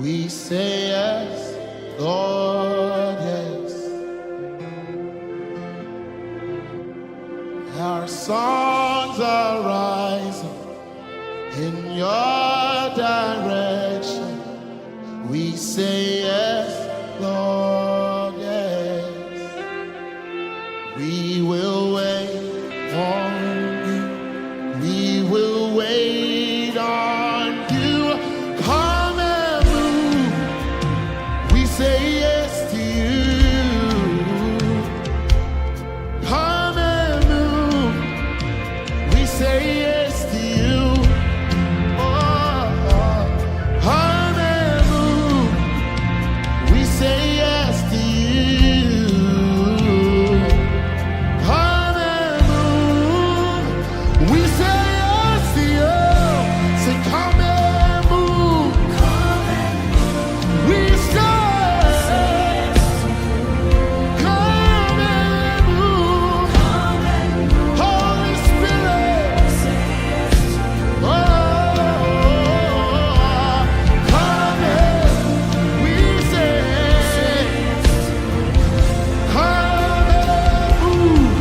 We say yes, Lord, yes. Our songs are rising in your direction. We say yes, Lord, yes. We will wait on you. We will wait on you. Come and move. We say yes to you. Come and move. We say yes to you. Oh, come and move. We say yes to you. Come and move. We say yes to you. Say, come and move. We say, come and move. Holy Spirit. Oh, come and we say, come and move.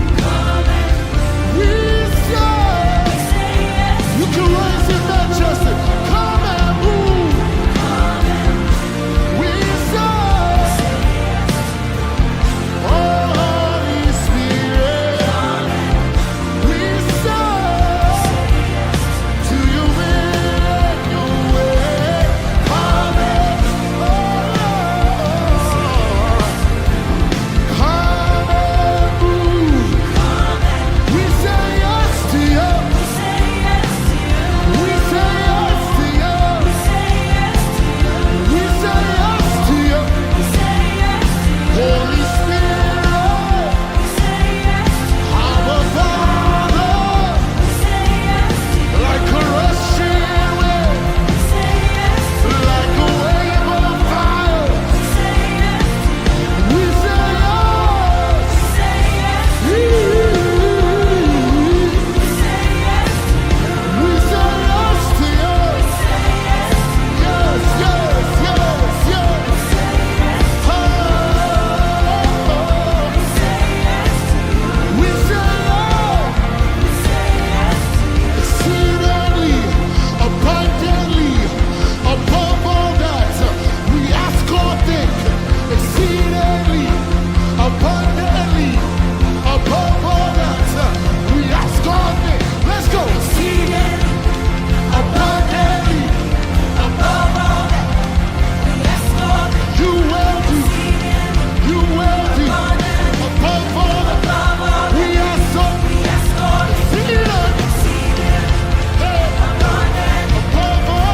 We say, you can raise it up, Justin. Come and move. We say, oh, Holy Spirit. We say, to your will and your way. Come and, come and move. We say yes to you. We say yes to you. We say yes to you. Holy Spirit, our Father, like a rushing wind, like a wave of fire. We say yes. We say yes to you. Yes, yes, yes, yes. Oh, we say yes. Exceedingly, abundantly, above all that we ask or think. Exceedingly, abundantly, above all that we ask or think. Let's go. Exceedingly, abundantly, above all that we ask or think. You will do. You will do. Above all that we ask or think. Exceedingly, above all.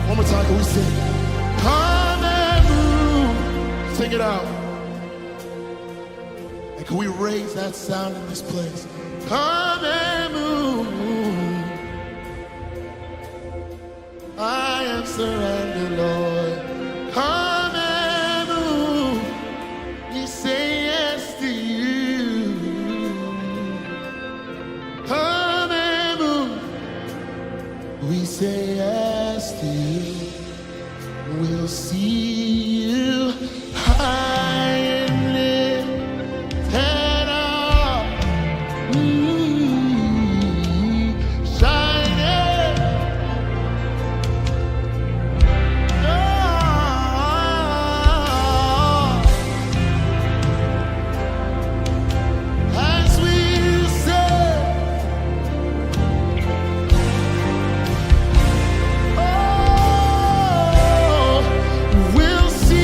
One more time, can we sing? Come and move. Sing it out. And can we raise that sound in this place? Come and move. I am surrendered, Lord. Come and move. We say yes to you. Come and move. we say yes to you. We'll see you high and lifted up, shining. As we say, we'll see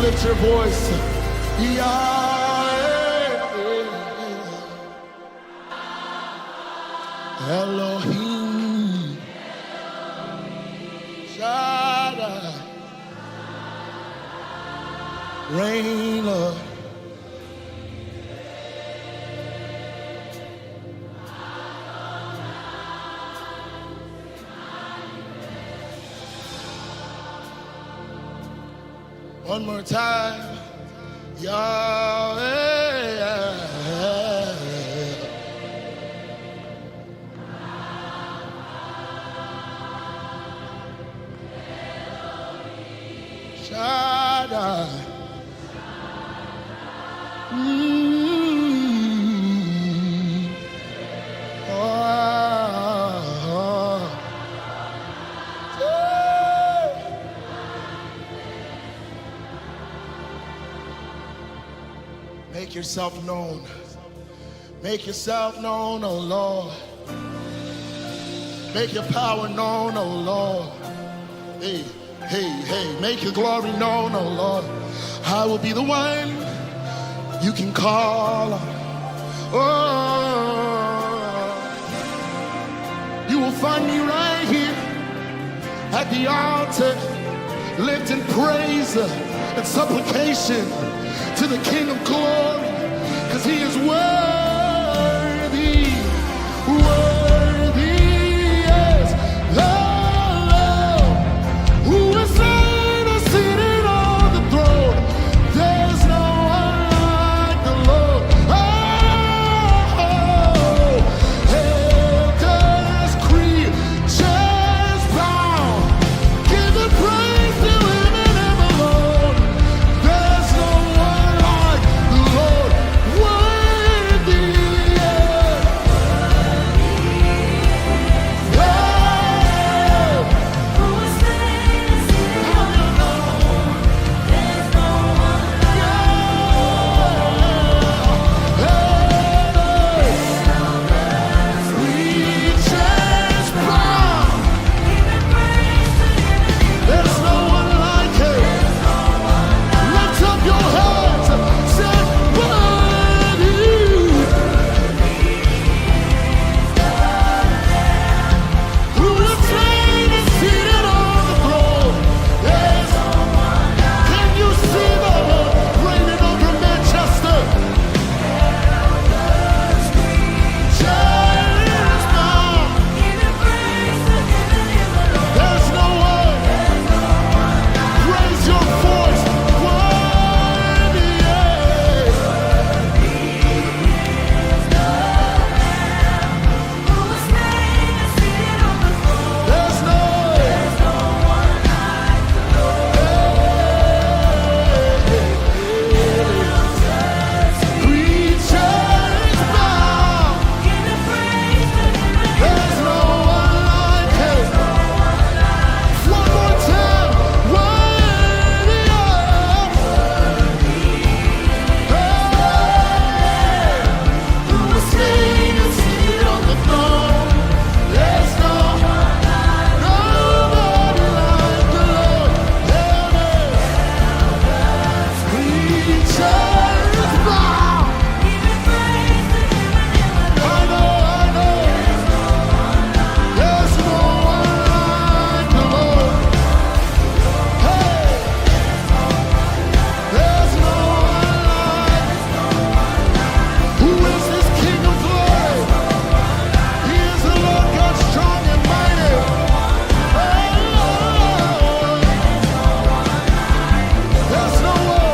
lift your voice. Yahweh, Elohim, Shaddai, Reigner. One more time. Yahweh, Shaddai, Make yourself known. Make yourself known, oh Lord. Make your power known, oh Lord. Hey, hey, hey, make your glory known, oh Lord. I will be the one you can call on. Oh, you will find me right here at the altar, lifting praise and supplication to the King of Glory, because he is worthy, worthy is the Lord, who is slain and seated on the throne. There's no one like the Lord. Oh, elders, creatures bow, give the praise to him and him alone. There's no one like the Lord. Worthy is the Lord, who is slain and seated on the throne. There's no one like elders, creatures bow, giving praise to him and him. There's no one like him. Lift up your hands, say, worthy. Who is slain and seated on the throne. There's no one like. Can you see the Lord reigning over Manchester? Giants bow. There's no one. Raise your voice. Worthy is. There's no. Creatures bow. There's no one like him. One more time. Worthy of. Who was slain and seated on the throne. There's no nobody like the Lord. Elders, creatures bow. I know. There's no one like the Lord. Hey, there's no one like. Who is this King of Glory? He is the Lord God strong and mighty. Oh, there's no one.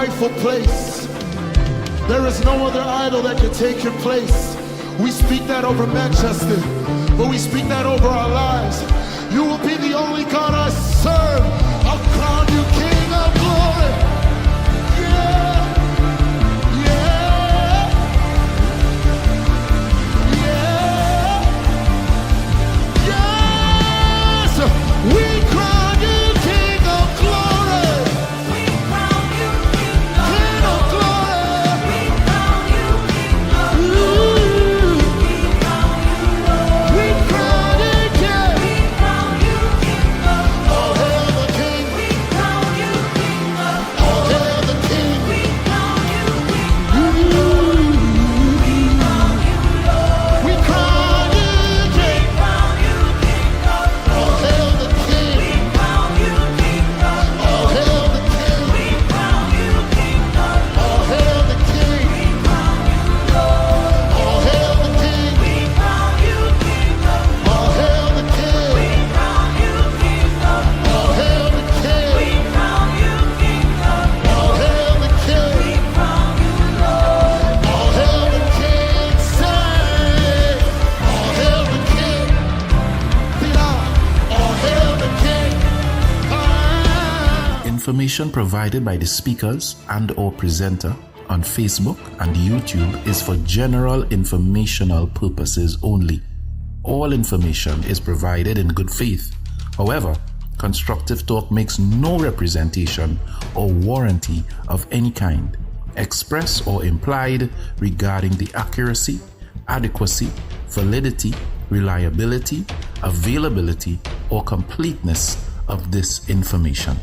rightful place. There is no other idol that can take your place. We speak that over Manchester, but we speak that over our lives. You will be the only God I serve. I'll crown you King of glory. Yeah, yeah, yeah. Yes, we crown you King of glory. We crown you King of glory. We crown you King of glory. We crown you Lord. We crown you King. We crown you King of glory. All hail the King. We crown you King of glory. All hail the King. We crown you King of glory. We crown you Lord. We crown you King. We crown you King of glory. All hail the King. We crown you King of glory. All hail the King. We crown you King of glory. All hail the King. We crown you Lord. All hail the King. We crown you King of glory. All hail the King. We crown you King of glory. All hail the King. We crown you King of glory. All hail the King. We crown you Lord. All hail the King. Say, all hail the King. All hail the King. Information provided by the speakers and/or presenter on Facebook and YouTube is for general informational purposes only. All information is provided in good faith. However, Constructive Talk makes no representation or warranty of any kind, express or implied, regarding the accuracy, adequacy, validity, reliability, availability, or completeness of this information.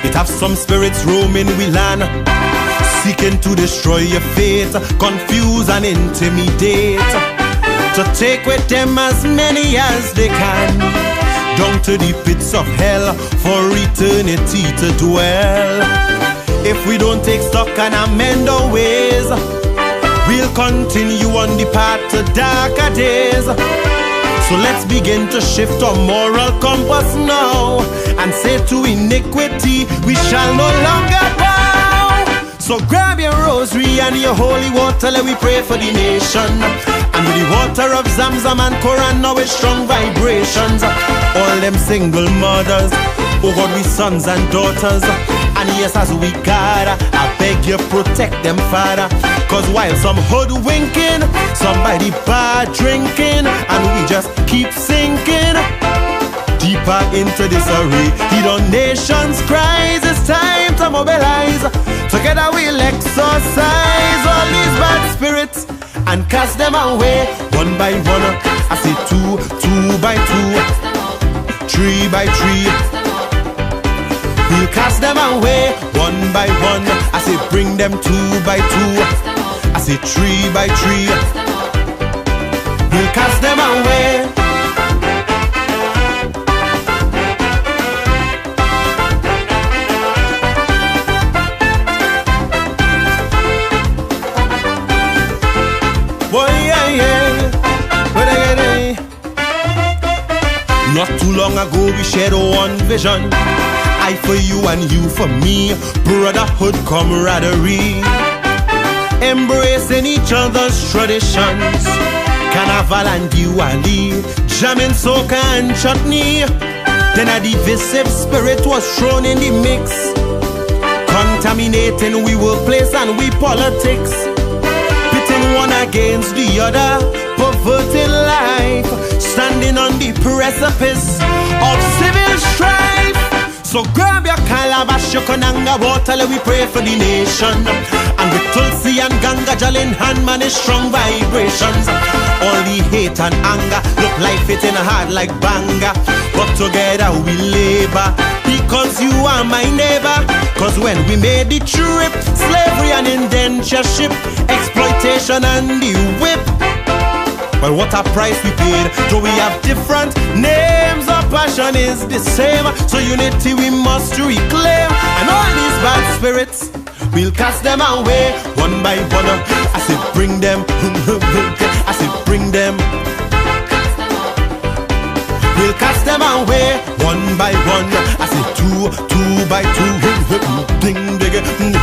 It have some spirits roaming we land, seeking to destroy your faith, confuse and intimidate, to take with them as many as they can, down to the pits of hell for eternity to dwell. If we don't take stock and amend our ways, we'll continue on the path to darker days. So let's begin to shift our moral compass now, and say to iniquity, we shall no longer bow. So grab your rosary and your holy water, let we pray for the nation. And with the water of Zamzam and Quran, now with strong vibrations, all them single mothers, oh God, we sons and daughters. And yes, as we gather, I beg you protect them, Father. Cause while some hoodwinking, somebody bad drinking, and we just keep sinking deeper into this array. Heed our nation's cries, it's time to mobilize. Together we'll exorcise all these bad spirits and cast them away one by one. I say two by two, 3 by 3. We'll cast them away one by one. I say bring them 2 by 2. I say 3 by 3. We'll cast them away. Boy, yeah, yeah. But I get it. Not too long ago we shared one vision. I for you and you for me. Brotherhood, camaraderie. Embracing each other's traditions. Carnival and Diwali. Jamming soca and chutney. Then a divisive spirit was thrown in the mix. Contaminating we workplace and we politics. Pitting one against the other. Perverting life. Standing on the precipice of civil strife. So grab your calabash, your konanga water, let we pray for the nation. And with Tulsi and Ganga Jal in hand, man, is strong vibrations. All the hate and anger look like hitting hard like banga. But together we labor, because you are my neighbor. Cause when we made the trip, slavery and indentureship, exploitation and the whip. Well, what a price we paid. Though we have different names, our passion is the same. So unity we must reclaim. And all these bad spirits, we'll cast them away one by one. I say bring them. I say bring them. We'll cast them away one by one. I say two by two. Ding, ding, ding.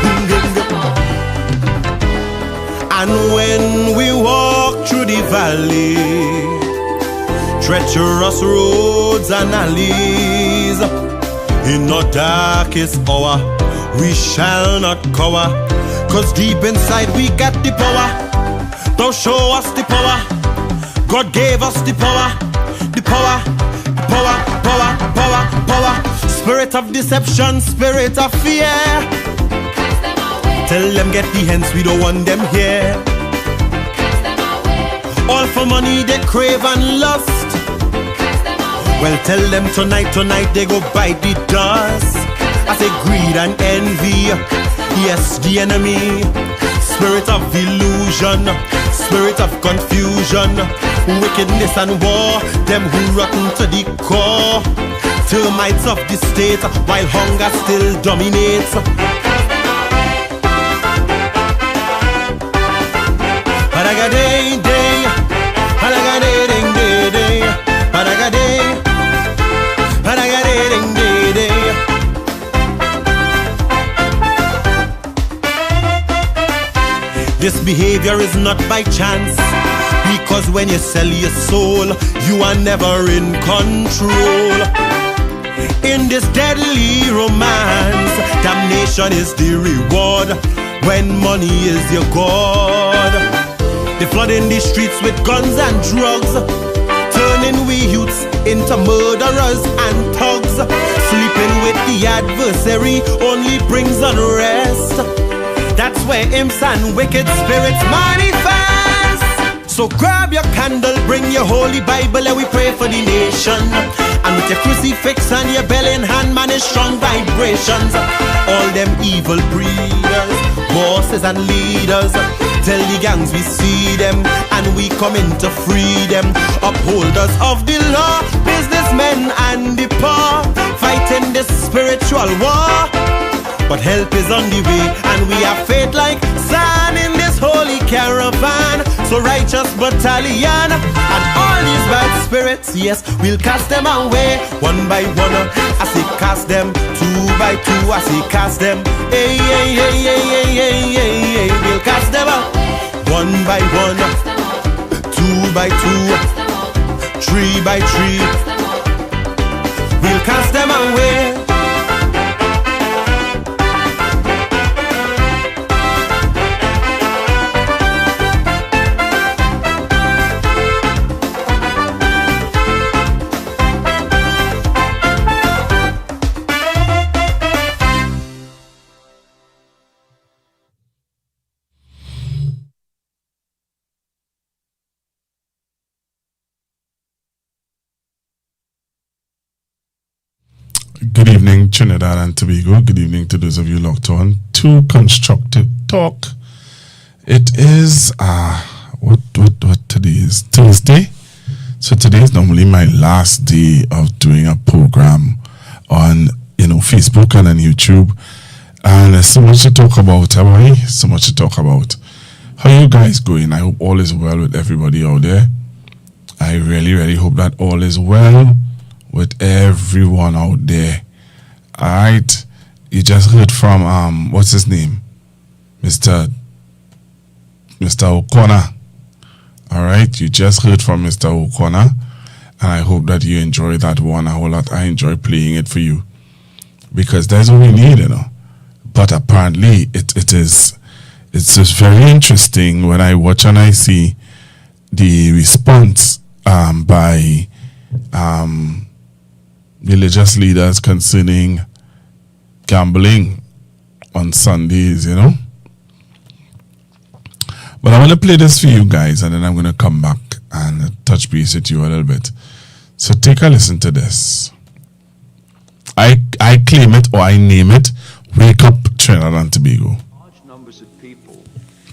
And when we walk through the valley, treacherous roads and alleys, in our darkest hour, we shall not cower. Cause deep inside we got the power. Don't show us the power. God gave us the power. The power, power, power, power, power. Spirit of deception, spirit of fear. Tell them get the hens, we don't want them here. All for money they crave and lust. Well, tell them tonight they go bite the dust. I say greed and envy, yes, the enemy. Spirit of illusion, spirit of confusion, wickedness and war, them who rotten to the core. Termites of the state, while hunger still dominates. Day, day, day, day, day, day, day. This behavior is not by chance, because when you sell your soul, you are never in control. In this deadly romance, damnation is the reward when money is your god. They flood in the streets with guns and drugs, turning we youths into murderers and thugs. Sleeping with the adversary only brings unrest. That's where imps and wicked spirits manifest. So grab your candle, bring your holy Bible, and we pray for the nation. And with your crucifix and your bell in hand, man, is strong vibrations. All them evil breeders, bosses and leaders, tell the gangs we see them, and we come in to free them. Upholders of the law, businessmen and the poor, fighting this spiritual war. But help is on the way, and we have faith like sand in this holy caravan. So righteous battalion, and all these bad spirits, yes, we'll cast them away one by one. I say cast them two by two. I say cast them, hey, hey, hey, hey, hey, hey, hey, hey. We'll cast them out one by one, two by two, three by three. We'll cast them away. Good evening, Trinidad and Tobago. Good evening to those of you locked on to Constructive Talk. It is what today is? Thursday. So today is normally my last day of doing a program on Facebook and on YouTube. And there's so much to talk about, so much to talk about. How are you guys going? I hope all is well with everybody out there. I really, really hope that all is well with everyone out there. All right, you just heard from what's his name, Mr. O'Connor. All right, you just heard from Mr. O'Connor, and I hope that you enjoy that one a whole lot. I enjoy playing it for you because that's what we need, you know. But apparently, it's just very interesting when I watch and I see the response by religious leaders concerning gambling on Sundays, you know. But I want to play this for you guys, and then I'm going to come back and touch base with you a little bit. So take a listen to this. I claim it, or I name it, Wake Up Trinidad and Tobago. Large numbers of people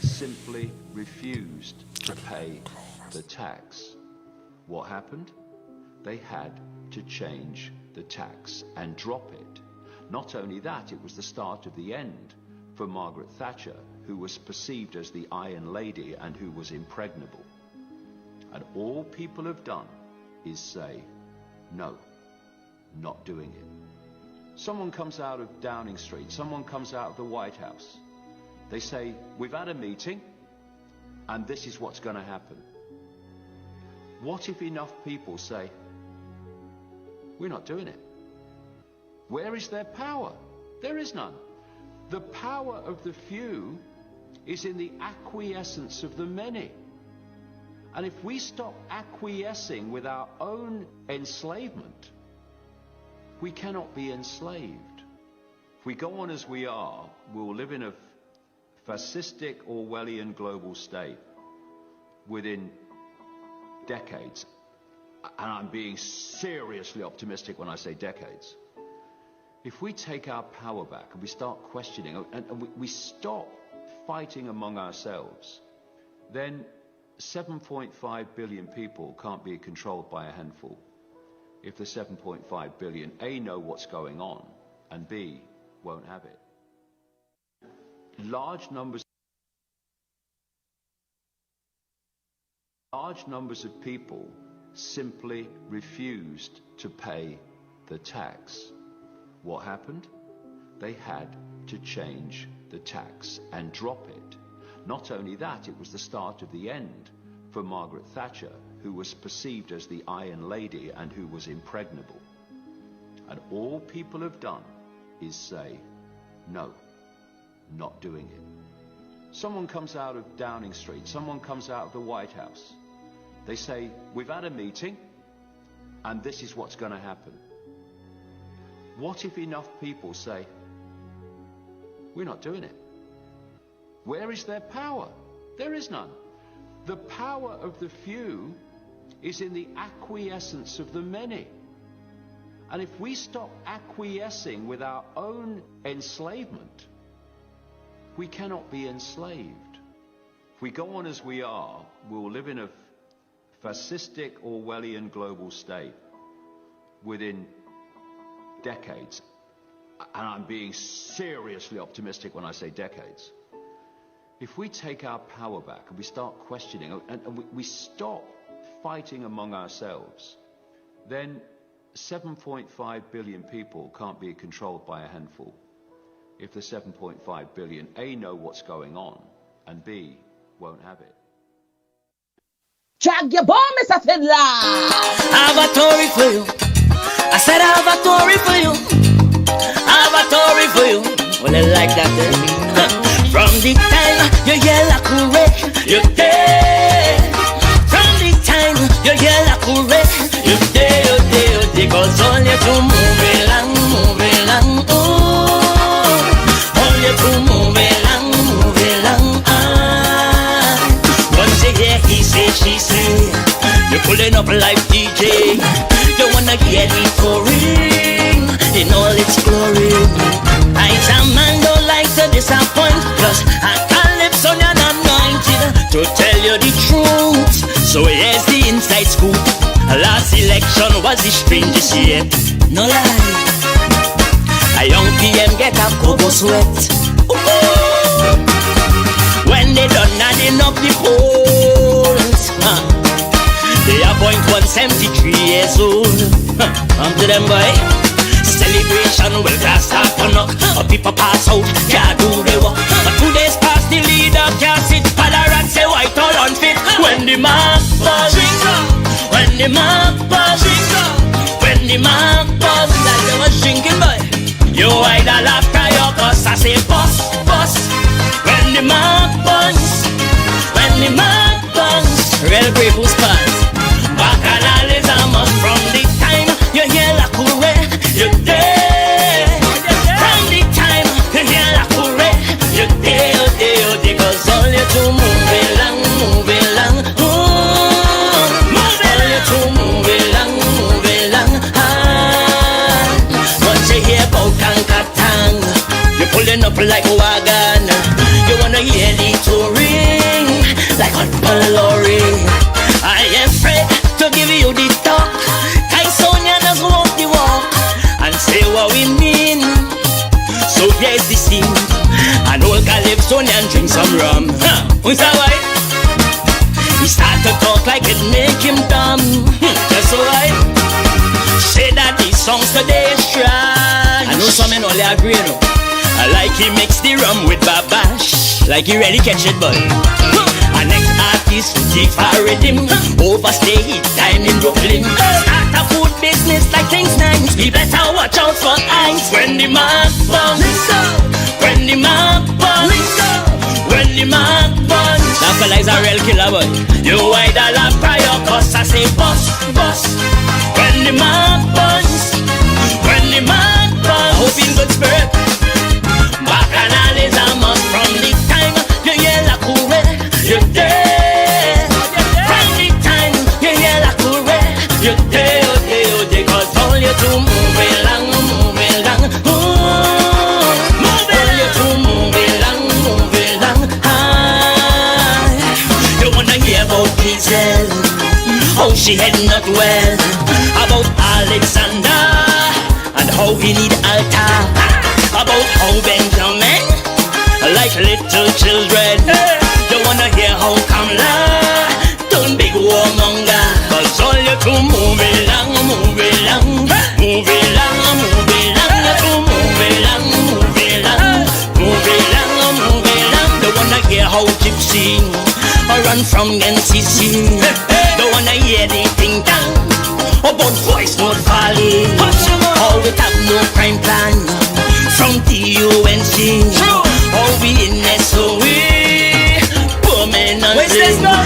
simply refused to pay the tax. What happened? They had to change the tax and drop it. Not only that, it was the start of the end for Margaret Thatcher, who was perceived as the Iron Lady and who was impregnable. And all people have done is say, no, not doing it. Someone comes out of Downing Street, someone comes out of the White House. They say, we've had a meeting and this is what's going to happen. What if enough people say, we're not doing it? Where is their power? There is none. The power of the few is in the acquiescence of the many. And if we stop acquiescing with our own enslavement, we cannot be enslaved. If we go on as we are, we will live in a fascistic Orwellian global state within decades. And I'm being seriously optimistic when I say decades. If we take our power back and we start questioning and we stop fighting among ourselves, then 7.5 billion people can't be controlled by a handful. If the 7.5 billion, A, know what's going on, and B, won't have it. Large numbers of people simply refused to pay the tax. What happened? They had to change the tax and drop it. Not only that, it was the start of the end for Margaret Thatcher, who was perceived as the Iron Lady and who was impregnable. And all people have done is say, no, not doing it. Someone comes out of Downing Street, someone comes out of the White House. They say, we've had a meeting and this is what's going to happen. What if enough people say, we're not doing it? Where is their power? There is none. The power of the few is in the acquiescence of the many. And if we stop acquiescing with our own enslavement, we cannot be enslaved. If we go on as we are, we will live in a fascistic Orwellian global state within decades. And I'm being seriously optimistic when I say decades. If we take our power back and we start questioning and we stop fighting among ourselves, then 7.5 billion people can't be controlled by a handful. If the 7.5 billion, A, know what's going on, and B, won't have it. Drag your bomb, Mr. Fiddler. I have a story for you. I said I have a story for you. I have a story for you. Well, I like that, eh? From the time you yell a correct, you're dead. From the time you yell a correct, you're dead, you're dead, you're dead. Cause all you to move along, oh. All you to move along, Once you hear he say, she say, you're pulling up like DJ. You wanna hear the story in all its glory. I a man don't like to disappoint, cause I calypso and anointed to tell you the truth. So here's the inside scoop. Last election was the strangest yet. No lie. A young PM get a cocoa sweat. Ooh. When they done adding up the polls, they 173 years old. I'm to them boy. Celebration will glass start to knock. People pass out, can't do the work. 2 days past the leader can't sit. Father and say white or unfit. When the mark buzz, when the mark buzz, when the mark buzz, that they was drinking boy. You idle after your cause I say bus, bus. When the mark buzz, when the mark buzz, real people's pass. Bacchanal is a must from the time you hear la courée, you there. From the time you hear la courée, you there, you there, you there. Cause all you to move along, move along, move along. All you to move along, once you hear about Kankatang, you're pulling up like a wagon. You wanna hear the touring like a lorry. I am afraid to give you the talk. Tysonia does walk the walk and say what we mean. So here's the scene. An old Calypsonian drink some rum. Who's that why? He start to talk like it make him dumb. That's alright. Say that these songs today is trash. I know some men only agree no. I like he mix the rum with babash. Like he really catch it boy. Our next artist will take for rhythm. Overstay his time in Brooklyn. Start a food business like things nice. We better watch out for ice. When the mark buzz, when the mark buzz, when the mark buzz. That fella is a real killer boy. You idle after your cause I say bus, bus. When the mark buzz, when the mark buzz. I hope in good spirit. Bacchanal is a must from the time you hear la courée, you there. From the time you hear la courée, you there, you there, you there. Cause all you to move along, move along, move along. All you to move along, high. You wanna hear about Giselle, how she head not well. About Alexander and how he need altar. About how Benjamin like little children. You wanna hear how Kamala turn big warmonger. Cause all you to move along, move along, move along, move along. You to move along, move along, move along, move along. You wanna hear how Gypsy run from NCC. You wanna hear the thing down about voice not falling. How we have no crime plan from TUNC. How we in SOE permanently.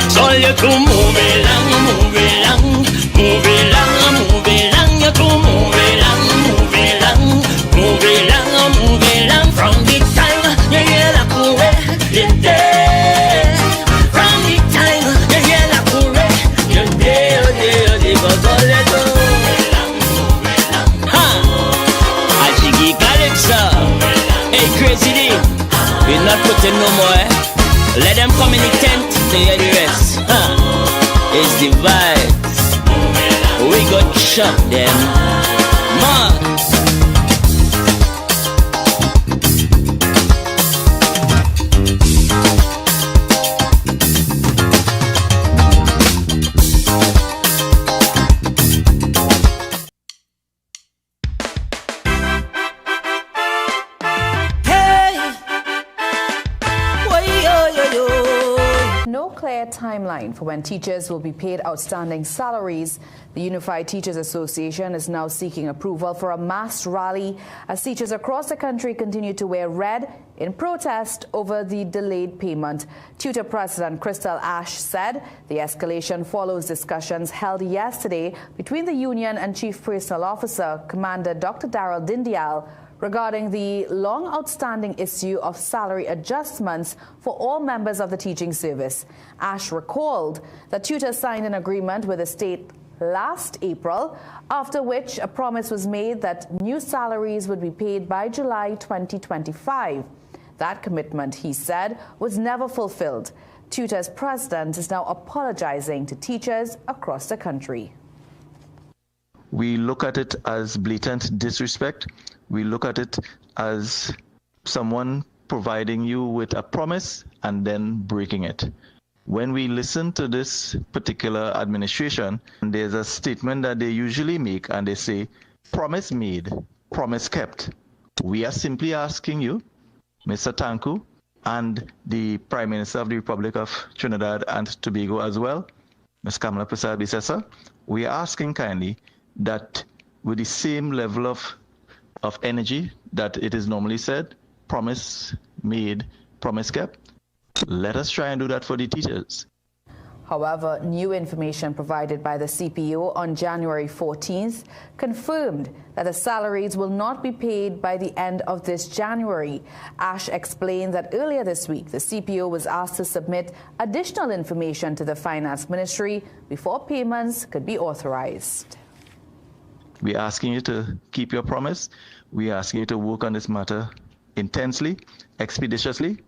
So you to move along, move along, move along, move along. You to move along, move along, move along, move along. From the time you hear la courée, you're there. From the time you hear la courée, you're there, you're there, you're there. Cause all you do. Hey Crazy D, we're not putting no more, eh? Let them come in the tent to hear the rest. It's the vibes. We got shot them. Man. Timeline for when teachers will be paid outstanding salaries. The Unified Teachers Association is now seeking approval for a mass rally as teachers across the country continue to wear red in protest over the delayed payment. Tutor President Crystal Ash said the escalation follows discussions held yesterday between the union and Chief Personnel Officer Commander Dr. Darrell Dindial regarding the long outstanding issue of salary adjustments for all members of the teaching service. Ash recalled that tutors signed an agreement with the state last April, after which a promise was made that new salaries would be paid by July 2025. That commitment, he said, was never fulfilled. Tutors president is now apologizing to teachers across the country. We look at it as blatant disrespect. We look at it as someone providing you with a promise and then breaking it. When we listen to this particular administration, there's a statement that they usually make, and they say, promise made, promise kept. We are simply asking you, Mr. Tanku, and the Prime Minister of the Republic of Trinidad and Tobago as well, Ms. Kamala Prasad Bisesa, we are asking kindly that with the same level of energy that it is normally said, promise made, promise kept, let us try and do that for the teachers. However, new information provided by the CPO on January 14th confirmed that the salaries will not be paid by the end of this January. Ash explained that earlier this week, the CPO was asked to submit additional information to the Finance Ministry before payments could be authorized. We're asking you to keep your promise. We're asking you to work on this matter intensely, expeditiously,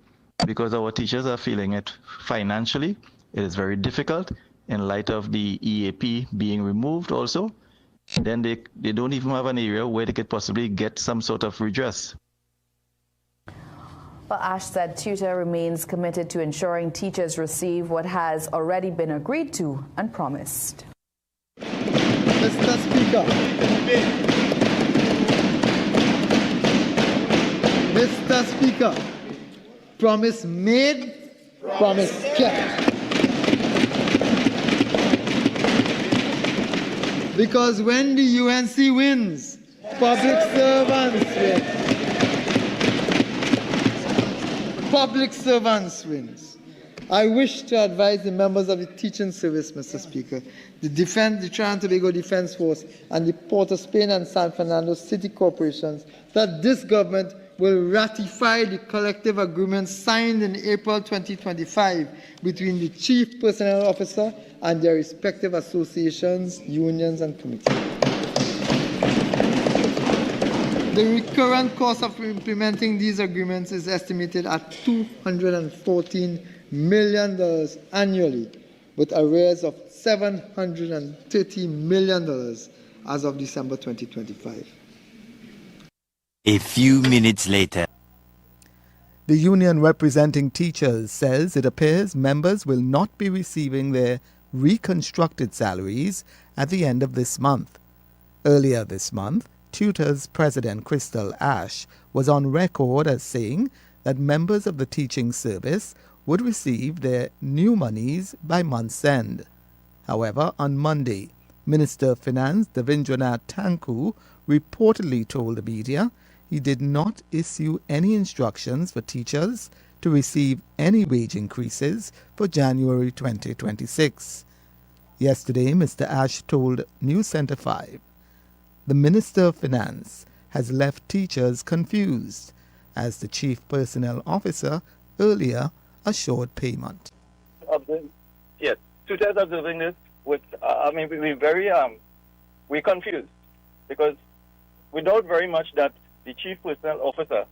because our teachers are feeling it financially. It is very difficult in light of the EAP being removed also. Then they don't even have an area where they could possibly get some sort of redress. Well, Ash said tutor remains committed to ensuring teachers receive what has already been agreed to and promised. Mr. Speaker. Mr. Speaker, promise made, promise kept. Because when the UNC wins, public servants win. Public servants wins. I wish to advise the members of the teaching service, Mr. Speaker, the Trinidad and Tobago Defense Force, and the Port of Spain and San Fernando City Corporations that this government will ratify the collective agreement signed in April 2025 between the Chief Personnel Officer and their respective associations, unions, and committees. The recurrent cost of implementing these agreements is estimated at $214 million annually, with arrears of $730 million as of December 2025. A few minutes later. The union representing teachers says it appears members will not be receiving their reconstructed salaries at the end of this month. Earlier this month, Tutors President Crystal Ash was on record as saying that members of the teaching service would receive their new monies by month's end. However, on Monday, Minister of Finance Davindranath Tanku reportedly told the media he did not issue any instructions for teachers to receive any wage increases for January 2026. Yesterday, Mr. Ash told News Center 5, the Minister of Finance has left teachers confused as the Chief Personnel Officer earlier assured payment. Yes, tutors are observing this with, we're confused because we doubt very much that the Chief Personnel Officer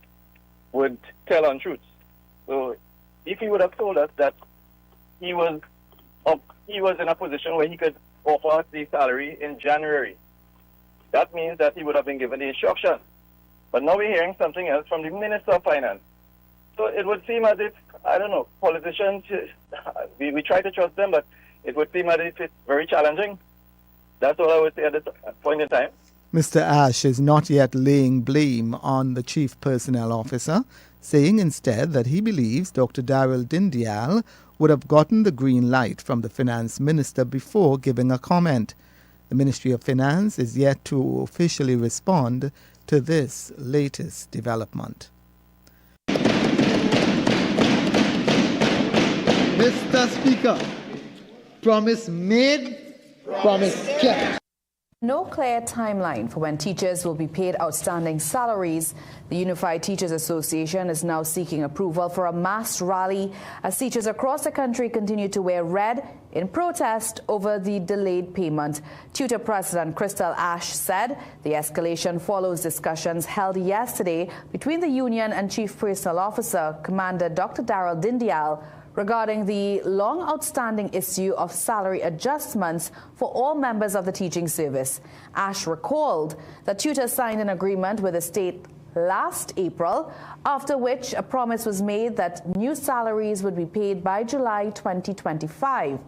would tell untruths. So if he would have told us that he was in a position where he could offer us the salary in January, that means that he would have been given the instruction. But now we're hearing something else from the Minister of Finance. So it would seem as if, I don't know, politicians, we try to trust them, but it would seem as if it's very challenging. That's all I would say at this point in time. Mr. Ash is not yet laying blame on the Chief Personnel Officer, saying instead that he believes Dr. Daryl Dindial would have gotten the green light from the Finance Minister before giving a comment. The Ministry of Finance is yet to officially respond to this latest development. Mr. Speaker, promise made, promise kept. No clear timeline for when teachers will be paid outstanding salaries. The Unified Teachers Association is now seeking approval for a mass rally as teachers across the country continue to wear red in protest over the delayed payment. Tutor President Crystal Ash said the escalation follows discussions held yesterday between the union and Chief Personnel Officer Commander Dr. Daryl Dindial regarding the long outstanding issue of salary adjustments for all members of the teaching service. Ash recalled that tutors signed an agreement with the state last April, after which a promise was made that new salaries would be paid by July 2025.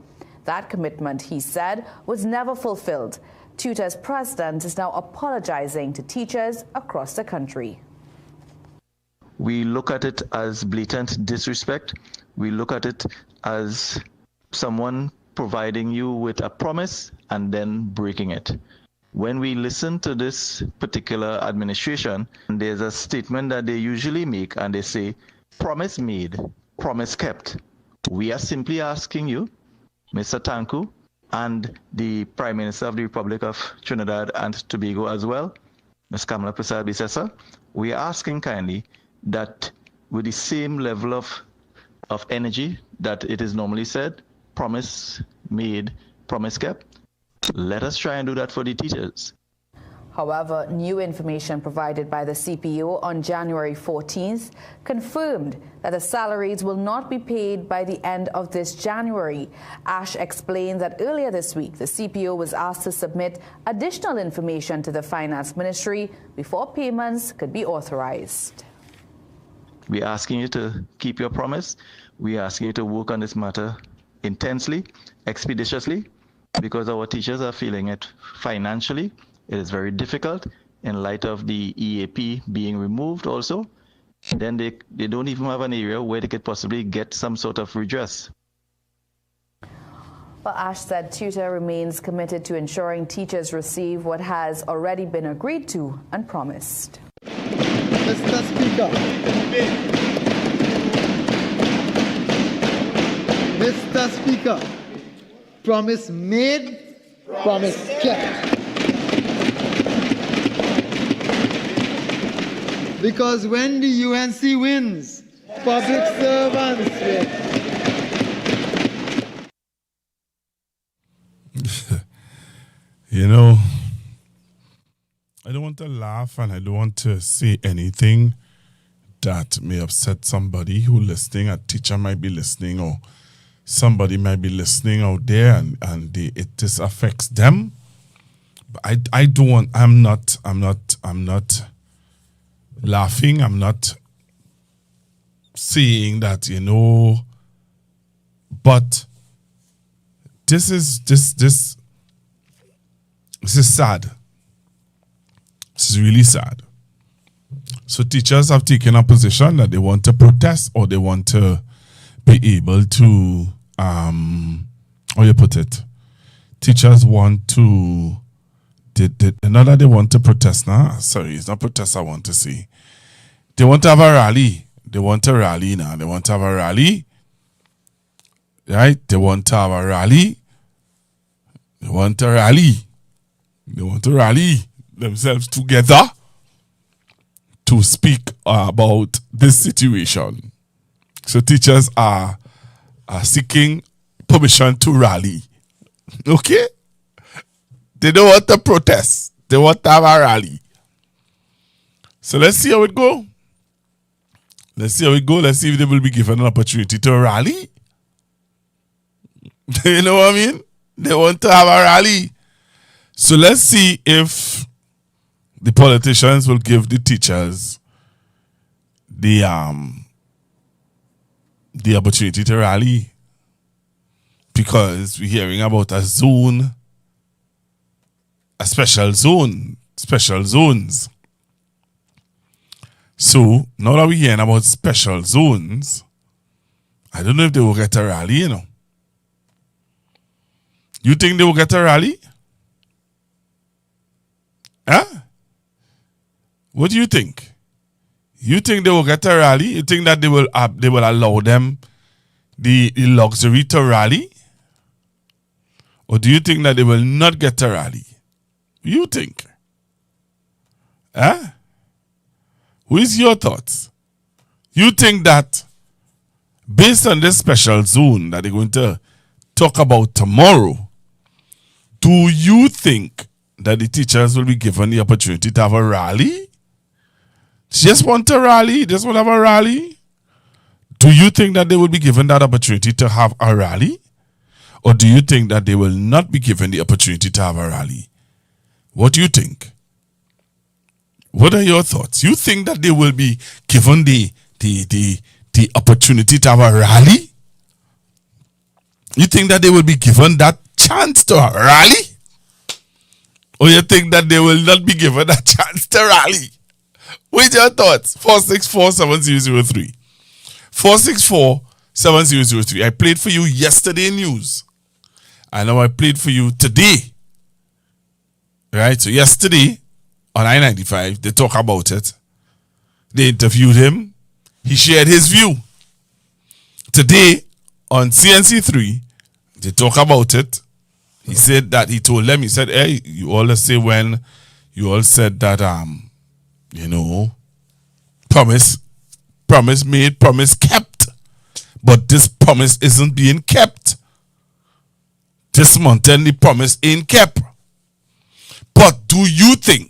That commitment, he said, was never fulfilled. Tutor's president is now apologizing to teachers across the country. We look at it as blatant disrespect. We look at it as someone providing you with a promise and then breaking it. When we listen to this particular administration, there's a statement that they usually make and they say, promise made, promise kept. We are simply asking you, Mr. Tanku, and the Prime Minister of the Republic of Trinidad and Tobago as well, Ms. Kamala Persad-Bissessar, we are asking kindly that with the same level of energy that it is normally said, promise made, promise kept, let us try and do that for the teachers. However, new information provided by the CPO on January 14th confirmed that the salaries will not be paid by the end of this January. Ash explained that earlier this week, the CPO was asked to submit additional information to the Finance Ministry before payments could be authorized. We're asking you to keep your promise. We're asking you to work on this matter intensely, expeditiously, because our teachers are feeling it financially. It is very difficult in light of the EAP being removed also. Then they don't even have an area where they could possibly get some sort of redress. Well, Ash said Tutor remains committed to ensuring teachers receive what has already been agreed to and promised. Mr. Speaker. Mr. Speaker. Promise made, promise kept. Because when the UNC wins, public servants win. You know, I don't want to laugh and I don't want to say anything that may upset somebody who listening. A teacher might be listening or somebody might be listening out there and this affects them. But I don't want, I'm not laughing. I'm not saying that, you know, but this is sad. This is really sad. So teachers have taken a position that they want to protest or they want to be able to, how you put it? Teachers want to, not that they want to protest now. Sorry, it's not protest I want to say. They want to have a rally. They want a rally now. They want to have a rally. Right? They want to have a rally. They want a rally. They want to rally themselves together to speak about this situation. So teachers are seeking permission to rally. Okay? They don't want to protest. They want to have a rally. So let's see how it go. Let's see how it go. Let's see if they will be given an opportunity to rally. You know what I mean? They want to have a rally. So let's see if the politicians will give the teachers the opportunity to rally. Because we're hearing about a zone, a special zone, special zones. So now that we're hearing about special zones, I don't know if they will get a rally, you know. You think they will get a rally? Huh? What do you think? You think they will get a rally? You think that they will allow them the luxury to rally? Or do you think that they will not get a rally? You think? Huh? Who is your thoughts? You think that based on this special zone that they're going to talk about tomorrow, do you think that the teachers will be given the opportunity to have a rally? Just want a rally? Just want to have a rally? Do you think that they will be given that opportunity to have a rally? Or do you think that they will not be given the opportunity to have a rally? What do you think? What are your thoughts? You think that they will be given the opportunity to have a rally? You think that they will be given that chance to rally? Or you think that they will not be given a chance to rally? What's your thoughts? 464-7003. 464-7003. I played for you yesterday news. I know I played for you today. Right? So yesterday on I-95, they talk about it. They interviewed him. He shared his view. Today on CNC3, they talk about it. He said that he told them, he said, hey, you all say when you all said that, promise made, promise kept. But this promise isn't being kept. This month, and the promise ain't kept. But do you think,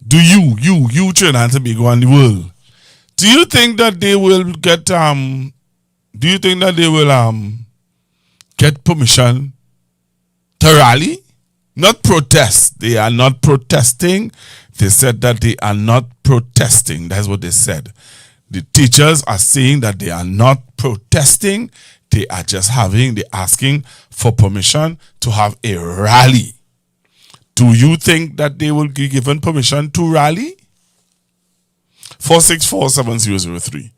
Trinidad and Tobago and the world, do you think that they will get, get permission to rally? Not protest. They are not protesting. They said that they are not protesting. That's what they said. The teachers are saying that they are not protesting. They are just asking for permission to have a rally. Do you think that they will be given permission to rally? 464-7003.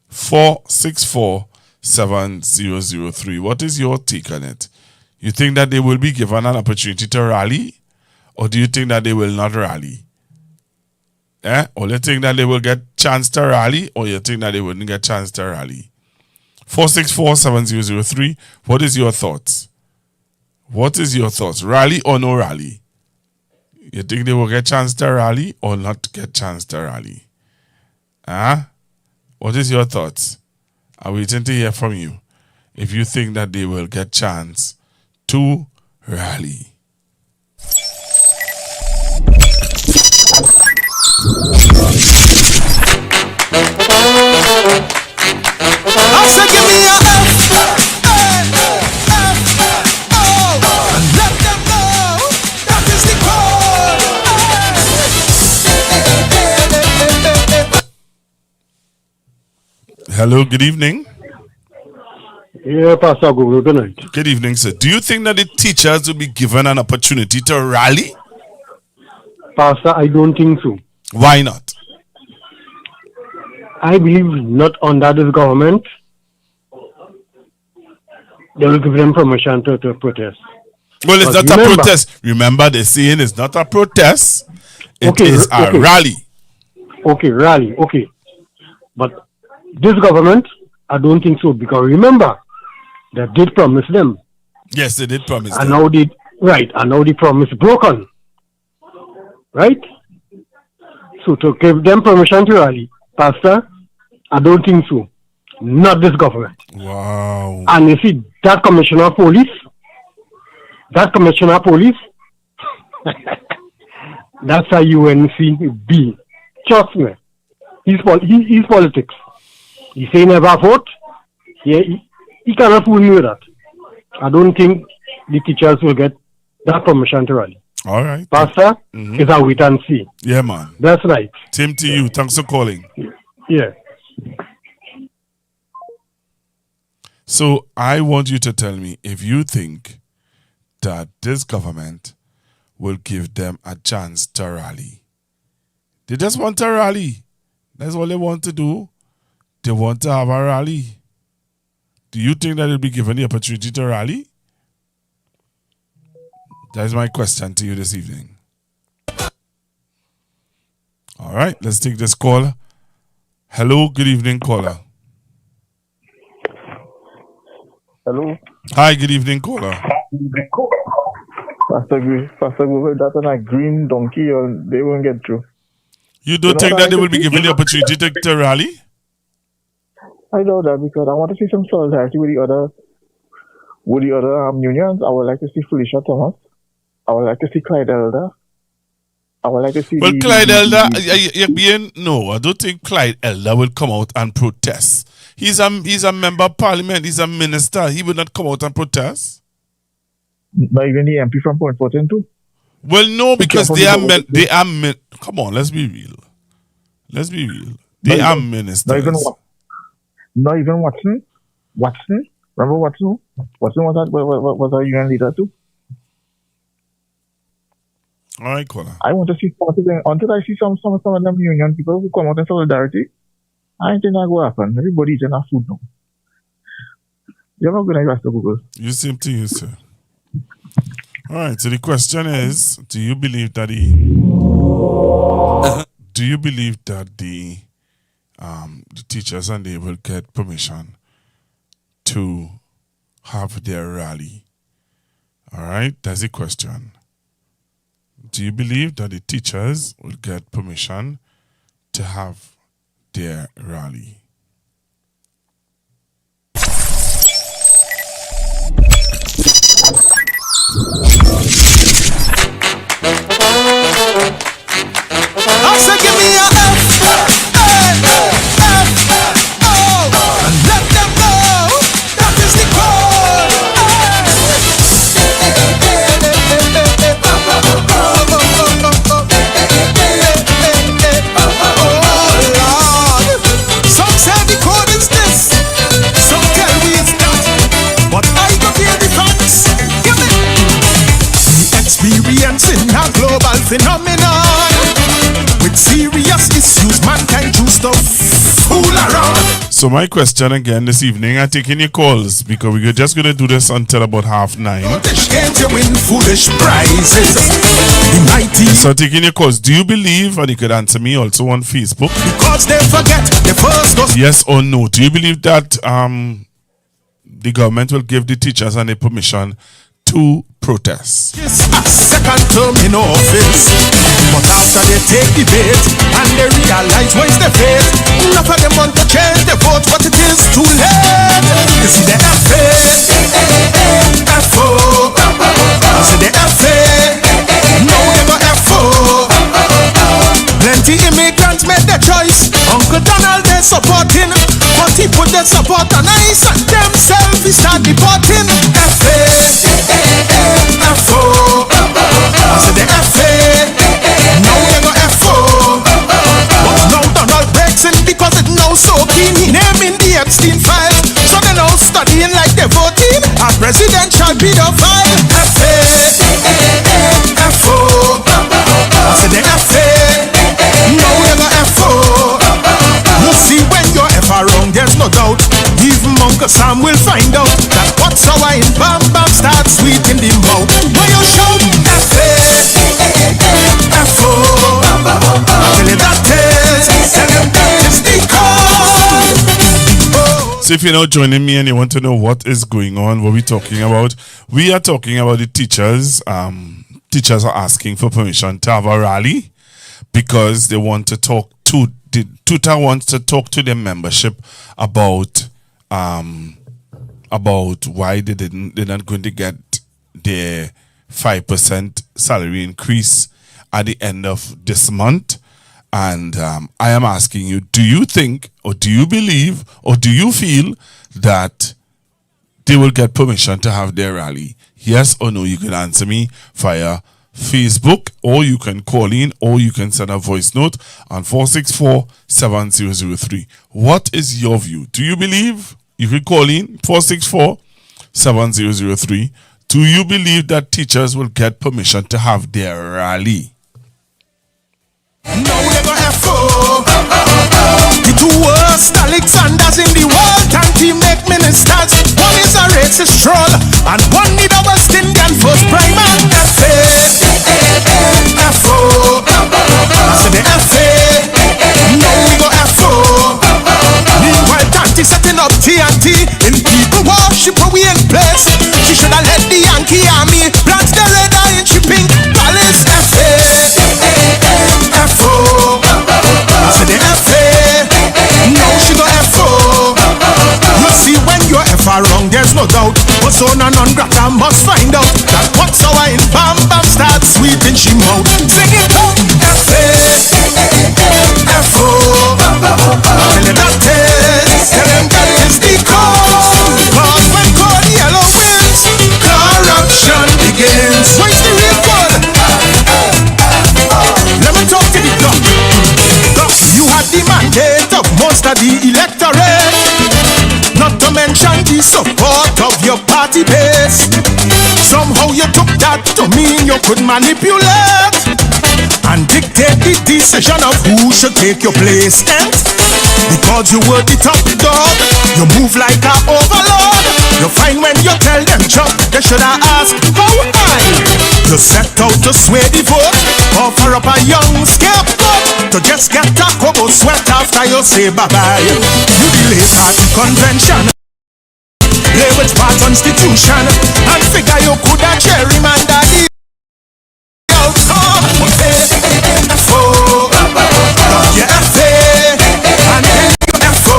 464-7003. What is your take on it? You think that they will be given an opportunity to rally? Or do you think that they will not rally? Or you think that they will get chance to rally? Or you think that they wouldn't get chance to rally? 464-7003. What is your thoughts? What is your thoughts? Rally or no rally? You think they will get chance to rally or not get chance to rally? What is your thoughts? I'm waiting to hear from you. If you think that they will get chance to rally. I said give me a F, and let them know that is the code. Hello, good evening. Yeah, Pastor Google, good night. Good evening, sir. Do you think that the teachers will be given an opportunity to rally? Pastor, I don't think so. Why not? I believe not under this government. They will give them permission to protest. Well, it's But not remember, a protest. Remember, they're saying it's not a protest. It is a okay. rally. Okay, rally, okay. But this government, I don't think so. Because remember, they did promise them. Yes, they did promise And them. now they, right, and now the promise broken. Right? So to give them permission to rally, Pastor, I don't think so. Not this government. Wow. And you see, that commissioner of police, that's a UNCB. Trust me. He's politics. He say never vote. He cannot fool me with that. I don't think the teachers will get that permission to rally. All right. Pastor, it's a wait and see. Yeah, man. That's right. Same to you. Thanks for calling. Yeah. So I want you to tell me if you think that this government will give them a chance to rally. They just want to rally. That's all they want to do. They want to have a rally. Do you think that they'll be given the opportunity to rally? That is my question to you this evening. All right, let's take this call. Hello, good evening, caller. Hello. Hi, good evening, caller. Pastor Google, that's on a green donkey, or they won't get through. You don't think that they will be given the opportunity to rally? I know that because I want to see some solidarity with the other unions. I would like to see Felicia Thomas. I would like to see Clyde Elder. I would like to see. Well, Clyde Elder, no, I don't think Clyde Elder will come out and protest. He's a member of parliament. He's a minister. He will not come out and protest. Not even the MP from Point Fortin too. Well, no, because they are come on, let's be real. They are ministers. Not even Watson. Remember Watson? Watson was a union leader too. All right, Colin. I want to see something until I see some of them union people who come out in solidarity. I think that will happen. Everybody eating our food now. You have a good night, Pastor Google. You same to you, sir. All right. So the question is: do you believe that the teachers and they will get permission to have their rally? All right. That's the question. Do you believe that the teachers will get permission to have their rally? I say give me a F, and let them know that is the code. Oh Lord, some say the code is this, some tell me it's that, but I go hear the facts. Give me experiencing a global phenomenon. With serious issues, mankind choose to fool around. So my question again this evening, I'm taking your calls because we're just going to do this until about 9:30. Can't you win foolish prizes? So taking your calls, do you believe, and you could answer me also on Facebook, because they forget the first goes. Yes or no, do you believe that the government will give the teachers any permission to protest? Yes, a second term in office, but after they take debate and they realize what's the fate, enough of them want to change the vote, but it is too late. You see the FA, FO, you see the FA, no never FO. Plenty immigrants made their choice. Uncle Donald they supporting, but he put their support on ice and themselves he start deporting. FA, FO, I said the FA, no they go FO. But now Donald breaks in because it now so keen. He naming the Epstein files, so they now studying like they're voting. A presidential pedophile. FA, FO, I said the FA, no they go FO. You see when you're ever wrong, there's no doubt. Even Uncle Sam will find out that what's sour in Bam Bam starts sweet in the mouth. When you shout F-A, F-O, tell you that is, tell them that is the cause. So if you're now joining me and you want to know what is going on, what we're talking about, we are talking about the teachers. Teachers are asking for permission to have a rally because they want to talk to the tutor wants to talk to their membership about why they're not going to get their 5% salary increase at the end of this month. And I am asking you, do you think, or do you believe, or do you feel that they will get permission to have their rally? Yes or no? You can answer me via Facebook, or you can call in, or you can send a voice note on 464-7003. What is your view? Do you believe? You can call in 464-7003. Do you believe that teachers will get permission to have their rally? No, they go FO. The two worst Alexanders in the world and team make ministers. One is a racist troll and one need a West Indian first primer. FA, FO, I said the FA, no we go FO. Meanwhile Tanti setting up TNT in people worship where we in place. She should have let the Yankee army plant the radar in shipping palace. FA, FO, I said the FA, no she go FO. You see when you're ever wrong there's no doubt. Persona non grata must find out that what's sour in Bam Bam starts sweet in she mouth. Sing it out. FA, FO, tell them that is, tell them that is the cause. Cause when cold yellow wins, corruption begins. Where's the real one? bolster the electorate. Not to mention the support of your party base. Somehow you took that to mean you could manipulate and dictate the decision of who should take your place. And because you were the top dog, you move like an overlord. You find when you tell them jump, they should have asked how high. You set out to sway the vote, offer up a young scapegoat to just get a kobo sweat after you say bye-bye. You delay party convention, play with our constitution, and figure you could have gerrymander the outcome. FO, you FA, and then you FO.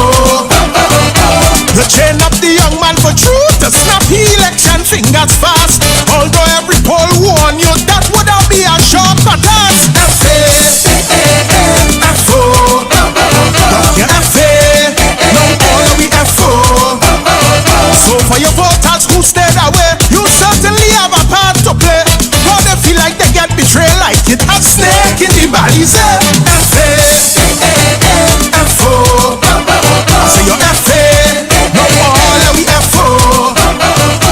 You chain up the young man for truth to snap the election fingers fast. Although every poll warn you that would have be a shortcut. FA, FO, you FA, no all of we FO. So for your voters who stayed away, you certainly have a part to play. But they feel like they get betrayed, like it has snake in the valley. Say FA, FO, say your FA, no all of we FO.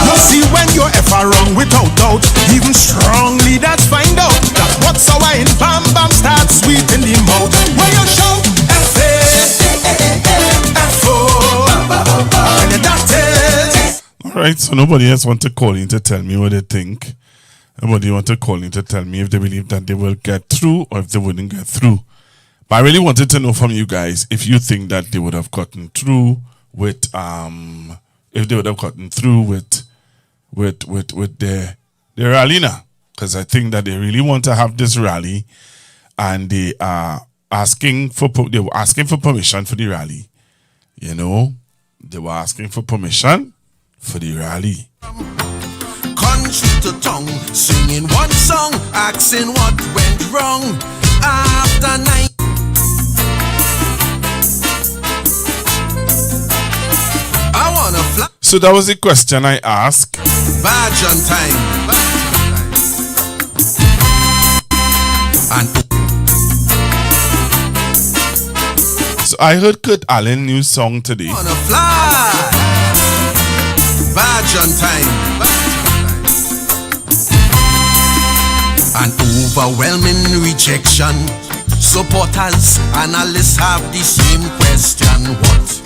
You see when you're ever wrong without doubt, even strong leaders find out that what's sour in bam bam starts sweet in the mouth. When you shout FA, FO, and that is. Alright, so nobody else want to call in to tell me what they think. Nobody want to call in to tell me if they believe that they will get through or if they wouldn't get through. But I really wanted to know from you guys if you think that they would have gotten through with if they would have gotten through with their rally now. Because I think that they really want to have this rally, and they are asking for permission for the rally. You know, they were asking for permission for the rally. Country to tongue, singing one song, asking what went wrong after night. I wanna fly. So that was the question I asked. Badge on time. And so I heard Kurt Allen new song today. wanna fly. Badge on time. An overwhelming rejection. Supporters, analysts have the same question. What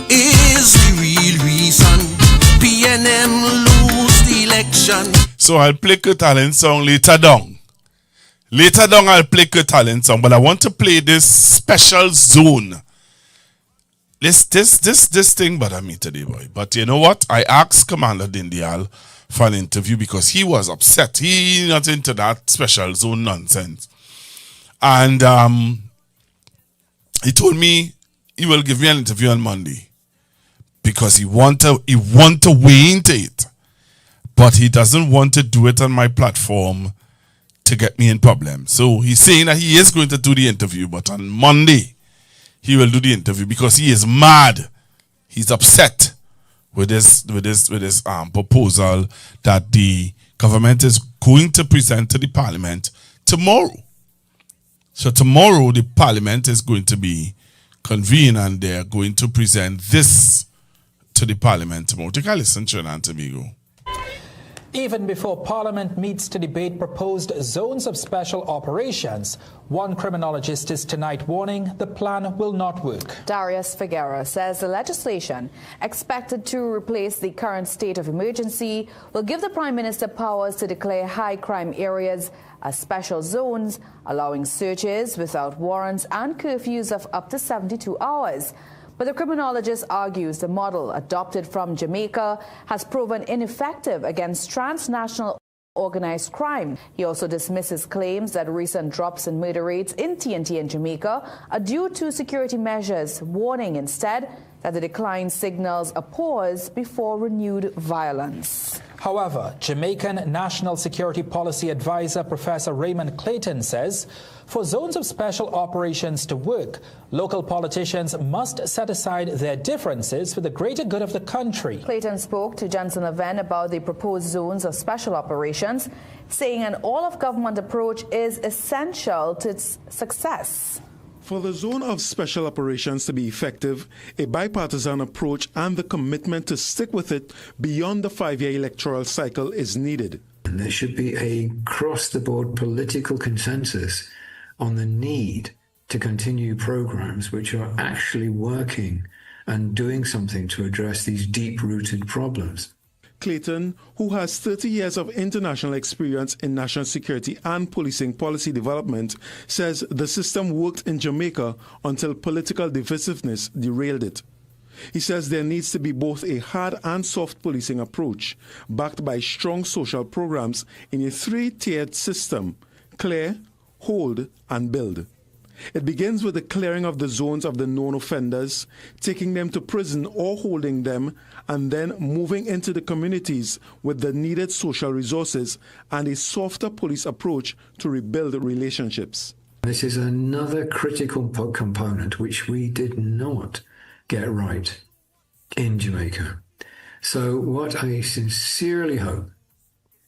is the real reason PNM lose the election? So I'll play Kurt Allen's song later down. Later down I'll play Kurt Allen's song, but I want to play this special zone. This thing bothered me today, boy. But you know what? I asked Commander Dindial for an interview because he was upset. He not into that special zone nonsense. And he told me he will give me an interview on Monday because he want to weigh into it. But he doesn't want to do it on my platform to get me in problem. So he's saying that he is going to do the interview, but on Monday he will do the interview because he is mad. He's upset with this proposal that the government is going to present to the parliament tomorrow. So tomorrow the parliament is going to be convened and they're going to present this to the parliament tomorrow. Take a listen, Trinidad and Tobago. Even before Parliament meets to debate proposed zones of special operations, one criminologist is tonight warning the plan will not work. Darius Figueroa says the legislation expected to replace the current state of emergency will give the Prime Minister powers to declare high crime areas as special zones, allowing searches without warrants and curfews of up to 72 hours. But the criminologist argues the model adopted from Jamaica has proven ineffective against transnational organized crime. He also dismisses claims that recent drops in murder rates in TNT and Jamaica are due to security measures, warning instead that the decline signals a pause before renewed violence. However, Jamaican National Security Policy Advisor Professor Raymond Clayton says for zones of special operations to work, local politicians must set aside their differences for the greater good of the country. Clayton spoke to Johnson Levin about the proposed zones of special operations, saying an all-of-government approach is essential to its success. For the Zone of Special Operations to be effective, a bipartisan approach and the commitment to stick with it beyond the 5-year electoral cycle is needed. And there should be a cross-the-board political consensus on the need to continue programs which are actually working and doing something to address these deep-rooted problems. Clayton, who has 30 years of international experience in national security and policing policy development, says the system worked in Jamaica until political divisiveness derailed it. He says there needs to be both a hard and soft policing approach, backed by strong social programs in a 3-tiered system: clear, hold, and build. It begins with the clearing of the zones of the known offenders, taking them to prison or holding them, and then moving into the communities with the needed social resources and a softer police approach to rebuild relationships. This is another critical component which we did not get right in Jamaica. So what I sincerely hope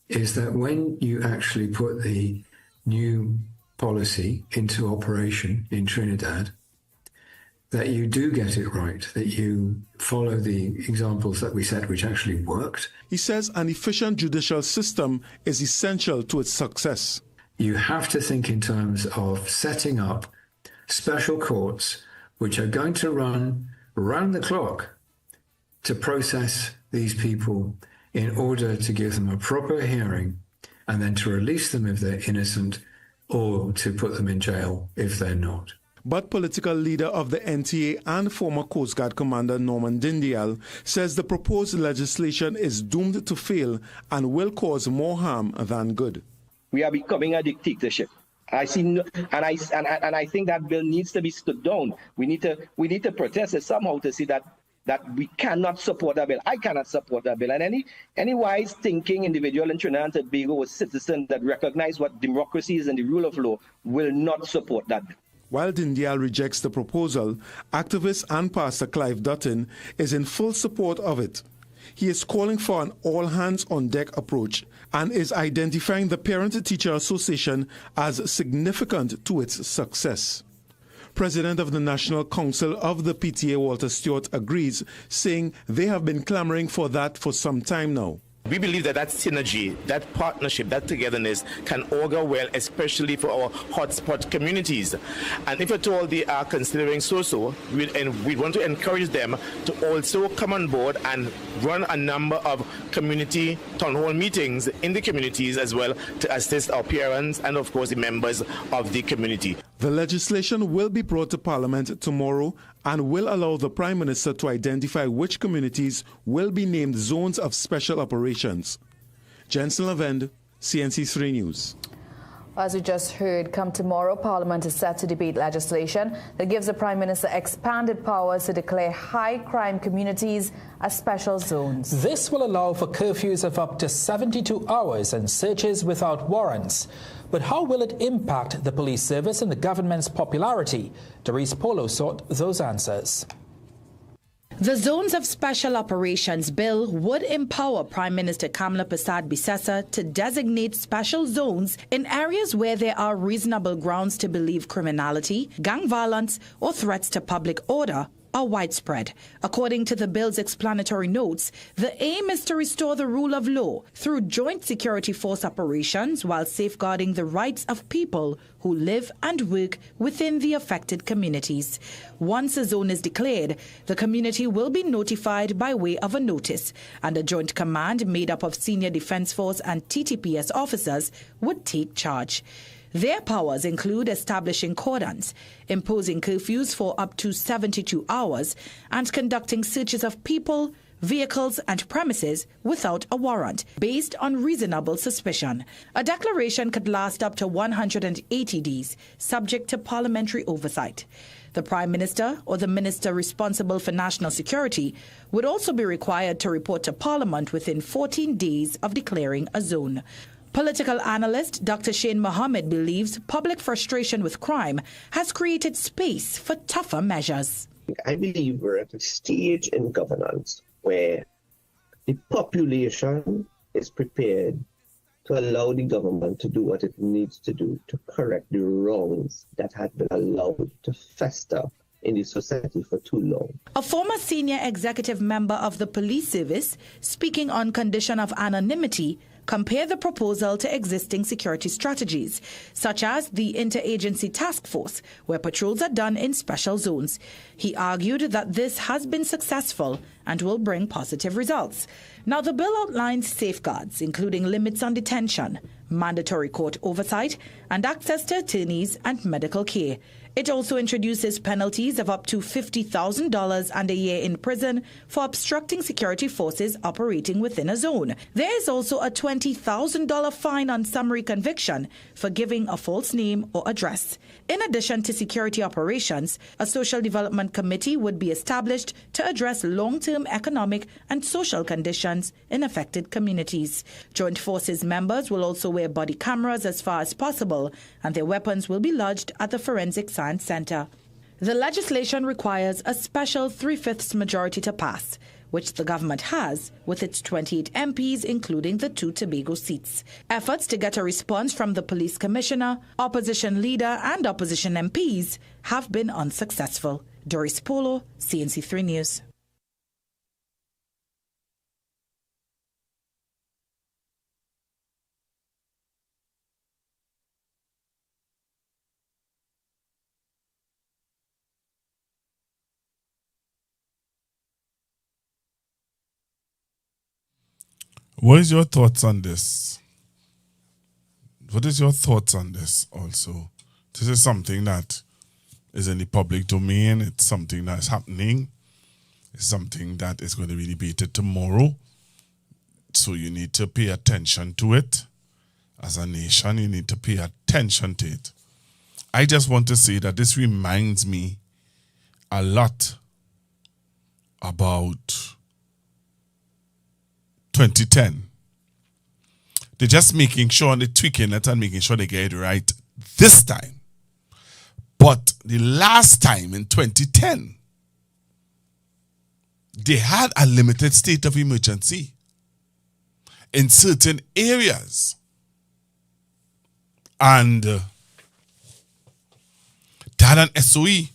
is that when you actually put the new policy into operation in Trinidad, that you do get it right, that you follow the examples that we set which actually worked. He says an efficient judicial system is essential to its success. You have to think in terms of setting up special courts which are going to run round the clock to process these people in order to give them a proper hearing and then to release them if they're innocent or to put them in jail if they're not. But political leader of the NTA and former Coast Guard Commander Norman Dindial says the proposed legislation is doomed to fail and will cause more harm than good. We are becoming a dictatorship. I see, and I think that bill needs to be stood down. We need to protest it somehow to see that we cannot support that bill. I cannot support that bill. And any wise thinking individual in Trinidad and Tobago or citizen that recognize what democracy is and the rule of law will not support that bill. While Dindial rejects the proposal, activist and Pastor Clive Dutton is in full support of it. He is calling for an all-hands-on-deck approach and is identifying the Parent-Teacher Association as significant to its success. President of the National Council of the PTA, Walter Stewart, agrees, saying they have been clamoring for that for some time now. We believe that synergy, that partnership, that togetherness can augur well, especially for our hotspot communities. And if at all they are considering we want to encourage them to also come on board and run a number of community town hall meetings in the communities as well to assist our parents and, of course, the members of the community. The legislation will be brought to Parliament tomorrow and will allow the Prime Minister to identify which communities will be named zones of special operations. Jensen Lavend, CNC3 News. As we just heard, come tomorrow, Parliament is set to debate legislation that gives the Prime Minister expanded powers to declare high-crime communities as special zones. This will allow for curfews of up to 72 hours and searches without warrants. But how will it impact the police service and the government's popularity? Doris Polo sought those answers. The Zones of Special Operations Bill would empower Prime Minister Kamla Persad-Bissessar to designate special zones in areas where there are reasonable grounds to believe criminality, gang violence, or threats to public order are widespread. According to the bill's explanatory notes, the aim is to restore the rule of law through joint security force operations while safeguarding the rights of people who live and work within the affected communities. Once a zone is declared, the community will be notified by way of a notice, and a joint command made up of senior Defence Force and TTPS officers would take charge. Their powers include establishing cordons, imposing curfews for up to 72 hours, and conducting searches of people, vehicles, and premises without a warrant, based on reasonable suspicion. A declaration could last up to 180 days, subject to parliamentary oversight. The Prime Minister or the Minister responsible for national security would also be required to report to Parliament within 14 days of declaring a zone. Political analyst Dr. Shane Mohammed believes public frustration with crime has created space for tougher measures. I believe we're at a stage in governance where the population is prepared to allow the government to do what it needs to do to correct the wrongs that had been allowed to fester in the society for too long. A former senior executive member of the police service, speaking on condition of anonymity, compared the proposal to existing security strategies, such as the interagency task force, where patrols are done in special zones. He argued that this has been successful and will bring positive results. Now, the bill outlines safeguards, including limits on detention, mandatory court oversight, and access to attorneys and medical care. It also introduces penalties of up to $50,000 and a year in prison for obstructing security forces operating within a zone. There is also a $20,000 fine on summary conviction for giving a false name or address. In addition to security operations, a social development committee would be established to address long-term economic and social conditions in affected communities. Joint Forces members will also wear body cameras as far as possible, and their weapons will be lodged at the Forensic Science Center. The legislation requires a special 3/5 majority to pass, which the government has with its 28 MPs, including the 2 Tobago seats. Efforts to get a response from the police commissioner, opposition leader, and opposition MPs have been unsuccessful. Doris Polo, CNC3 News. What is your thoughts on this? What is your thoughts on this also? This is something that is in the public domain. It's something that's happening. It's something that is going to be debated tomorrow. So you need to pay attention to it. As a nation, you need to pay attention to it. I just want to say that this reminds me a lot about 2010. They're just making sure they're tweaking it and making sure they get it right this time. But the last time in 2010, they had a limited state of emergency in certain areas. And they had an SOE,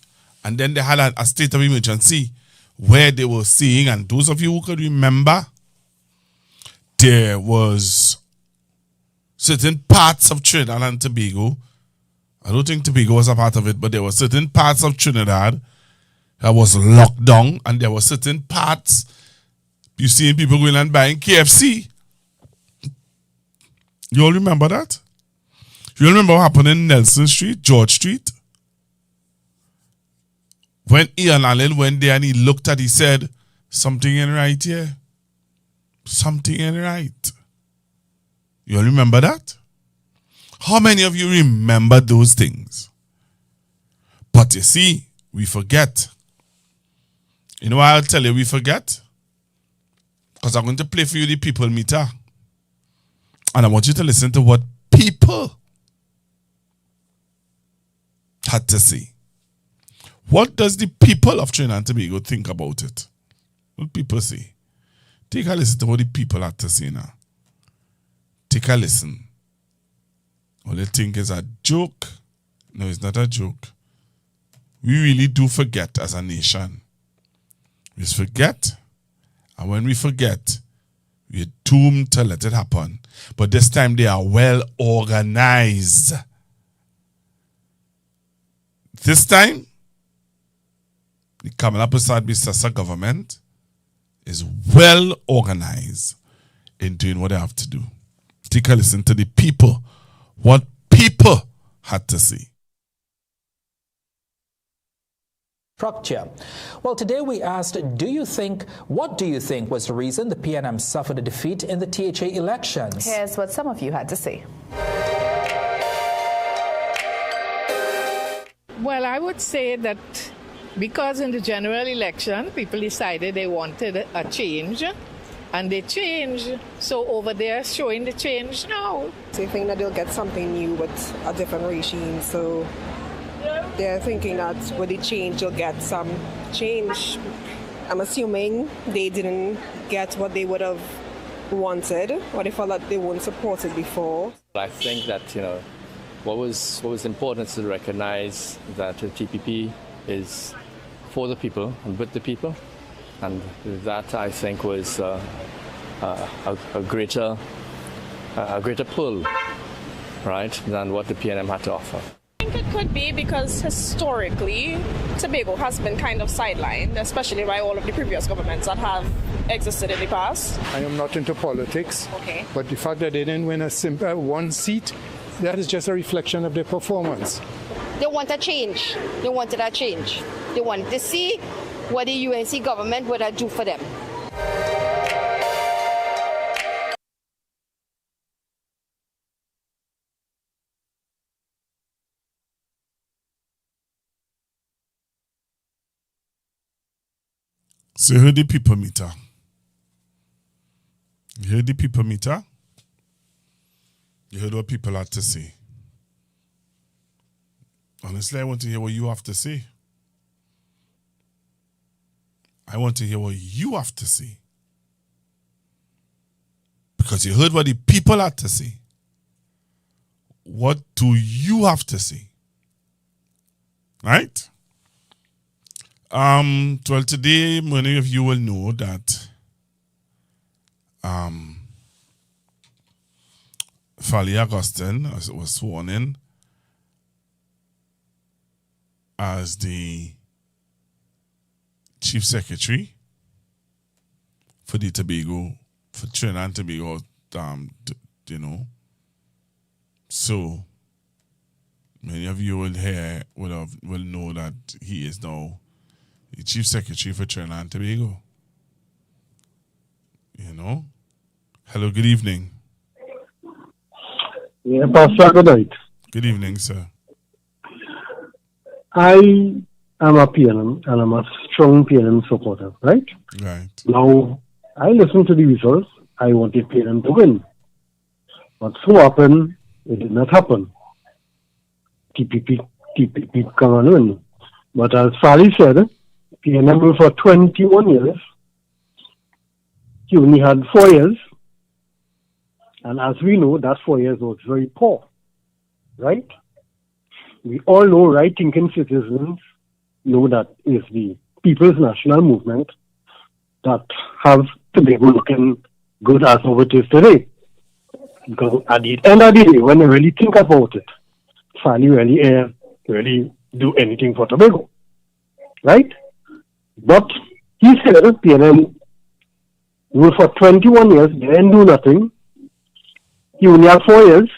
and then they had a state of emergency where they were saying, and those of you who could remember, there was certain parts of Trinidad and Tobago. I don't think Tobago was a part of it, but there were certain parts of Trinidad that was locked down, and there were certain parts you seeing people going and buying KFC. You all remember that? You all remember what happened in Nelson Street, George Street? When Ian Allen went there and he looked at, he said, something ain't right here. Something ain't right. You all remember that? How many of you remember those things? But you see, we forget. You know why I'll tell you we forget? Because I'm going to play for you the people meter. And I want you to listen to what people had to say. What does the people of Trinidad and Tobago think about it? What people say? Take a listen to what the people had to say now. Take a listen. All they think is a joke. No, it's not a joke. We really do forget as a nation. We just forget. And when we forget, we're doomed to let it happen. But this time they are well organized. This time, the Kamala Persad-Bissessar government is well organized in doing what they have to do. Take a listen to the people, what people had to say. Structure. Well, today we asked, what do you think was the reason the PNM suffered a defeat in the THA elections? Here's what some of you had to say. Well, I would say that because in the general election, people decided they wanted a change, and they changed. So over there, showing the change now. They think that they'll get something new with a different regime. So they're thinking that with the change, you'll get some change. I'm assuming they didn't get what they would have wanted, or they felt that they weren't supported before. I think that, what was important is to recognize that the TPP is for the people and with the people, and that I think was a greater pull, right, than what the PNM had to offer. I think it could be because historically Tobago has been kind of sidelined, especially by all of the previous governments that have existed in the past. I am not into politics, okay, but the fact that they didn't win one seat, that is just a reflection of their performance. They want a change. They wanted a change. They wanted to see what the UNC government would do for them. So you heard the people meter. You heard the people meter. You heard what people had to say. Honestly, I want to hear what you have to say. I want to hear what you have to say. Because you heard what the people had to say. What do you have to say? Right? Well, today, many of you will know that Fally Augustine was sworn in as the Chief Secretary for the Tobago, for Trinidad and Tobago, So, many of you will know that he is now the Chief Secretary for Trinidad and Tobago. Hello, good evening. Yeah, Pastor, good night. Good evening, sir. I am a PNM and I'm a strong PNM supporter, right? Right. Now, I listened to the results. I wanted PNM to win. But so happened, it did not happen. TPP come and win. But as Sally said, PNM for 21 years. He only had 4 years. And as we know, that 4 years was very poor. Right? We all know right-thinking citizens know that it's the People's National Movement that have Tobago looking good as of it is today. Because at the end of the day, when you really think about it, Sally really do anything for Tobago. Right? But he said PNM ruled for 21 years, they didn't do nothing. He only had 4 years,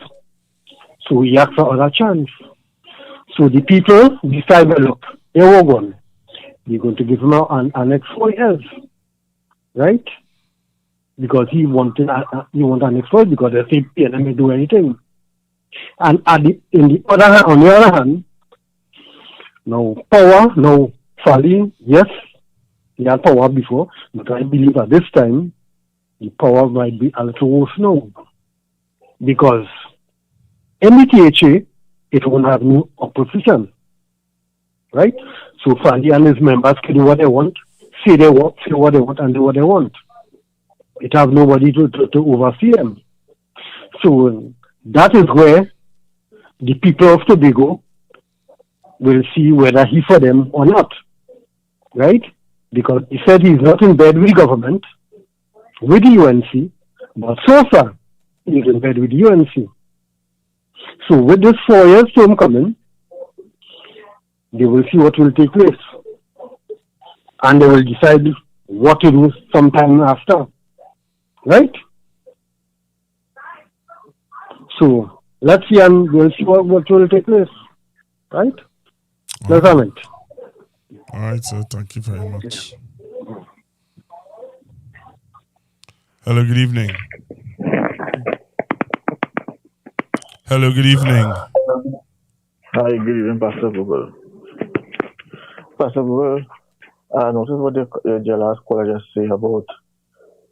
so he asked for another chance. So the people decided, look, here we're going. We're going to give him an next 4 years. Right? Because he wanted an next 4 years because they say PNM may do anything. And on the other hand, now power, now Fally, yes, he had power before, but I believe at this time, the power might be a little worse now. Because in the THA, it won't have no opposition. Right? So Fally and his members can do what they want, say what they want, and do what they want. It have nobody to oversee them. So that is where the people of Tobago will see whether he for them or not. Right? Because he said he's not in bed with the government, with the UNC, but so far, he's in bed with the UNC. So with this 4 years term coming, they will see what will take place. And they will decide what to do sometime after. Right? So let's see and we'll see what will take place. Right? That's all right. All right, sir. Thank you very much. Hello, good evening. Hello, good evening. Hi, good evening, Pastor Google. Pastor Google, I noticed what your last caller just say about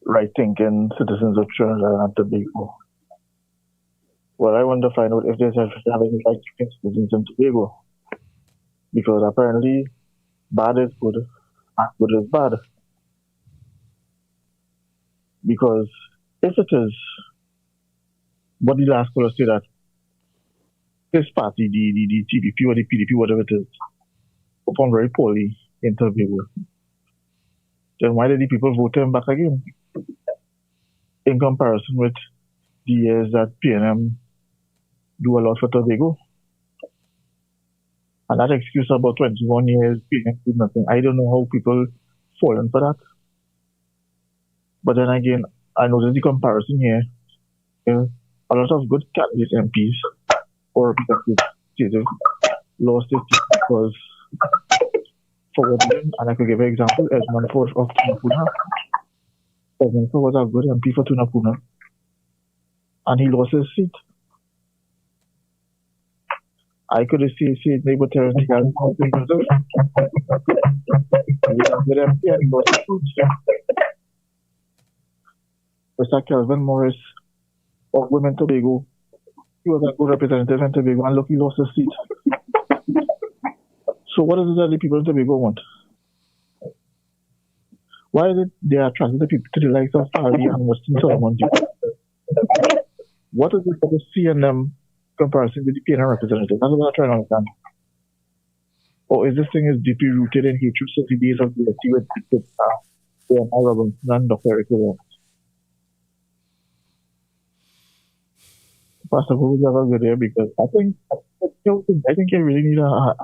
right-thinking citizens of Trinidad and Tobago. Well, I want to find out if there's any right-thinking citizens in Tobago. Because apparently, bad is good, and good is bad. Because if it is what the last caller said, that this party, the TPP or the PDP, whatever it is, performed very poorly in Tobago, then why did the people vote him back again? In comparison with the years that PNM do a lot for Tobago. And that excuse about 21 years, PNM did nothing. I don't know how people fall in for that. But then again, I noticed the comparison here. A lot of good candidate MPs or representatives lost it because for what reason, and I could give an example, Esmond Ford of Tunapuna. Esmond Ford was a good MP for Tunapuna, and he lost his seat. I could have seen neighbor Terrence Gallon with a good MP and he lost his seat. Mr. Kelvin Morris of Women Tobago, he was a good representative in Tobago, and look, he lost his seat. So what is it that the people in Tobago want? Why is it they are attracted to people to the likes of Fali and Western Solomon? What is it for the CNM comparison with the PNM representative? That's what I'm trying to understand. Or is this thing is deeply rooted in hatred since the days of the with Robinson and Dr. Eric Williams? Pastor, who was ever good there? Because I think you really need a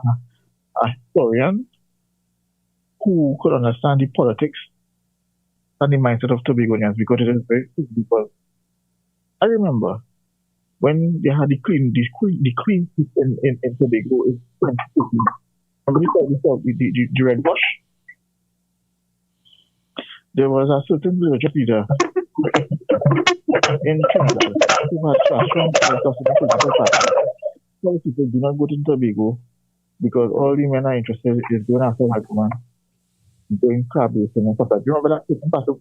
historian who could understand the politics and the mindset of Tobagonians, because it is very true. Because I remember when they had the Queen in Tobago in 2015. Remember the Red Bush? There was a certain religious leader in Trinidad who had strong political party. Some people do not go to Tobago because all the men are interested is going after white women, doing crab racing and stuff like that. Do you remember that, Pastor?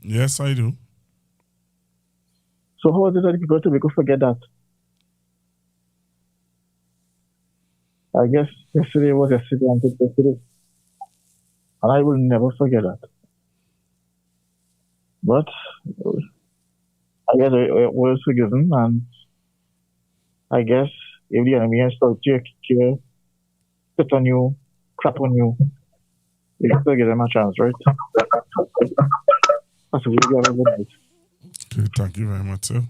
Yes, I do. So how is it that people in Tobago forget that? I guess yesterday was yesterday until yesterday. And I will never forget that. But I guess it was forgiven, and I guess if the enemy has started to spit on you, crap on you, you can still give them a chance, right? That's a really good night. Okay, thank you very much, sir.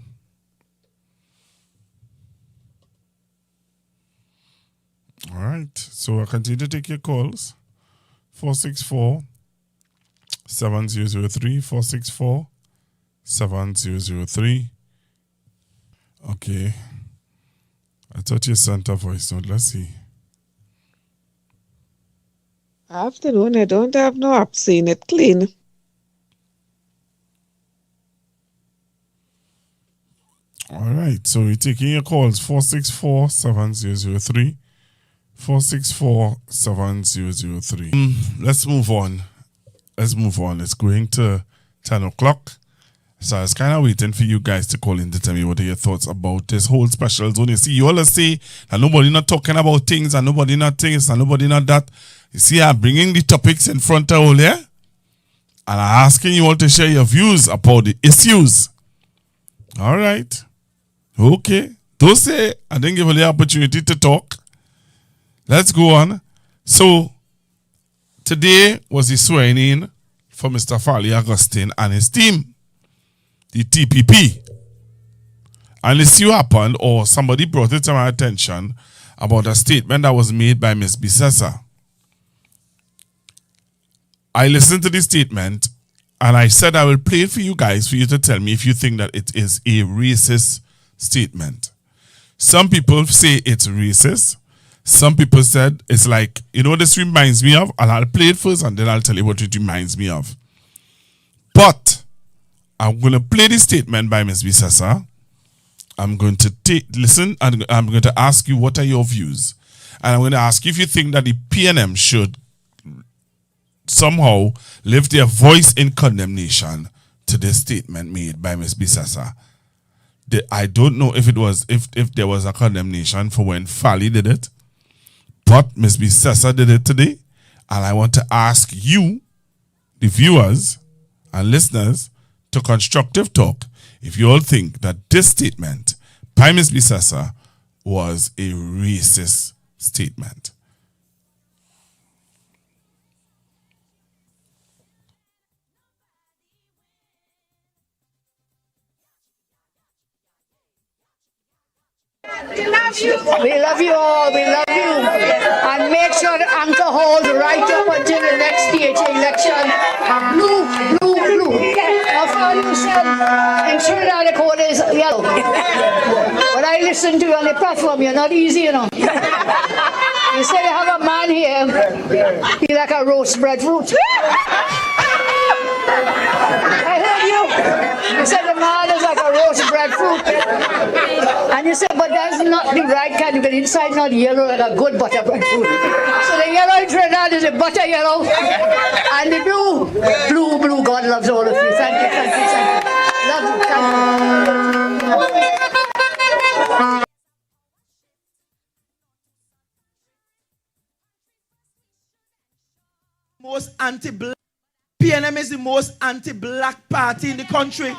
All right, so I continue to take your calls. 464-7003, 464-7003. Okay. I thought you sent a voice note. Let's see. Afternoon, I don't have no app seeing it clean. All right, so we're taking your calls. 464-7003. 464-7003. Let's move on. It's going to 10 o'clock. So I was kind of waiting for you guys to call in to tell me what are your thoughts about this whole special zone. You see, you all say that nobody not talking about things and nobody not things and nobody not that. You see, I'm bringing the topics in front of all here. And I'm asking you all to share your views about the issues. All right. Okay. Don't say I didn't give you the opportunity to talk. Let's go on. So, today was the swearing in for Mr. Farley Augustine and his team, the TPP. And let's see what happened, or somebody brought it to my attention about a statement that was made by Ms. Bisessa. I listened to the statement and I said I will play it for you guys for you to tell me if you think that it is a racist statement. Some people say it's racist. Some people said it's like, you know what this reminds me of? And I'll play it first and then I'll tell you what it reminds me of. But I'm going to play the statement by Ms. Bisessa. I'm going to listen and I'm going to ask you what are your views. And I'm going to ask you if you think that the PNM should somehow lift their voice in condemnation to this statement made by Ms. Bisessa. I don't know if it was if there was a condemnation for when Fali did it. But Ms. Bisessa did it today, and I want to ask you, the viewers and listeners, to Constructive Talk if you all think that this statement by Ms. Bisasa was a racist statement. We love you all, we love you. And make sure the anchor holds right up until the next stage election. Blue, blue, blue. Now, for you said in Trinidad the code is yellow. But I listened to you on the platform, you're not easy, you know. You say you have a man here, he's like a roast breadfruit. I heard you. You said the man is like a roast breadfruit. And you said, but that's not the right kind, because inside not yellow like a good butter breadfruit. So the yellow in Trinidad is a butter yellow. And the blue, blue, blue, God loves all of you. Thank you, thank you, thank you. Love you, thank you. Most anti-black. PNM is the most anti-black party in the country.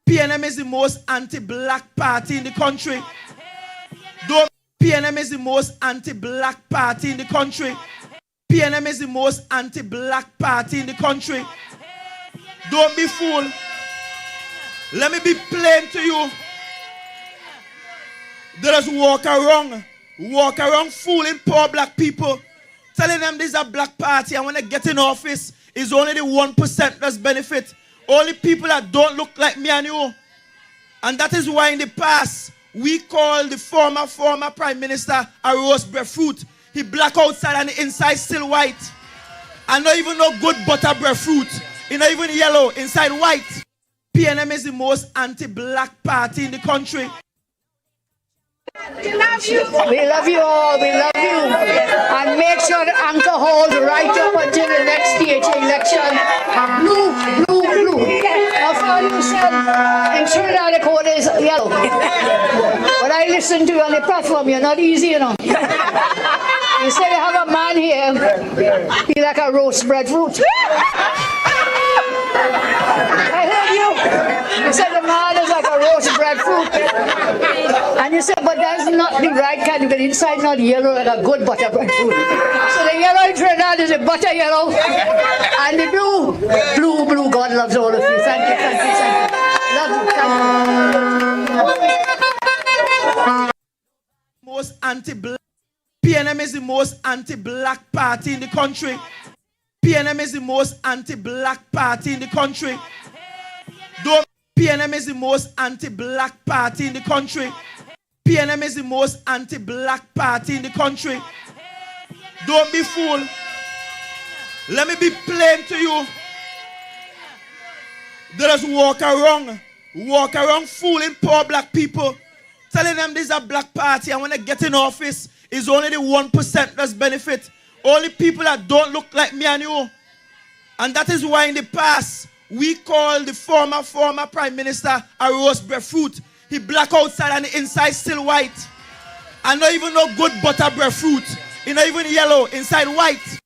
PNM is the most anti-black party in the country. PNM is the most anti-black party in the country. PNM is the most anti-black party in the country. Don't be fooled. Let me be plain to you. They just walk around fooling poor black people, telling them this is a black party, and when they get in office, it's only the 1% that's benefit. Only people that don't look like me and you. And that is why in the past, we call the former Prime Minister a roast breadfruit. He black outside and the inside still white. And not even no good butter breadfruit. He not even yellow, inside white. PNM is the most anti-black party in the country. We love you all, we love you. And make sure the anchor holds right up until the next stage election. Blue, blue, blue. Now, for you said in Trinidad the code is yellow. But I listened to you on the platform, you're not easy, you know. You say you have a man here, he's like a roast breadfruit. I heard you. You said the man is like a roast breadfruit. And you said, but that's not the right kind, because inside not yellow like a good butter breadfruit. So the yellow in Trinidad is a butter yellow. And the blue, blue, blue, God loves all of you. Thank you, thank you, thank you. Love you, thank you. Most anti-black. PNM is the most anti-black party in the country. PNM is the most anti-black party in the country. PNM is the most anti-black party in the country. PNM is the most anti-black party in the country. Don't be fooled. Let me be plain to you. They just walk around fooling poor black people, telling them this is a black party, and when they get in office, it's only the 1% that's benefit. Only people that don't look like me and you. And that is why in the past, we call the former Prime Minister a roast breadfruit. He black outside and the inside still white. And not even no good butter breadfruit. He not even yellow, inside white.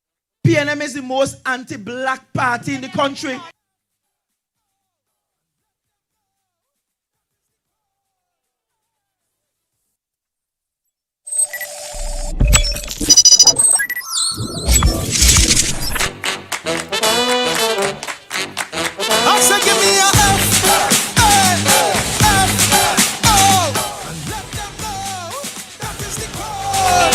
PNM is the most anti-black party in the country. I said give me a F, A, F, O, and let them know that is the code.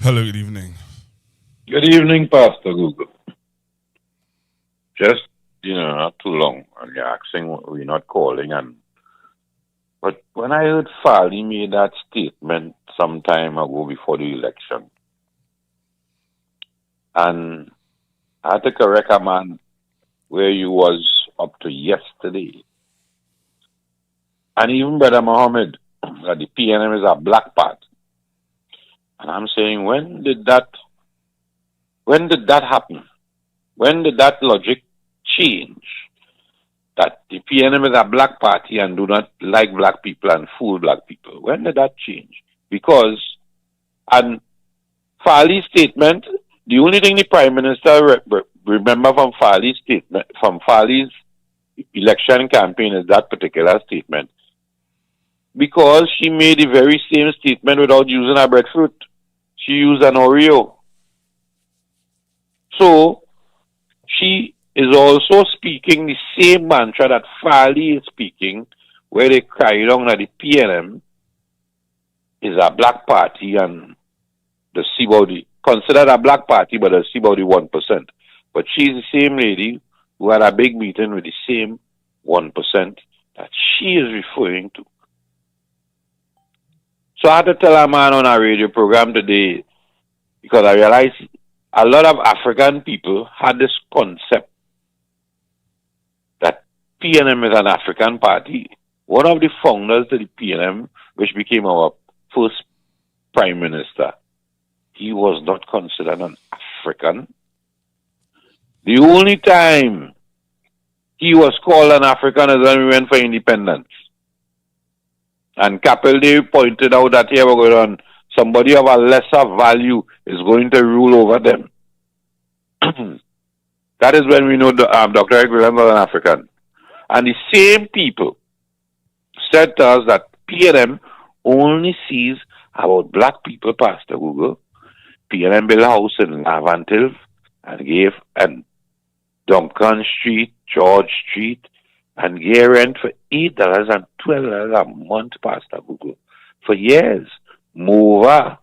Hello, good evening. Good evening, Pastor Google. Just, not too long, and you're asking we're not calling, but when I heard Fali made that statement some time ago before the election, and I had to correct a man where you was up to yesterday. And even Brother Mohammed, that the PNM is a black party. And I'm saying, when did that happen? When did that logic change? That the PNM is a black party and do not like black people and fool black people. When did that change? Because, and Fali's statement, the only thing the Prime Minister remember from Farley's statement, from Farley's election campaign, is that particular statement. Because she made the very same statement without using a breadfruit. She used an Oreo. So, she is also speaking the same mantra that Farley is speaking, where they carry on that the PNM is a black party and the C-body, considered a black party, but the C-body 1%. But she's the same lady who had a big meeting with the same 1% that she is referring to. So I had to tell a man on a radio program today, because I realized a lot of African people had this concept that PNM is an African party. One of the founders of the PNM, which became our first Prime Minister, he was not considered an African. The only time he was called an African is when we went for independence. And Capel pointed out that here we're going on, somebody of a lesser value is going to rule over them. That is when we know Dr. Eric Williams was an African. And the same people said to us that PNM only sees about black people, Pastor Google. PNM built a house in Lavantil and Duncan Street, George Street, and gave rent for $8 and $12 a month, Pastor Google, for years. Mova.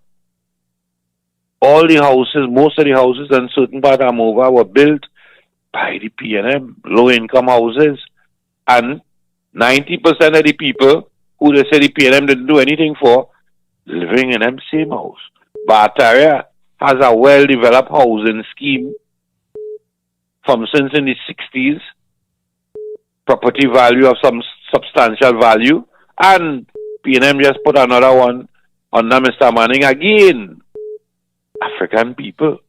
All the houses, most of the houses in certain part of Mova were built by the PNM, low-income houses. And 90% of the people who they say the PNM didn't do anything for, living in them same house. Bataria has a well-developed housing scheme from since in the 60s, property value of some substantial value, and PNM just put another one under Mr. Manning again. African people.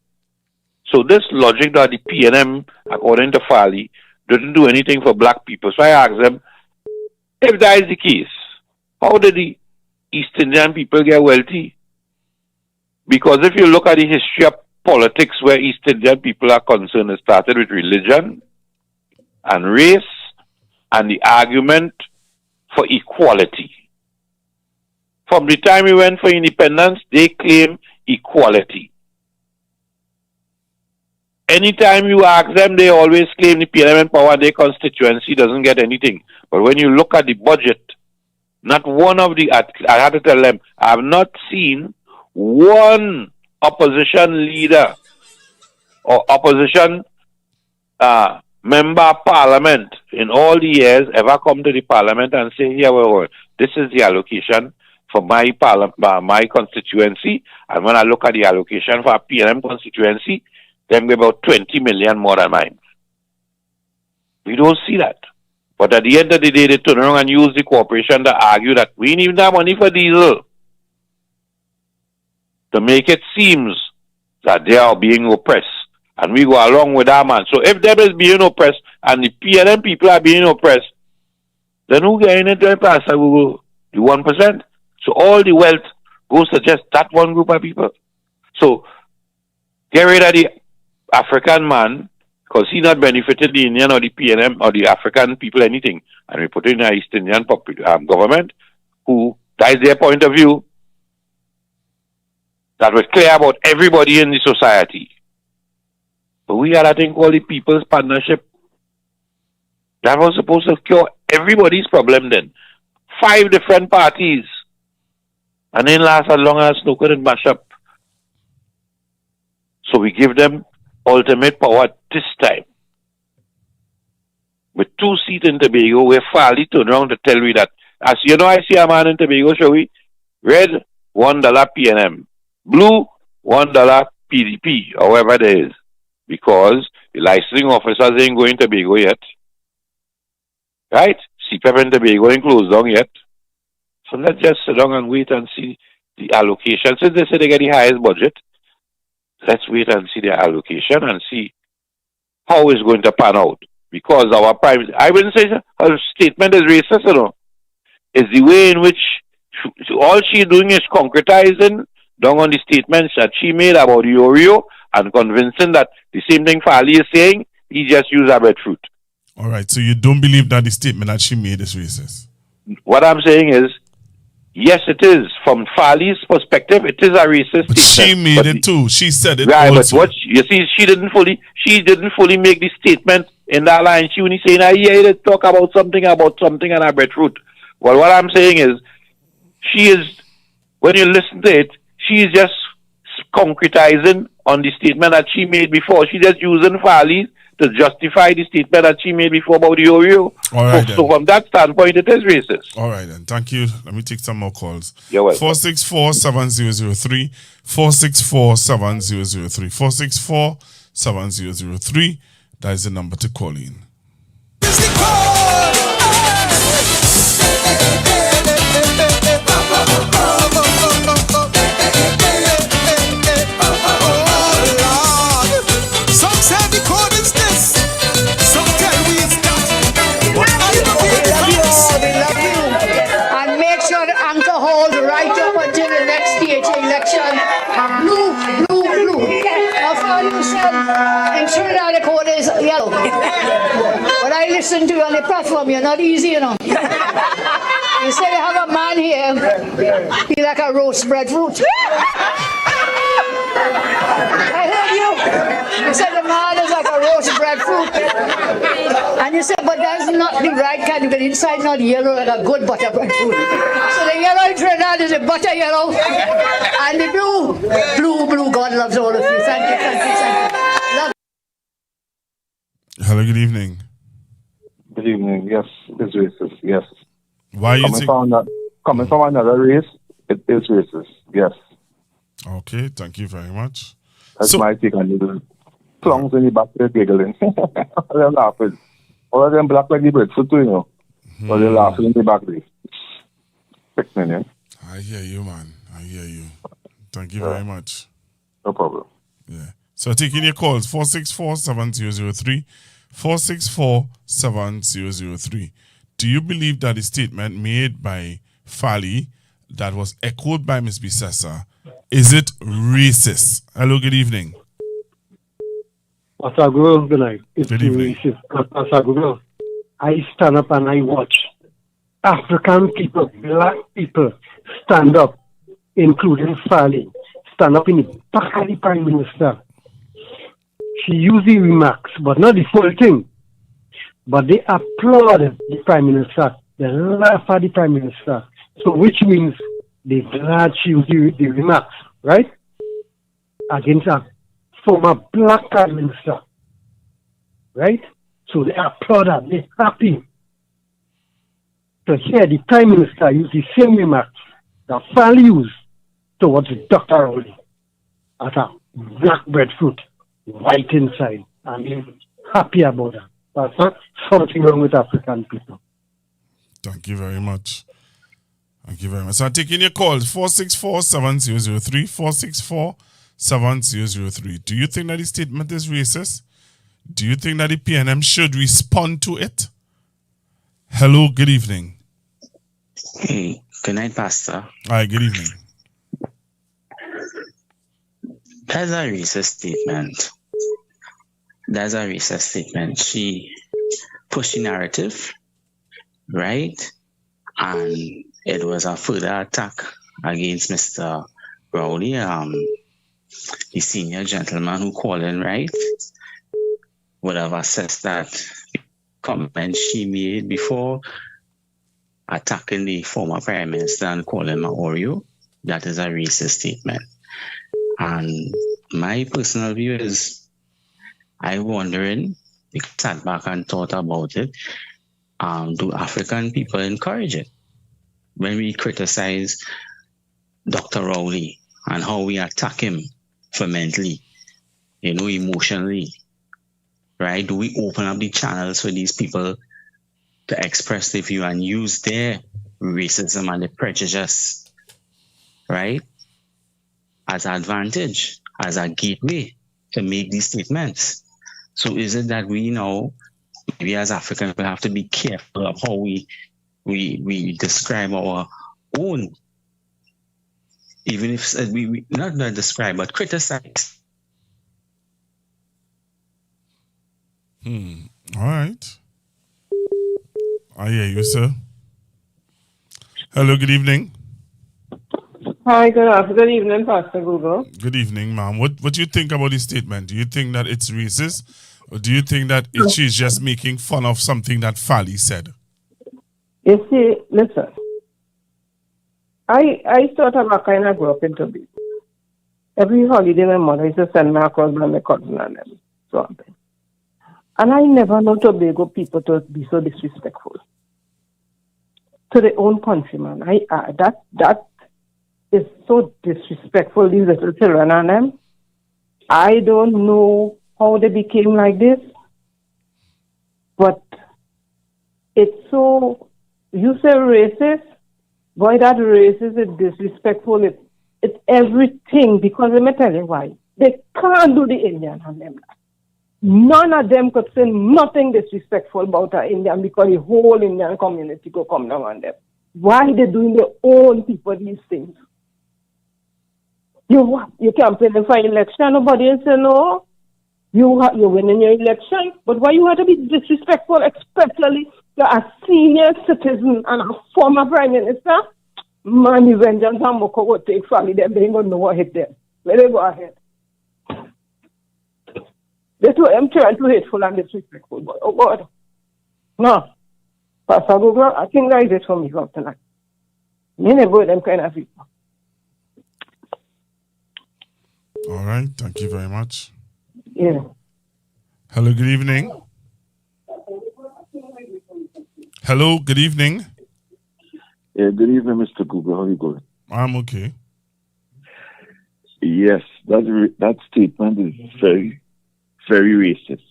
So this logic that the PNM, according to Farley, didn't do anything for black people. So I asked them, if that is the case, how did the East Indian people get wealthy? Because if you look at the history of politics where East Indian people are concerned, it started with religion and race and the argument for equality. From the time we went for independence, they claim equality. Anytime you ask them, they always claim the PNM power, their constituency doesn't get anything. But when you look at the budget, not one of the, I had to tell them, I have not seen one opposition leader or opposition member of parliament in all the years ever come to the parliament and say, here, this is the allocation for my constituency. And when I look at the allocation for a PNM constituency, then we're about 20 million more than mine. We don't see that. But at the end of the day, they turn around and use the corporation to argue that we need that money for diesel, to make it seem that they are being oppressed. And we go along with that, man. So if them is being oppressed and the PNM people are being oppressed, then who getting into it, Pastor Google? The 1%. So all the wealth goes to just that one group of people. So get rid of the African man, because he not benefited the Indian or the PNM or the African people anything. And we put in an East Indian government who, that is their point of view, that was clear about everybody in the society. But we had a thing called the People's Partnership. That was supposed to cure everybody's problem then. 5 different parties. And then last as long as snooker and mash up. So we give them ultimate power this time. With 2 seats in Tobago, we're Farley turned around to tell me that, as you know, I see a man in Tobago, shall we? Red, $1 PNM. Blue, $1 PDP, however there is. Because the licensing officers ain't going to Tobago yet. Right? CPEP in Tobago ain't closed down yet. So let's just sit down and wait and see the allocation. Since they say they get the highest budget, let's wait and see their allocation and see how it's going to pan out. Because our prime, I wouldn't say her statement is racist, you know. It's the way in which all she's doing is concretizing down on the statements that she made about the Oreo and convincing that the same thing Farley is saying, he just used a breadfruit. All right, so you don't believe that the statement that she made is racist? What I'm saying is, yes, it is. From Farley's perspective, it is a racist But statement. she made it too. She said it Right, also. but what you see, she didn't fully make the statement in that line. She only saying, "Yeah, they talk about something and a breadfruit." Well, what I'm saying is, she is, when you listen to it, she is just concretizing on the statement that she made before. She just using Farley to justify the statement that she made before about the Oreo. All right, So from that standpoint, it is racist. All right, then. Thank you. Let me take some more calls. You're welcome. 464-7003, 464-7003, 464-7003. That is the number to call in. In Trinidad, the code is yellow. But I listen to you on the platform, you're not easy, you know. You say you have a man here, he like a roast breadfruit. I heard you. You said the man is like a roast breadfruit. And you said, but that's not the right kind, because inside not yellow like a good butter breadfruit. So the yellow in Trinidad is a butter yellow. And the blue, God loves all of you. Thank you. Love. Hello, good evening. Good evening. Yes, it's racist. Yes. Why you think? Coming from another race, it is racist. Yes. Okay, thank you very much. That's my take on the plums in the back, they're giggling. They're laughing. All of them black like the breadfruit too, you know. But they're laughing in the back there. Sickening, yeah? I hear you, man. I hear you. Thank you very much. No problem. Yeah. So taking your calls, 464-7003, 464-7003. Do you believe that the statement made by Farley that was echoed by Ms. Bisessa, is it racist? Hello, good evening. Pastor Guru, good night. It's Good evening. racist. Pastor Guru, I stand up and I watch African people, black people stand up, including Farley, stand up in the back of the Prime Minister. She used the remarks, but not the full thing. But they applaud the Prime Minister. They laugh at the Prime Minister. So which means they glad she used the remarks, right? Against a former black Prime Minister. Right? So they applaud her. They're happy. So here the Prime Minister used the same remarks that Farley used towards Dr. Rowley as a black breadfruit, white inside. And they're happy about that. That's not something wrong with African people. Thank you very much. Thank you very much. So I'm taking your calls, 464-7003, 464-7003. Do you think that the statement is racist? Do you think that the PNM should respond to it? Hello, good evening. Hey, good night, Pastor. Hi, good evening. That's a racist statement. That's a racist statement. She pushed the narrative, right? And it was a further attack against Mr. Rowley, the senior gentleman who called in, right? Would have assessed that comment she made before attacking the former Prime Minister and calling him an Oreo. That is a racist statement. And my personal view is, I'm wondering, I sat back and thought about it, do African people encourage it? When we criticize Dr. Rowley and how we attack him mentally, emotionally, right? Do we open up the channels for these people to express their view and use their racism and their prejudice, right, as an advantage, as a gateway to make these statements? So is it that we maybe as Africans, we have to be careful of how we describe our own, even if we not describe, but criticize All right. I hear you, sir. Hello, good evening. Hi, good evening, Pastor Google. Good evening, ma'am. What do you think about this statement? Do you think that it's racist? Or do you think that she's just making fun of something that Fally said? You see, listen. I sort of kind of grew up in Tobago. Every holiday, my mother used to send me across by my cousin and them. Something. And I never know Tobago people to be so disrespectful to their own countrymen. That is so disrespectful, these little children and them. I don't know how they became like this, but it's so, you say racist, boy, that racist is disrespectful. It's everything, because let me tell you why. They can't do the Indian and them. None of them could say nothing disrespectful about an Indian, because the whole Indian community could come down on them. Why they doing their own people these things? You campaign for election, nobody will say no. You winning your election, but why you have to be disrespectful, especially to a senior citizen and a former prime minister? Man, the vengeance and Moko will take Fally them. They ain't gonna know what hit them. Let them go ahead. They too empty and too hateful and disrespectful, but oh God. No. Pastor Google, I think that is it for me from tonight. Me never go them kind of people. All right, thank you very much. Yeah. Hello, good evening. Hello, good evening. Yeah, good evening, Mr. Google. How are you going? I'm okay. Yes, that statement is very, very racist.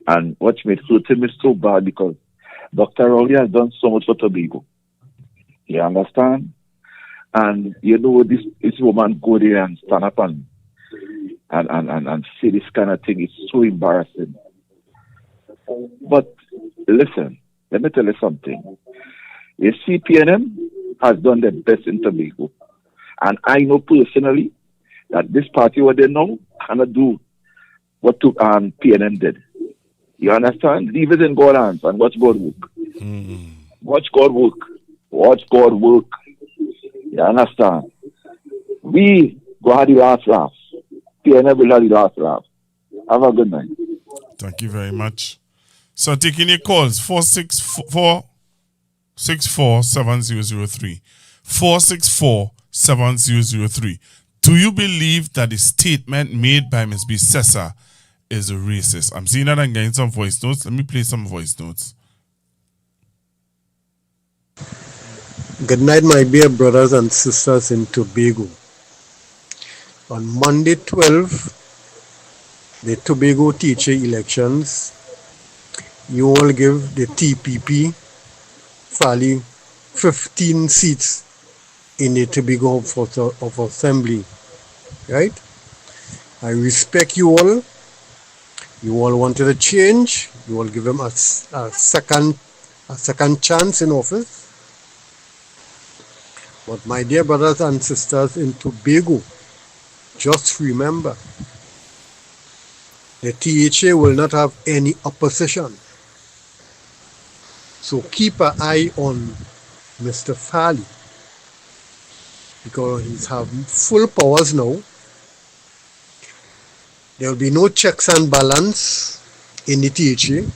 And what made him is so bad, because Dr. Rowley has done so much for Tobago. You understand? And you know, this woman go there and stand up and say this kind of thing is so embarrassing. But listen, let me tell you something. The CPNM has done the best in Tobago. And I know personally that this party, what they know, cannot do what PNM did. You understand? Leave it in God's hands and watch God work. Watch God work. Watch God work. You understand? We go have the last laugh. PNM will have the last laugh. Have a good night. Thank you very much. So taking your calls, 464-7003. 464-7003. Do you believe that the statement made by Ms. Bissessa is racist? I'm seeing that I'm getting some voice notes. Let me play some voice notes. Good night, my dear brothers and sisters in Tobago. On Monday 12, the Tobago teacher elections, you all give the TPP Fally 15 seats in the Tobago of Assembly, right? I respect you all. You all wanted a change. You all give them a second chance in office. But my dear brothers and sisters in Tobago, just remember, the THA will not have any opposition. So keep an eye on Mr. Fally, because he's having full powers now. There will be no checks and balance in the THA.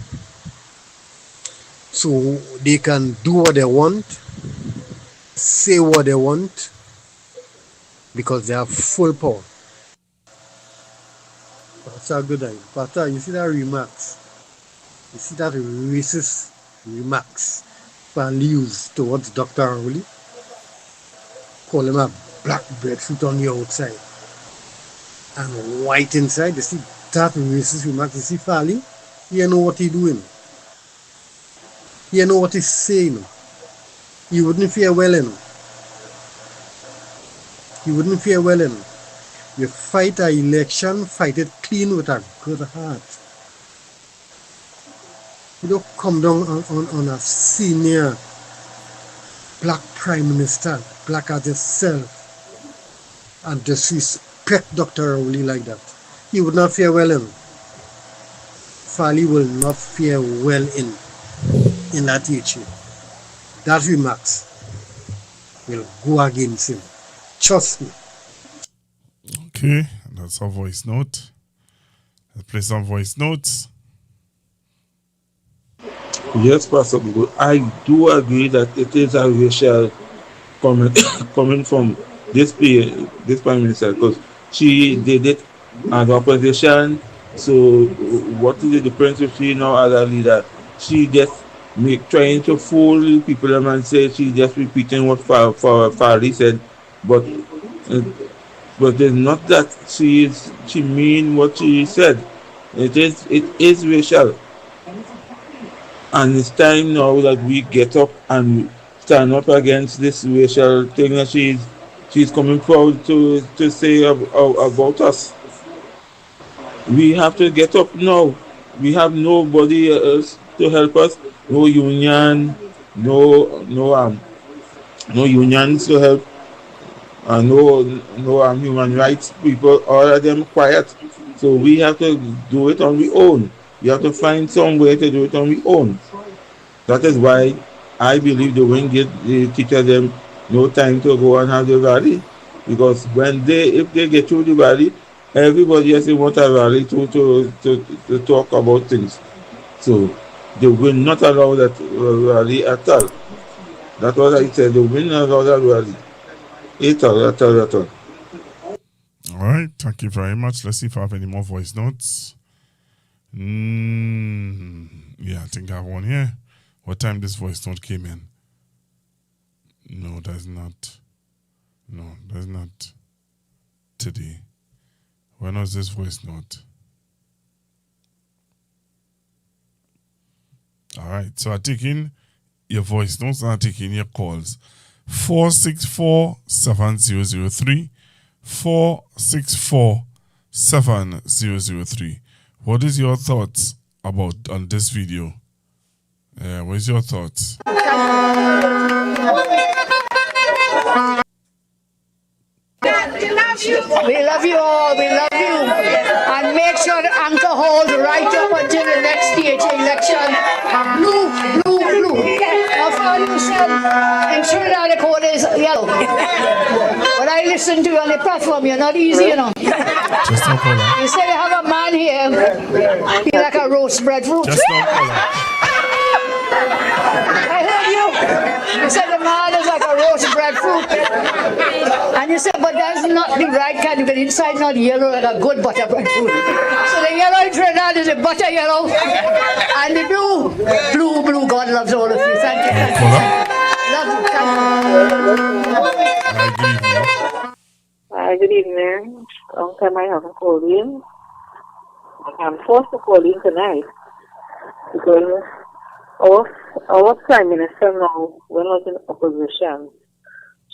So they can do what they want, say what they want, because they have full power. That's a good idea. Pastor, you see that remarks? You see that racist remarks Fally used towards Dr. Rowley? Call him a black breadfruit on the outside and white inside. You see that racist remarks? You see Fally? You know what he's doing. You know what he's saying. You wouldn't fare well in. You wouldn't fare well in. You fight an election, fight it clean with a good heart. You don't come down on a senior black prime minister, black as yourself, and disrespect Dr. Rowley like that. He would not fare well in. Farley will not fare well in that teaching. That remarks will go against him. Trust me. Okay, that's our voice note. Let's play some voice notes. Yes, Pastor Google, I do agree that it is a racial comment coming from this Prime Minister, because she did it as opposition. So what is the difference if she now as a leader? She just trying to fool people and say she just repeating what Farley said, but it's not that she mean what she said. It is racial. And it's time now that we get up and stand up against this racial thing that she's coming forward to say about us. We have to get up now. We have nobody else to help us. No union, no unions to help, and no human rights people. All of them quiet. So we have to do it on our own. We have to find some way to do it on our own. That is why I believe they won't give the teacher them no time to go and have the rally, because if they get through the rally, everybody else want a rally to talk about things. So they will not allow that rally at all. That's what I said. They will not allow that rally at all. All right, thank you very much. Let's see if I have any more voice notes. Yeah, I think I have one here. What time this voice note came in? No, that's not. No, that's not today. When was this voice note? All right, so I'm taking your voice notes and I'm taking your calls. 464-7003. 464-7003. What is your thoughts on this video? What is your thoughts? We love you all. We love you. And make sure the anchor holds right up until the next DHA election. Blue, blue, blue. Now, for you said in Trinidad, the code is yellow. But I listen to you on the platform. You're not easy, you know. You say you have a man here. He's like a roast breadfruit. I heard you. You said the man is like a roast breadfruit. And you said, but that's not the right kind, because inside not yellow like a good butter breadfruit. So the yellow in Trinidad is the butter yellow. And the blue, blue, blue. God loves all of you. Thank you. Thank you. Love you. Thank you. Hi, good evening. Long time I haven't called in. I'm forced to call in tonight because our Prime Minister now, when I was in opposition,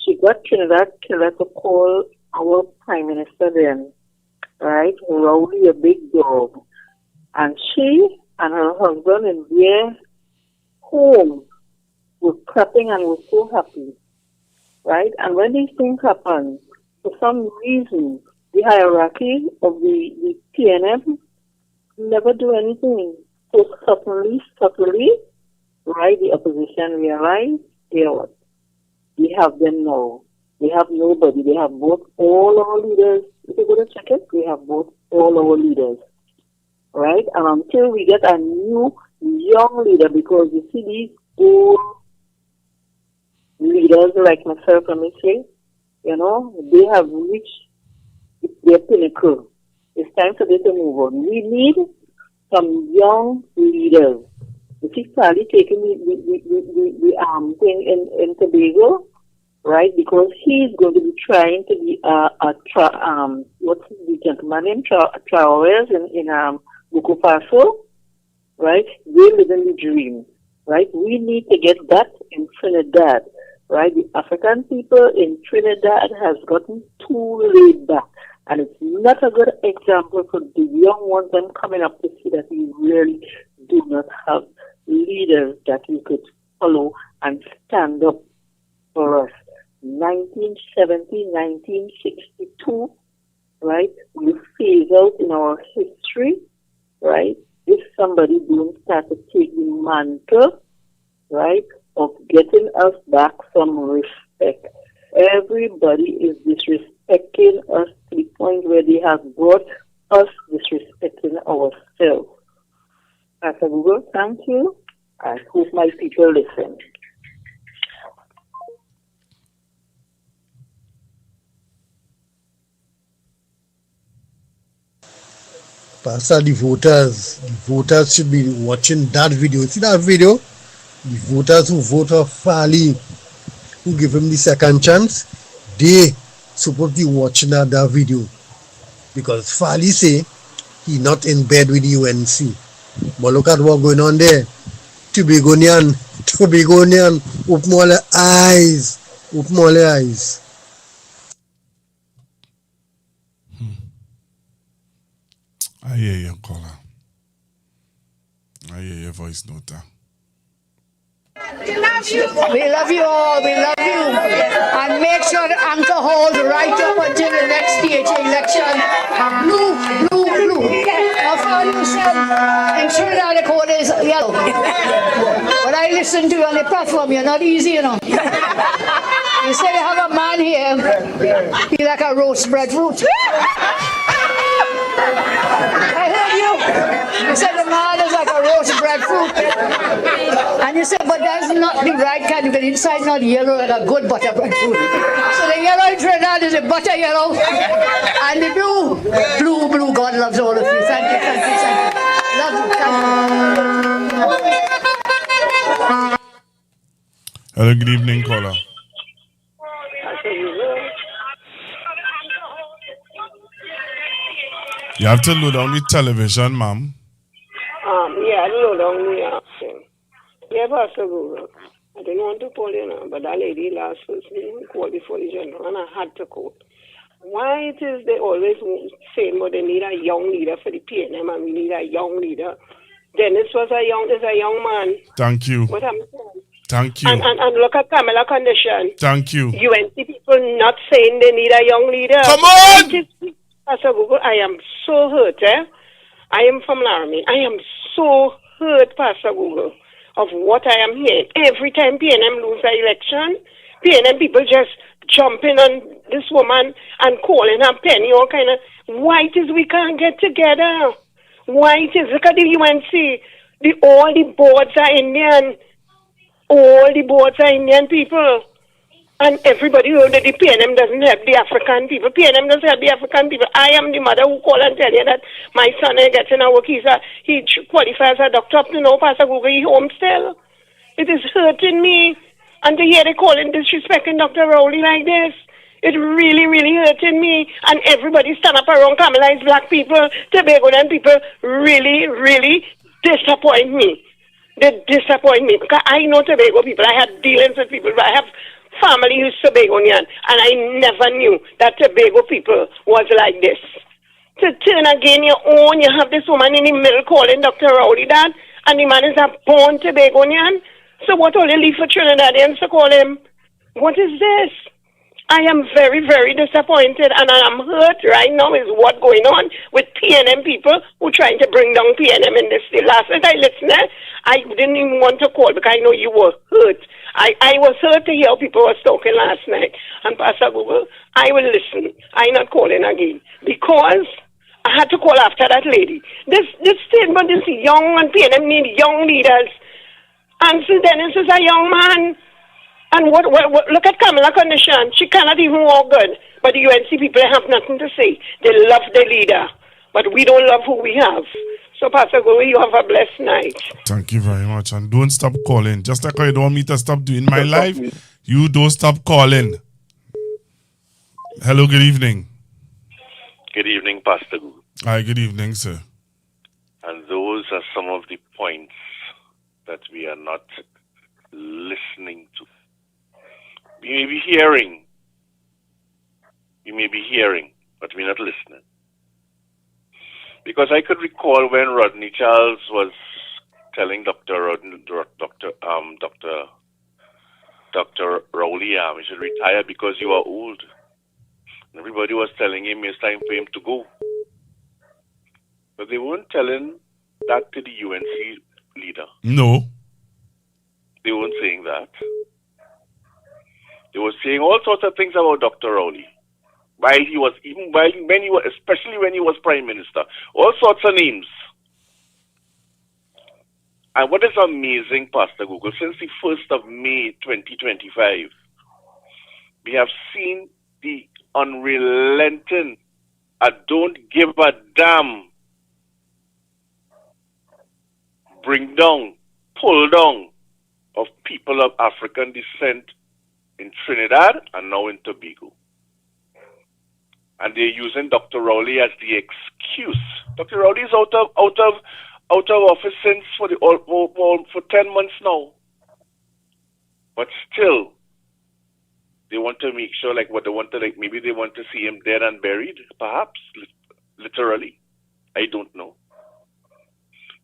she got Trinidad Killer to call our Prime Minister then, right? Rowley, a big dog. And she and her husband in their home were clapping and were so happy, right? And when these things happen, for some reason, the hierarchy of the PNM never do anything. So subtly, right, the opposition realize, we have them now. We have nobody. They have both all our leaders. If you go to check it, we have both all our leaders, right? And until we get a new young leader, because you see these old leaders like myself and Missy, you know, they have reached their pinnacle. It's time for them to move on. We need some young leaders. You see, Charlie taking the thing in Tobago, right? Because he's going to be trying to be what's the gentleman name? Traorés in Burkina Faso, right? They live in the dream, right? We need to get that in Trinidad, right? The African people in Trinidad has gotten too laid back. And it's not a good example for the young ones them coming up to see that we really do not have leaders that we could follow and stand up for us. 1970, 1962, right? We phase out in our history, right? if somebody don't start to take the mantle, right, of getting us back some respect. Everybody is disrespecting us to the point where they have brought us disrespecting ourselves. Pastor Google, thank you. I hope my people listen. Pastor, the voters should be watching that video. See that video? The voters who vote for Fali, who give him the second chance, they supposed to be watching that video. Because Fali say he not in bed with the UNC. But look at what going on there. Tobagonian, open all the eyes. Open all the eyes. I hear you, caller. I hear your voice note. We love you all. We love you. And make sure the anchor holds right up until the next DHA election. Blue, blue, blue. Now, for you said, in Trinidad, the code is yellow. But I listen to you on the platform. You're not easy, you know. You say you have a man here. He's like a roast breadfruit. I heard you. You said the man is like a roast breadfruit. And you said, but that's not the right kind, because inside not yellow like a good butter breadfruit. So the yellow in Trinidad is a butter yellow. And the blue, blue, blue. God loves all of you. Thank you, thank you, thank you. Love you, thank you. Hello, good evening, caller. You have to load down the television, ma'am. Yeah, I load down the yeah, Pastor Google. I didn't want to call you now, but that lady last week called before the general, and I had to call. Why it is they always saying, but they need a young leader for the PNM, and we need a young leader. Dennis is a young man. Thank you. What I'm saying. Thank you. And look at Kamala condition. Thank you. UNC people not saying they need a young leader. Come on! Pastor Google, I am so hurt, I am from Laramie. I am so hurt, Pastor Google, of what I am hearing. Every time PNM lose the election, PNM people just jumping on this woman and calling her penny, all kind of, why it is we can't get together? Why it is, look at the UNC, all the boards are Indian. All the boards are Indian people. And everybody knows that the PNM doesn't help the African people. PNM doesn't help the African people. I am the mother who call and tell you that my son is getting a work. He qualifies as a doctor up to now, Pastor Google, he home still. It is hurting me. And to hear they calling disrespecting Dr. Rowley like this, it really, really hurting me. And everybody stand up around Kamala, black people, Tobagoan people, really, really disappoint me. They disappoint me. Because I know Tobago people. I had dealings with people. I have family who's Tobagonian, and I never knew that Tobago people was like this. To turn again your own, you have this woman in the middle calling Dr. Rowley that, and the man is a born Tobagonian. So what will you leave for Trinidadians to call him? What is this? I am very, very disappointed, and I am hurt right now is what going on with PNM people who trying to bring down PNM in this state. Last night I listened, I didn't even want to call because I know you were hurt. I was hurt to hear how people were talking last night. And Pastor Google, I will listen. I'm not calling again because I had to call after that lady. This statement is young, and PNM need young leaders. Ansel Dennis is a young man. And what look at Kamala condition. She cannot even walk good. But the UNC people have nothing to say. They love their leader. But we don't love who we have. So, Pastor Gowi, you have a blessed night. Thank you very much. And don't stop calling. Just like how you don't want me to stop doing my life, you don't stop calling. Hello, good evening. Good evening, Pastor Gowi. Hi, good evening, sir. And those are some of the points that we are not listening to. We may be hearing, but we're not listening. Because I could recall when Rodney Charles was telling Dr. Rowley, he should retire because you are old. And everybody was telling him it's time for him to go. But they weren't telling that to the UNC leader? No. They weren't saying that. They were saying all sorts of things about Dr. Rowley. Especially when he was Prime Minister. All sorts of names. And what is amazing, Pastor Google, since the 1st of May 2025, we have seen the unrelenting, I don't give a damn, bring down, pull down of people of African descent in Trinidad and now in Tobago. And they're using Dr. Rowley as the excuse. Dr. Rowley is out of office since for 10 months now. But still, they want to make sure maybe they want to see him dead and buried, perhaps, literally. I don't know.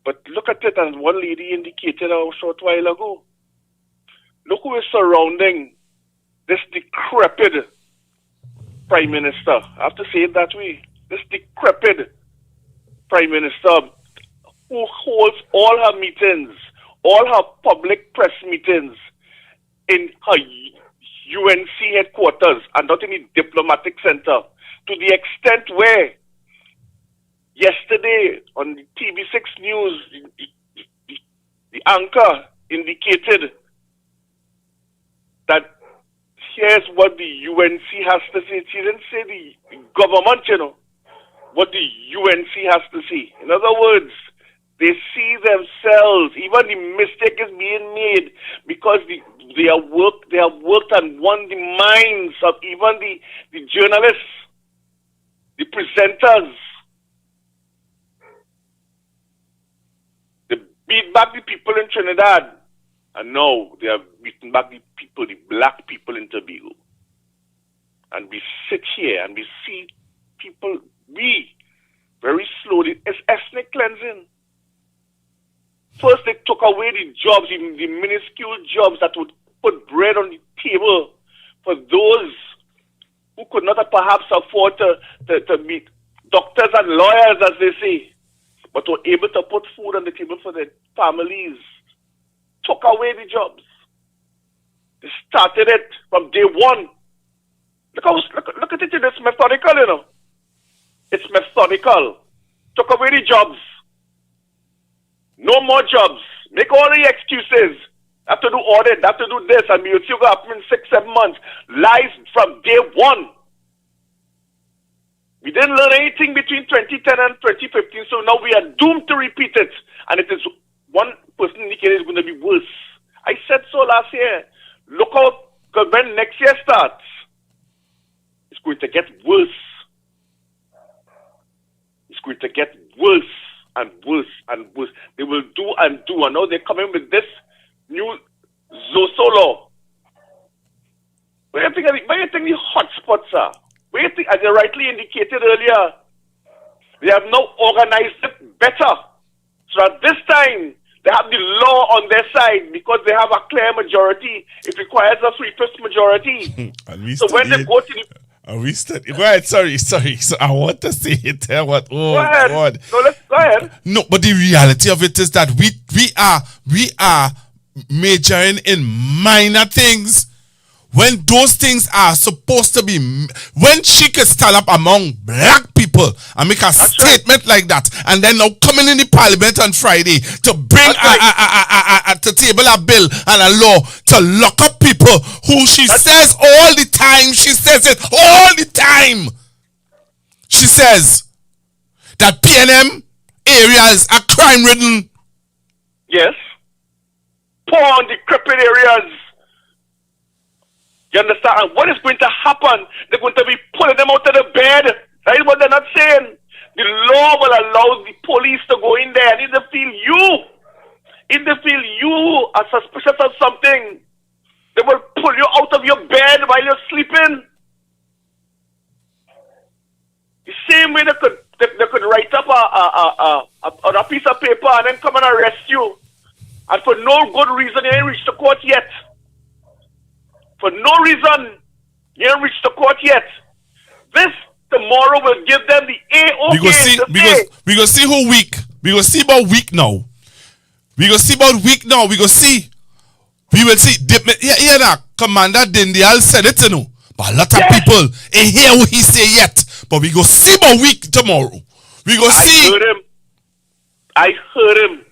But look at it, as one lady indicated a short while ago. Look who is surrounding this decrepit Prime Minister. I have to say it that way. This decrepit Prime Minister who holds all her meetings, all her public press meetings in her UNC headquarters and not in the diplomatic center, to the extent where yesterday on the TV6 News, the anchor indicated that here's what the UNC has to say. She didn't say the government, what the UNC has to say. In other words, they see themselves, even the mistake is being made because they have worked and won the minds of even the journalists, the presenters. They beat back the people in Trinidad, and now they have beaten back the people, the black people in Tobago. And we sit here and we see people, very slowly, it's ethnic cleansing. First, they took away the jobs, the minuscule jobs that would put bread on the table for those who could not perhaps afford to meet doctors and lawyers, as they say, but were able to put food on the table for their families. Took away the jobs. They started it from day one. Look at it, it's methodical, It's methodical. Took away the jobs. No more jobs. Make all the excuses. Have to do audit, have to do this, and you'll see what happen in 6-7 months. Lies from day one. We didn't learn anything between 2010 and 2015, so now we are doomed to repeat it. And it is one person indicated it's going to be worse. I said so last year. Look out, because when next year starts, it's going to get worse. It's going to get worse and worse and worse. They will do and do. And now they're coming with this new Zoso law. Where do you think the hotspots are? Where do you think, as you rightly indicated earlier, they have now organized it better. So at this time, they have the law on their side because they have a clear majority. It requires a 3/5 majority. So when they go to the... Right, sorry. So I want to say it there. What? Oh, go ahead. God. No, go ahead. No, but the reality of it is that we are majoring in minor things when those things are supposed to be. When she could stand up among black people and make a statement like that, and then now coming in the parliament on Friday to bring to table a bill and a law to lock up people who she says all the time. She says it all the time. She says that PNM areas are crime-ridden. Yes. Poor, decrepit areas. You understand? And what is going to happen? They're going to be pulling them out of the bed. That is what they're not saying. The law will allow the police to go in there and if they feel you are suspicious of something, they will pull you out of your bed while you're sleeping. The same way they could write up on a piece of paper and then come and arrest you. And for no good reason, you ain't reached the court yet. For no reason, you ain't reached the court yet. This tomorrow will give them the A-OK. We go see who weak. We go see about week now. We go see about week now. We go see. We will see. Yeah, now, Commander Dindial said it, you know. But a lot of people ain't hear what he say yet. But we go see about week tomorrow. We go see. I heard him.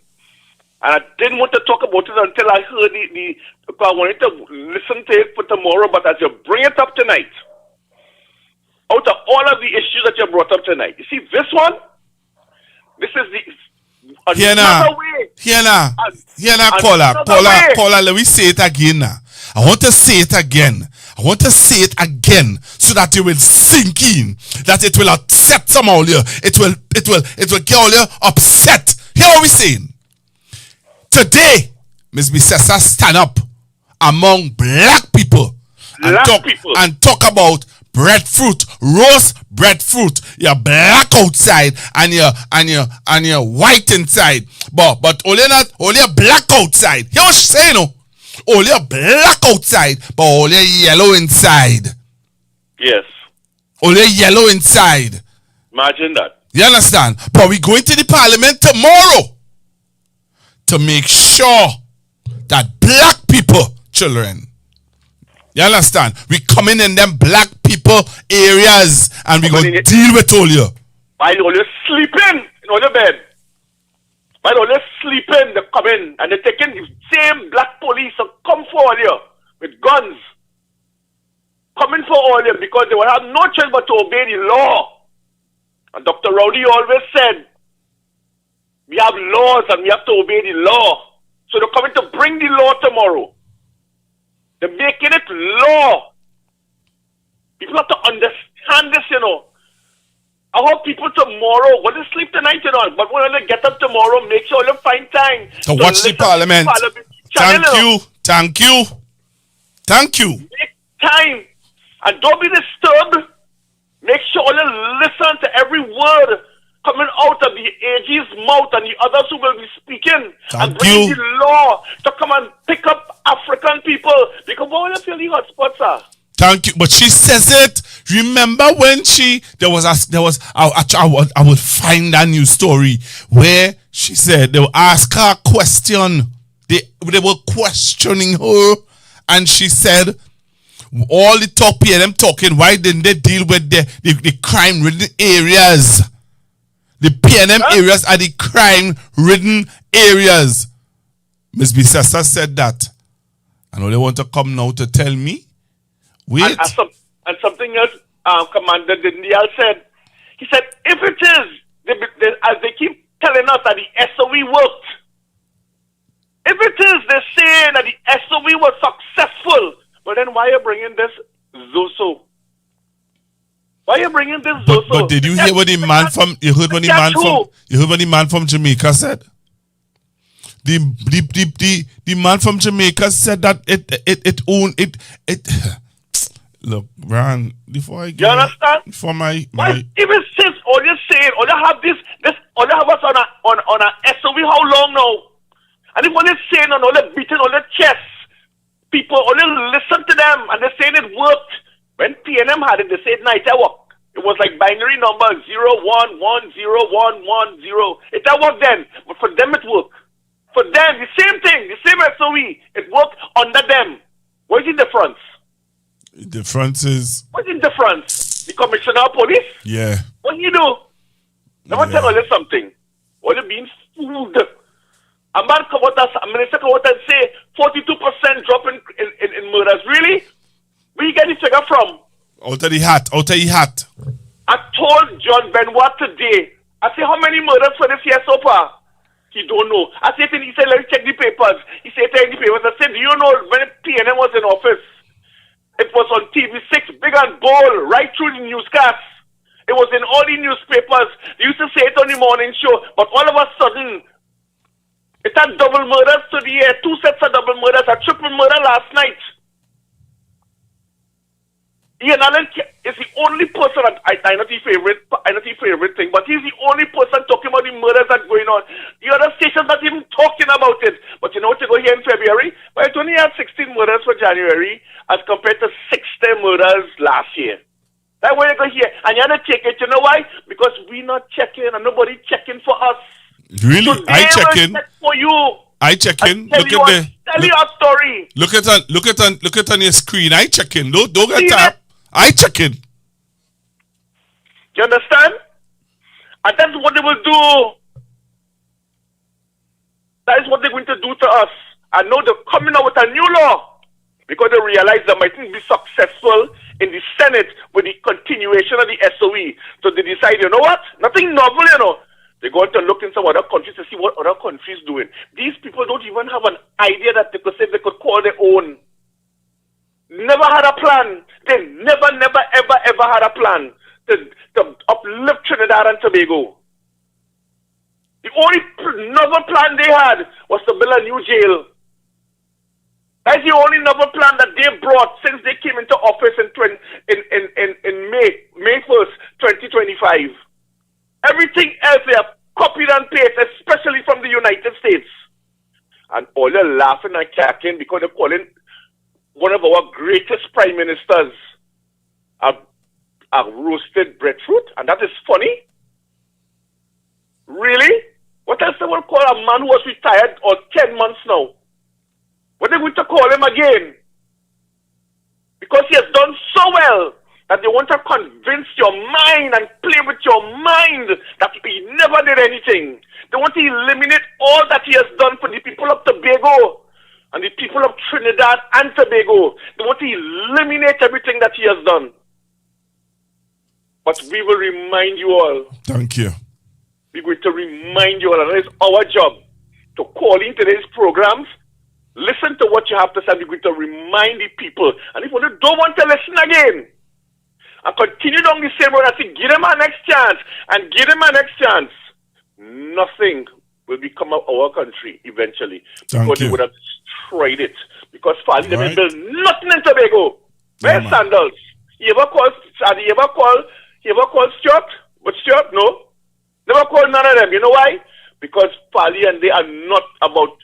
And I didn't want to talk about it until I heard I wanted to listen to it for tomorrow, but as you bring it up tonight, out of all of the issues that you brought up tonight, you see this one, this is another way. Here now, caller, let me say it again now. I want to say it again. I want to say it again so that it will sink in, that it will upset some of you. It will get all you upset. Hear what we saying? Today, Ms. Bissessa stand up among black people and talk about breadfruit, roast breadfruit. You're black outside and you're white inside. But only black outside. Hear what she saying, no? Only black outside, but only yellow inside. Yes. Only yellow inside. Imagine that. You understand? But we going to the parliament tomorrow to make sure that black people, children, you understand? We coming in them black people areas and we going to deal with all you. While you're sleeping in your bed. While you're sleeping, they come in and they're taking the same black police and come for all you with guns. Coming for all you because they will have no choice but to obey the law. And Dr. Rowdy always said, we have laws and we have to obey the law. So they're coming to bring the law tomorrow. They're making it law. People have to understand this, you know. I hope people tomorrow, go to sleep tonight, you know, but when they get up tomorrow, make sure you find time to watch the parliament. Thank you. Make time. And don't be disturbed. Make sure you listen to every word coming out of the AG's mouth and the others who will be speaking and bringing the law to come and pick up African people. Because what will you feel the hotspots are? Thank you. But she says it. Remember when I would find a new story where she said they will ask her a question. They were questioning her and she said, all the top here, them talking, why didn't they deal with the crime-ridden areas? The PNM areas are the crime-ridden areas. Ms. Bissessa said that. And all they want to come now to tell me, wait. And something else, Commander Dindial said. He said, if it is, as they keep telling us that the SOE worked, if it is, they're saying that the SOE was successful, but then why are you bringing this Zoso? Why are you bringing this Zoso? But did you hear what the man from you heard what the man from Jamaica said? The man from Jamaica said that it look, Brian, before I get you understand? For my even since all you're saying, all you have all you have us on a SOE how long now? And if all you're saying and all you're beating all your chests, people only listen to them and they're saying it worked. When PNM had it, they said night work. It was like binary numbers 0 1 1 0 1 1 0. It worked then, but for them it worked. For them, the same thing, the same SOE, it worked under them. What is the difference? The difference is what's the difference? The commissioner of police? Yeah. What do you do? Let me tell you something. What you being fooled? A man come out and Minister come out and say 42% drop in murders. Really? Where you get the figure from? Out of the hat. I told John Benoit today, I say, how many murders for this year so far? He don't know. I said, he said, let me check the papers. He said, check the papers. I said, do you know when PNM was in office? It was on TV6, big and bold, right through the newscasts. It was in all the newspapers. They used to say it on the morning show, but all of a sudden, it had double murders today, 2 sets of double murders, a triple murder last night. Ian Allen is the only person, I not his favorite thing, but he's the only person talking about the murders that's going on. The other stations not even talking about it. But you know what, you go here in February, but it only had 16 murders for January as compared to 60 murders last year. That's why you go here, and you have to take it. You know why? Because we not checking and nobody checking for us. Really? So I check in. For you. I check in. Tell you a story. Look at on your screen. I check in. Don't get tap. I check in. You understand? And that's what they will do. That is what they're going to do to us. I know they're coming out with a new law because they realize they mightn't be successful in the Senate with the continuation of the SOE. So they decide, you know what? Nothing novel, you know. They're going to look in some other countries to see what other countries doing. These people don't even have an idea that they could say they could call their own. Never had a plan. They never, ever had a plan to uplift Trinidad and Tobago. The only novel plan they had was to build a new jail. That's the only novel plan that they brought since they came into office in May 1st, 2025. Everything else they have copied and pasted, especially from the United States. And all they're laughing and cackling because they're calling one of our greatest prime ministers a roasted breadfruit, and that is funny. Really? What else they will call a man who was retired or 10 months now? What are they going to call him again? Because he has done so well that they want to convince your mind and play with your mind that he never did anything. They want to eliminate all that he has done for the people of Tobago and the people of Trinidad and Tobago. They want to eliminate everything that he has done. But we will remind you all. Thank you. We're going to remind you all, and it is our job to call into these programs, listen to what you have to say, and we're going to remind the people. And if you don't want to listen again, and continue down the same road and say, give them a next chance, and give them a next chance, nothing will become of our country eventually. Because they would have destroyed it. Because Fali, they will build nothing in Tobago. Where's Sandals? You ever call Stuart? But Stuart, no. Never called none of them. You know why? Because Fali and they are not about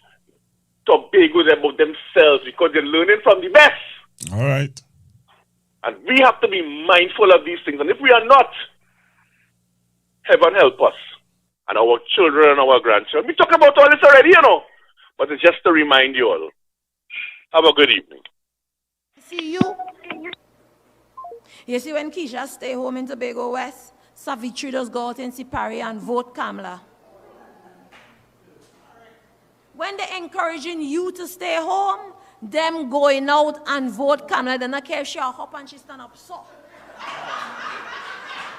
Tobago, they're about themselves, because they're learning from the best. All right. And we have to be mindful of these things. And if we are not, heaven help us. And our children and our grandchildren. We talk about all this already, you know. But it's just to remind you all. Have a good evening. See you. You see, when Keisha stay home in Tobago West, Savitri does go out in Sipari and vote Kamala. When they're encouraging you to stay home, them going out and vote Kamala, they don't care if she hop and she stand up so.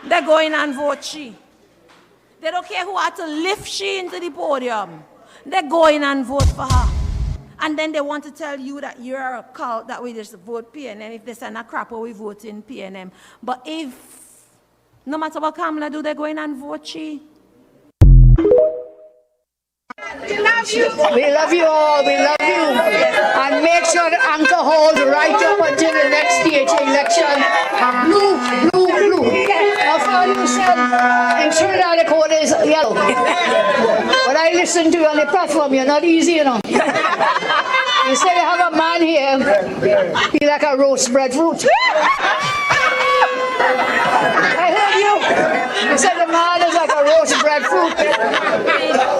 They're going and vote she. They don't care who had to lift she into the podium. They're going and vote for her. And then they want to tell you that you're a cult, that we just vote PNM. If they send a crap, we vote in PNM. But if, no matter what Kamala do, they're going and vote she. We love you all, we love you. And make sure the anchor hold right up until the next DHA election. Blue, blue, blue. Now for you said, in Trinidad the code is yellow. But I listen to you on the platform, you're not easy, you know. You say you have a man here, be like a roast breadfruit. I heard you. You said the man is like a roast breadfruit.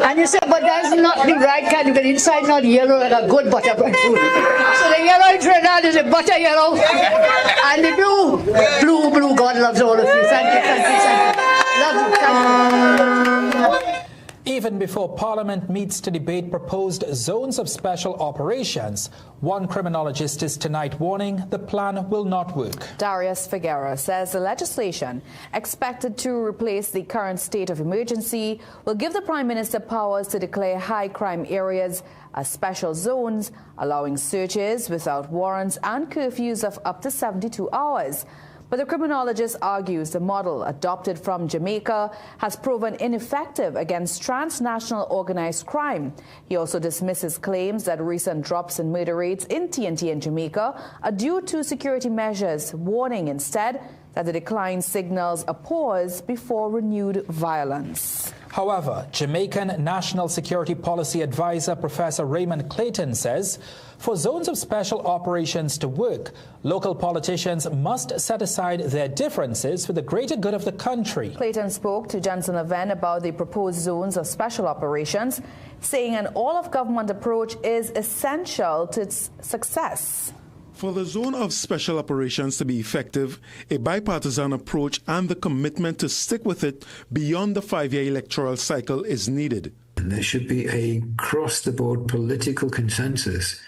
And you said, but that's not the right kind, because inside not yellow like a good butter breadfruit. So the yellow in Trinidad is a butter yellow. And the blue, blue, blue, God loves all of you. Thank you, thank you, thank you. Love you, thank you. Even before Parliament meets to debate proposed zones of special operations, one criminologist is tonight warning the plan will not work. Darius Figueroa says the legislation expected to replace the current state of emergency will give the Prime Minister powers to declare high crime areas as special zones, allowing searches without warrants and curfews of up to 72 hours. But the criminologist argues the model adopted from Jamaica has proven ineffective against transnational organized crime. He also dismisses claims that recent drops in murder rates in TNT and Jamaica are due to security measures, warning instead that the decline signals a pause before renewed violence. However, Jamaican National Security Policy Advisor Professor Raymond Clayton says for zones of special operations to work, local politicians must set aside their differences for the greater good of the country. Clayton spoke to Jensen Levin about the proposed zones of special operations, saying an all-of-government approach is essential to its success. For the zone of special operations to be effective, a bipartisan approach and the commitment to stick with it beyond the 5-year electoral cycle is needed. There should be a cross-the-board political consensus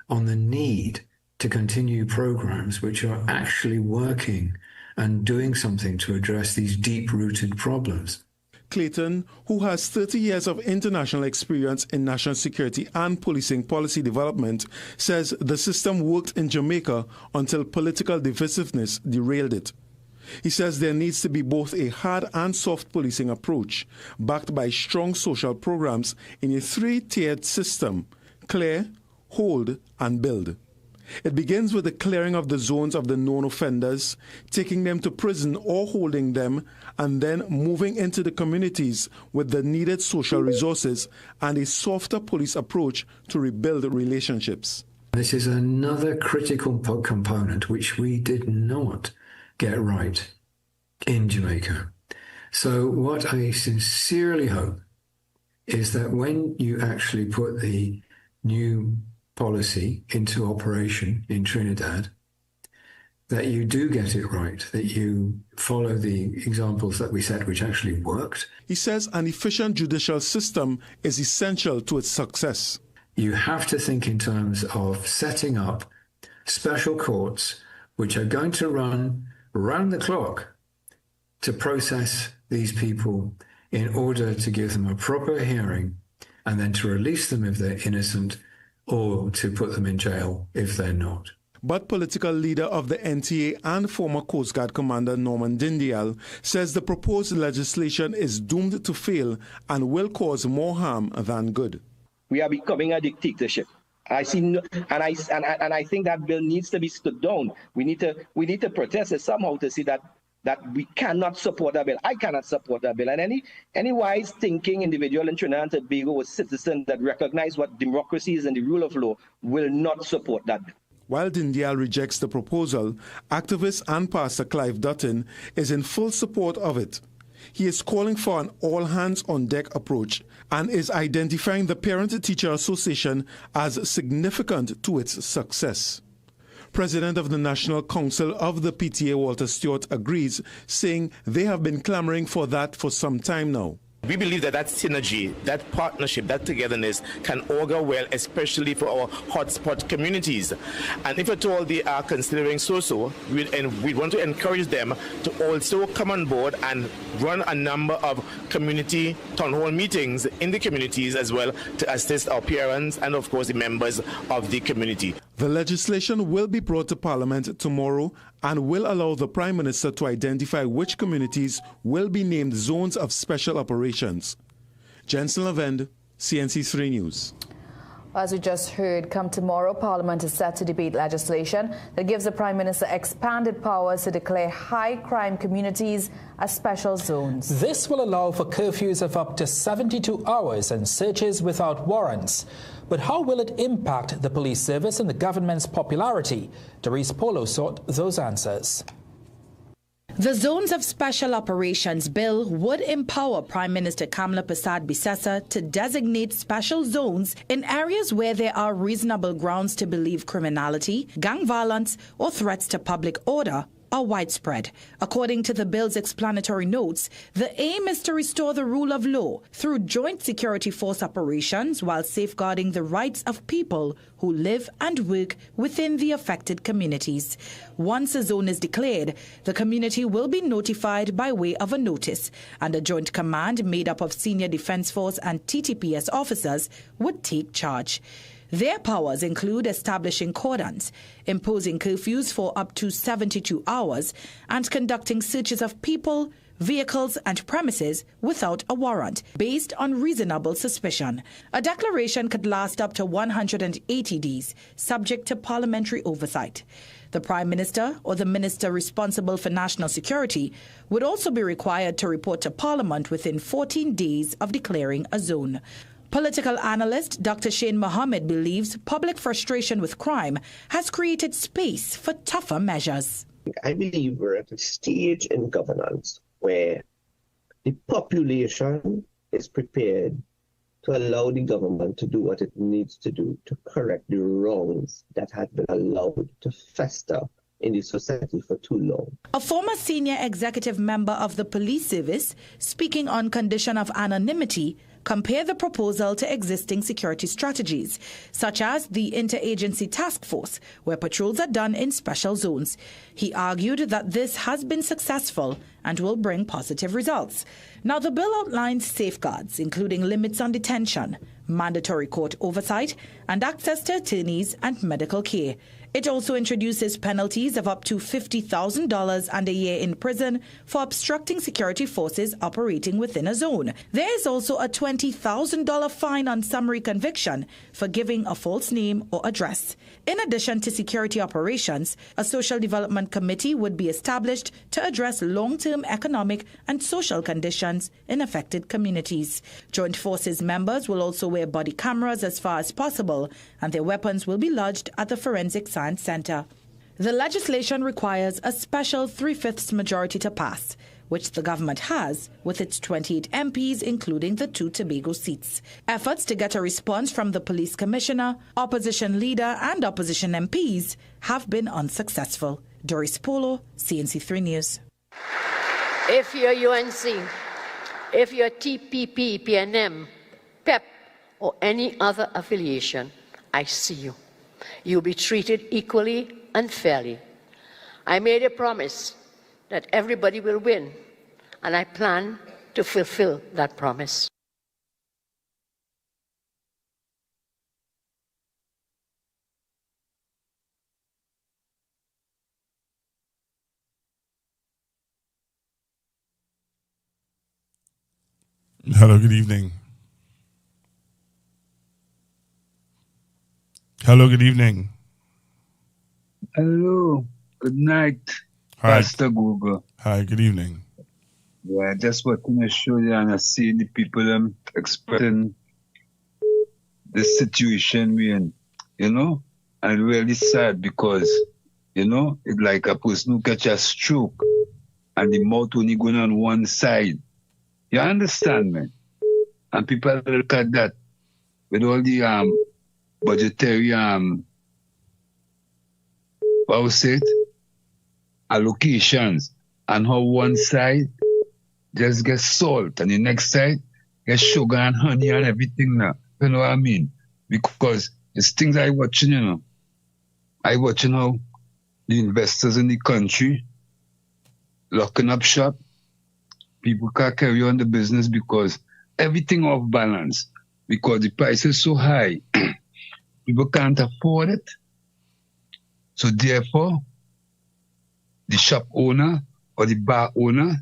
on the need to continue programs which are actually working and doing something to address these deep-rooted problems. Clayton, who has 30 years of international experience in national security and policing policy development, says the system worked in Jamaica until political divisiveness derailed it. He says there needs to be both a hard and soft policing approach, backed by strong social programs in a 3-tiered system: clear, hold, and build. It begins with the clearing of the zones of the known offenders, taking them to prison or holding them, and then moving into the communities with the needed social resources and a softer police approach to rebuild relationships. This is another critical component which we did not get right in Jamaica. So what I sincerely hope is that when you actually put the new policy into operation in Trinidad, that you do get it right, that you follow the examples that we set which actually worked. He says an efficient judicial system is essential to its success. You have to think in terms of setting up special courts which are going to run round the clock to process these people in order to give them a proper hearing and then to release them if they're innocent, or to put them in jail if they're not. But political leader of the NTA and former Coast Guard Commander Norman Dindial says the proposed legislation is doomed to fail and will cause more harm than good. We are becoming a dictatorship. I think that bill needs to be stood down. We need to protest it somehow to see that we cannot support that bill. I cannot support that bill. And any wise thinking individual in Trinidad and Tobago, a citizen that recognize what democracy is and the rule of law, will not support that bill. While Dindial rejects the proposal, activist and Pastor Clive Dutton is in full support of it. He is calling for an all-hands-on-deck approach and is identifying the Parent-Teacher Association as significant to its success. President of the National Council of the PTA, Walter Stewart, agrees, saying they have been clamoring for that for some time now. We believe that synergy, that partnership, that togetherness can augur well, especially for our hotspot communities. And if at all they are considering we want to encourage them to also come on board and run a number of community town hall meetings in the communities as well to assist our parents and, of course, the members of the community. The legislation will be brought to Parliament tomorrow and will allow the Prime Minister to identify which communities will be named zones of special operations. Jensen Levin, CNC3 News. As we just heard, come tomorrow, Parliament is set to debate legislation that gives the Prime Minister expanded powers to declare high-crime communities as special zones. This will allow for curfews of up to 72 hours and searches without warrants. But how will it impact the police service and the government's popularity? Doris Polo sought those answers. The Zones of Special Operations Bill would empower Prime Minister Kamla Persad-Bissessar to designate special zones in areas where there are reasonable grounds to believe criminality, gang violence, or threats to public order are widespread. According to the bill's explanatory notes, the aim is to restore the rule of law through joint security force operations while safeguarding the rights of people who live and work within the affected communities. Once a zone is declared, the community will be notified by way of a notice, and a joint command made up of senior Defence Force and TTPS officers would take charge. Their powers include establishing cordons, imposing curfews for up to 72 hours, and conducting searches of people, vehicles, and premises without a warrant, based on reasonable suspicion. A declaration could last up to 180 days, subject to parliamentary oversight. The Prime Minister or the Minister responsible for national security would also be required to report to Parliament within 14 days of declaring a zone. Political analyst Dr. Shane Mohammed believes public frustration with crime has created space for tougher measures. I believe we're at a stage in governance where the population is prepared to allow the government to do what it needs to do to correct the wrongs that had been allowed to fester in the society for too long. A former senior executive member of the police service, speaking on condition of anonymity, compared the proposal to existing security strategies, such as the interagency task force, where patrols are done in special zones. He argued that this has been successful and will bring positive results. Now, the bill outlines safeguards, including limits on detention, mandatory court oversight, and access to attorneys and medical care. It also introduces penalties of up to $50,000 and a year in prison for obstructing security forces operating within a zone. There is also a $20,000 fine on summary conviction for giving a false name or address. In addition to security operations, a social development committee would be established to address long-term economic and social conditions in affected communities. Joint Forces members will also wear body cameras as far as possible, and their weapons will be lodged at the Forensic Science Center. The legislation requires a special 3/5 majority to pass, which the government has with its 28 MPs, including the 2 Tobago seats. Efforts to get a response from the police commissioner, opposition leader and opposition MPs have been unsuccessful. Doris Polo, CNC3 News. If you're UNC, if you're TPP, PNM, PEP, or any other affiliation, I see you. You'll be treated equally and fairly. I made a promise that everybody will win, and I plan to fulfill that promise. Hello, good evening. Hello, good evening. Hello, good night, Hi. Pastor Google. Hi, good evening. Yeah, just wanting to show you and I see the people expressing the situation we're in, and really sad because, it's like a person who catch a stroke and the mouth only going on one side. You understand, man? And people look at that with all the budgetary allocations, and how one side just gets salt and the next side gets sugar and honey and everything now. You know what I mean? Because it's things I watching, I watching how the investors in the country locking up shop. People can't carry on the business because everything off balance, because the price is so high. People can't afford it. So therefore, the shop owner or the bar owner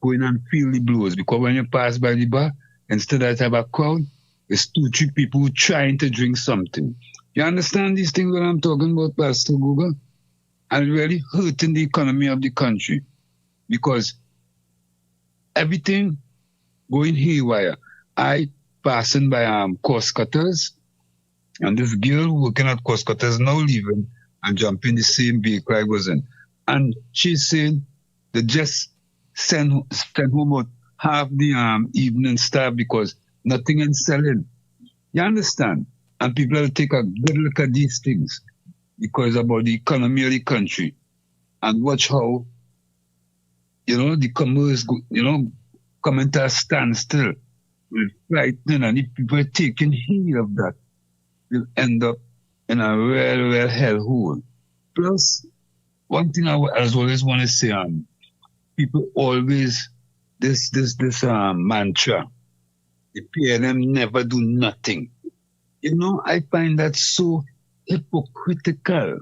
go in and feel the blows, because when you pass by the bar, instead of have a crowd, it's 2-3 people trying to drink something. You understand these things that I'm talking about, Pastor Google? And really hurting the economy of the country, because everything going haywire. I passing by cost cutters, and this girl working at cost cutters now leaving and jumping the same vehicle I was in. And she's saying they just send home about half the evening staff because nothing is selling. You understand? And people will take a good look at these things because about the economy of the country and watch how, the commerce, coming to a standstill. It's frightening, and if people are taking heed of that, will end up in a real hellhole. Plus, one thing I always want to say, people always, this mantra, the PNM never do nothing. I find that so hypocritical.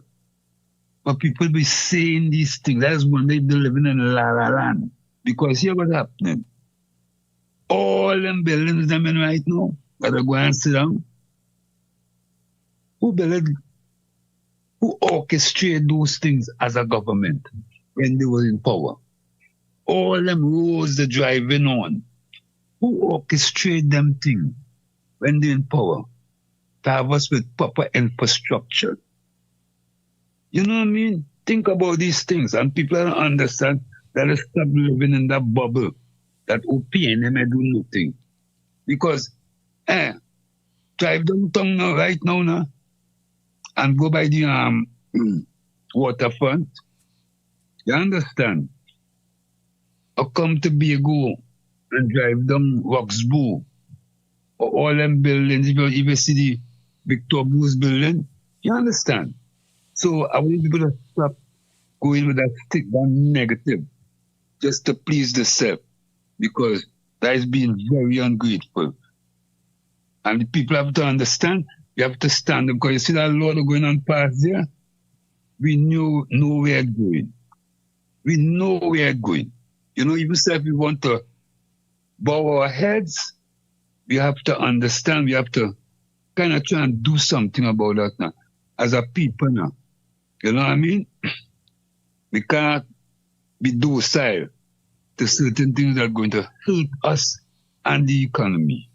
But people be saying these things. That's when they be living in La La Land. Because here what's happening. All them buildings them in right now, gotta go and sit down. Who built who orchestrated those things as a government when they were in power? All them roads they're driving on, who orchestrated them things when they're in power? To have us with proper infrastructure. You know what I mean? Think about these things, and people don't understand that they stop living in that bubble, that OPNM may do nothing. Because, drive downtown now, right now, and go by the waterfront. You understand? Or come to Tobago and drive down Roxburgh, or all them buildings, if you see the Victor Bruce building, you understand? So I want people to stop going with that stick down negative just to please the self, because that is being very ungrateful. And the people have to understand, you have to stand up, because you see that lot going on past there, we know where we're going. We know where we're going. You know, even if we want to bow our heads, we have to understand, we have to kind of try and do something about that now, as a people now. You know what I mean? We cannot be docile to certain things that are going to hurt us and the economy.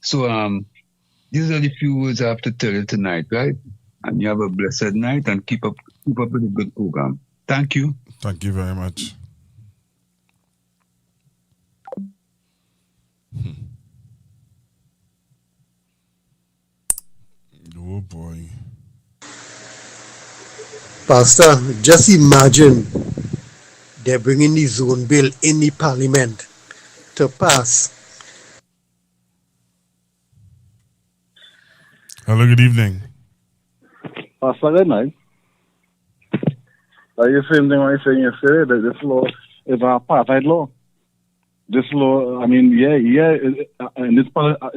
So these are the few words I have to tell you tonight, right? And you have a blessed night and keep up with a good program. Thank you. Thank you very much. Oh boy. Pastor, just imagine they're bringing the zone bill in the parliament to pass. Hello, good evening. Pastor, good night. Like the same thing I was saying yesterday, that this law is an apartheid law. This law, I mean, in this part of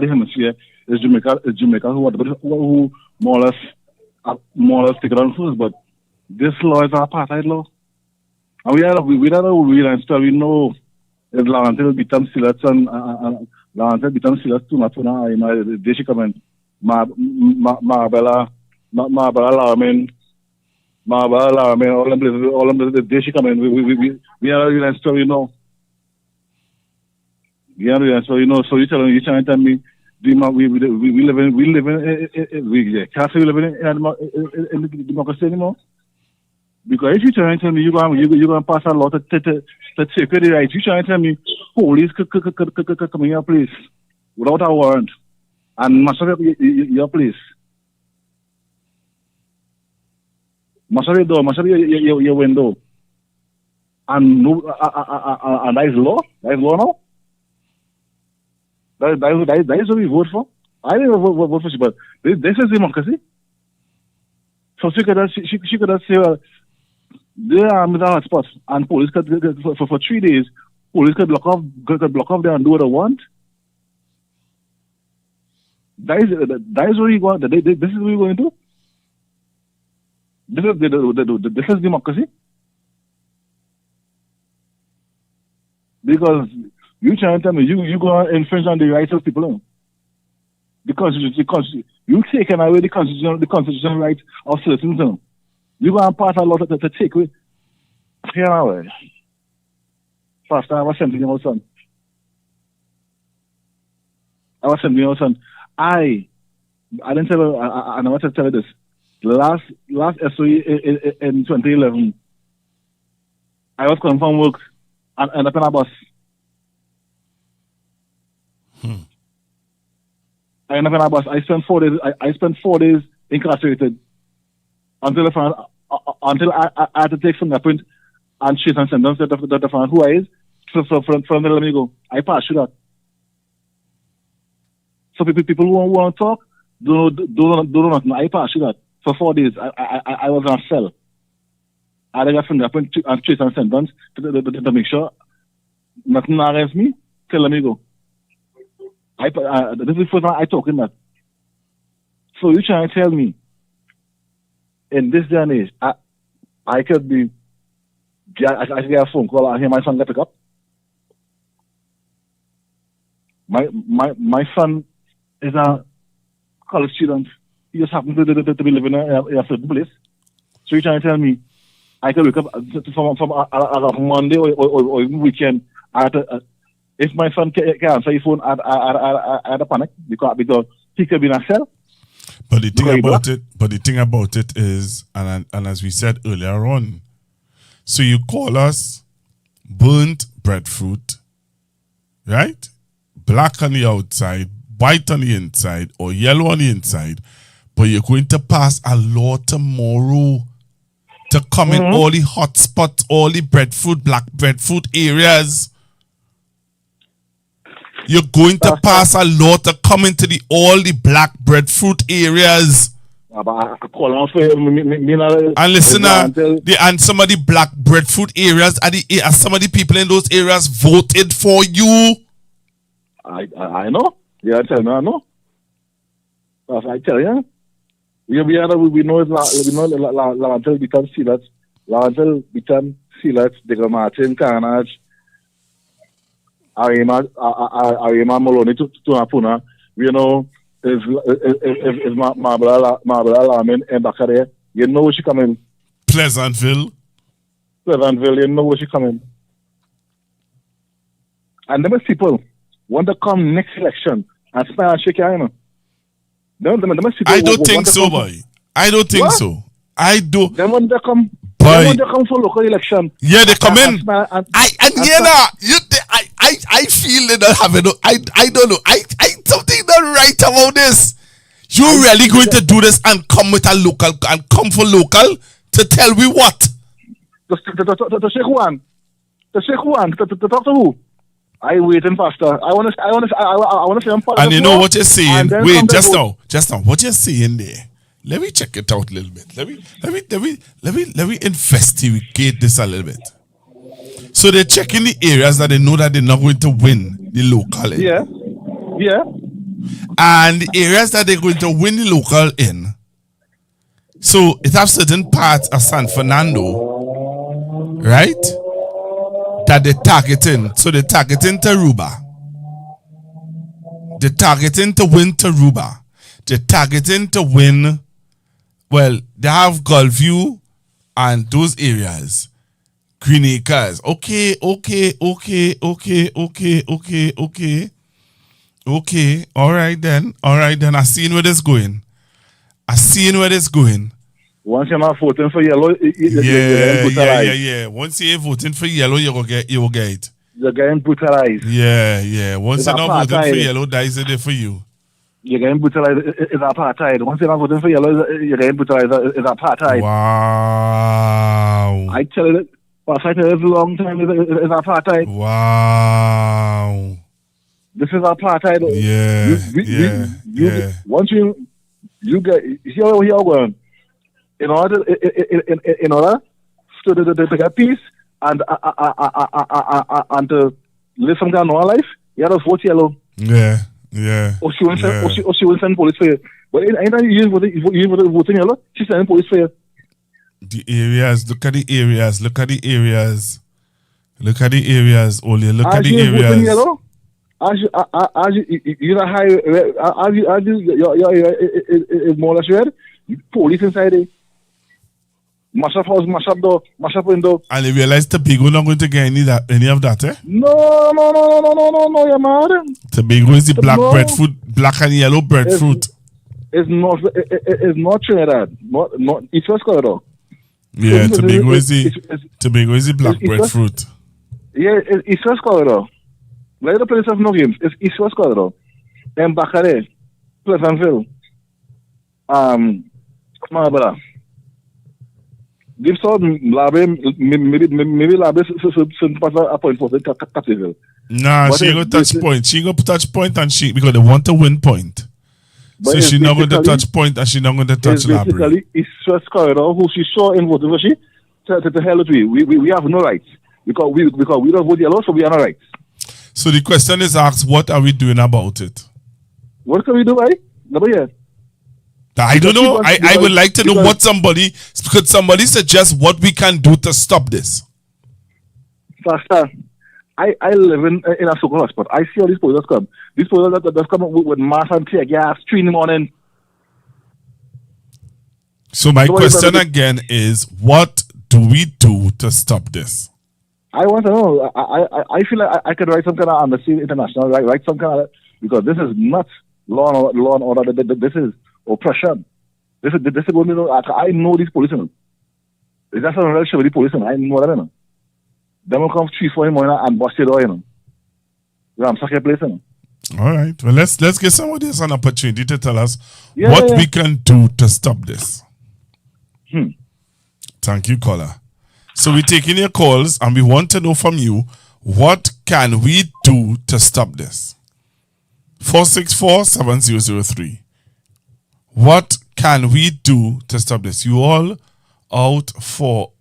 the hemisphere, is Jamaica who more or less take it on first, but this law is an apartheid law. And we don't know real and stuff. We know if Lawrence will become Silas and Lawrence will become Silas too much now, you know, they should come in. Marbella Larman, all them they should come in. We are real and stuff, you know. Yeah, so you know, so you're trying to tell me we live in can't say we live in democracy anymore. Because if you're trying to tell me you're going to pass a law to take away the rights, you're trying to tell me police could come in your place without a warrant and mash up your place. Mash up your door, mash up your window. And that is law? That is law now? That is what we vote for. I didn't vote for she, but this is democracy. So she could have said, there are hotspots, and police could for 3 days, police could block off there and do what they want. That is what we want. This is what we're going to do. This is democracy. Because you trying to tell me you go and infringe on the rights of people, because you taking away the constitutional right of citizens. You go and pass a law to take away. Here now, first I was sending your son. I didn't tell her. I want to tell you this. Last SOE in 2011, I was coming from work and ended up in a bus. I ended up in a bus. I spent 4 days. I spent 4 days incarcerated until I had to take fingerprint and shit and sentence that found who I is. From there, let me go. I passed through that. So people who want to talk, do nothing. I passed through that. For 4 days, I was in a cell. I had to get fingerprint and trace and sentence to make sure nothing arrests me till let me go. This is the first time I talk in that. So you trying to tell me in this day and age, I could be, I could get a phone call and hear my son get picked up. My son is a college student. he just happened to be living in a certain place. So you're trying to tell me I could wake up from a Monday or even weekend. If my son can't answer his phone, I'd panic because he could be in a cell. But the thing about it is, and as we said earlier on, so you call us burnt breadfruit, right? Black on the outside, white on the inside, or yellow on the inside, but you're going to pass a law tomorrow to come in all the hot spots, all the breadfruit, black breadfruit areas. You're going to pass a law to come into all the black breadfruit areas. And listen, and some of the black breadfruit areas are some of the people in those areas voted for you. I know. Yeah, I know. I tell you. We know until we can see that. Until we can see that the Martin Carnage, Arima Moloni to Apuna, we know is Marbella Lamin and Bakare. You know where she coming. Pleasantville, you know where she coming. And them people want to come next election and smile and shake your hand. I don't think so, boy. I don't think so. I do. Then when they come, for local election. Yeah, they come in. I feel they don't have it. I don't know. I something not right about this. You really going to do this and come with a local and come for local to tell me what? To shake one. To talk to who? I waiting faster. I want to say I'm part and you know what you're saying? Wait, just now. What you're saying there? Let me check it out a little bit. Let me investigate this a little bit. So they're checking the areas that they know that they're not going to win the local in. Yeah. And the areas that they're going to win the local in. So it has certain parts of San Fernando, right? That they're targeting. So they're targeting Taruba. They're targeting to win Taruba. They're targeting to win, well, they have Gulfview and those areas. Green Acres. Okay. All right then. I seen where this going. Once you're not voting for yellow, yeah. Once you're voting for yellow, you will get it. You're getting brutalized. Yeah. Once you're not voting for yellow, that is it for you. You're getting brutalized. It's apartheid. Once you're not voting for yellow, you're getting brutalized. It's apartheid. Wow. I tell you, apartheid is a long time. It's apartheid. Wow. This is apartheid. Yeah. Once you get here going. In order to get peace and to live some kind of normal life, you have to vote yellow. Yeah. Or she will send police for you. But anytime you vote in yellow, she's sending police for you. The areas, look at the areas, Oli, look at the areas. Yellow, as you know how you more or less red, police inside it. Mash up house, mash up door, mash up window. And they realize Tobago not going to get any of that, eh? No, you're mad. Tobago is the black and yellow breadfruit. It's not Trinidad, not East West Corridor. Yeah, Tobago is the black breadfruit. Yeah, it's East West Corridor. Where the place of no games, it's East West Corridor. Then Bakare, Pleasantville, Marbella. Give some maybe Labe some part a point for the Captiville. Nah, she ain't gonna touch point. She ain't gonna touch point and because they want to win point. So she's not going to touch point and she's not going to touch Library. Basically, it's just corridor who she saw in voting for she to hell with we have no rights. Because we don't vote yellow, so we have no rights. So the question is asked, what are we doing about it? What can we do, right? Nobody. I don't know. I would like to know what could somebody suggest what we can do to stop this? Pastor, I live in a so-called hotspot. I see all these police come. These police that come with mass and tear gas 3 in the morning. So my question again is, what do we do to stop this? I want to know. I feel like I could write some kind of Amnesty International, write some kind of, because this is not law and order. This is oppression. This is what I know these police. It's just a real show with the police. I know that. They will come 3-4 in the morning and bust it all. I'm stuck in place. All right. Well, let's give somebody else an opportunity to tell us what we can do to stop this. Thank you, caller. So we're taking your calls and we want to know from you, what can we do to stop this? 464-7003. What can we do to stop this? You all out for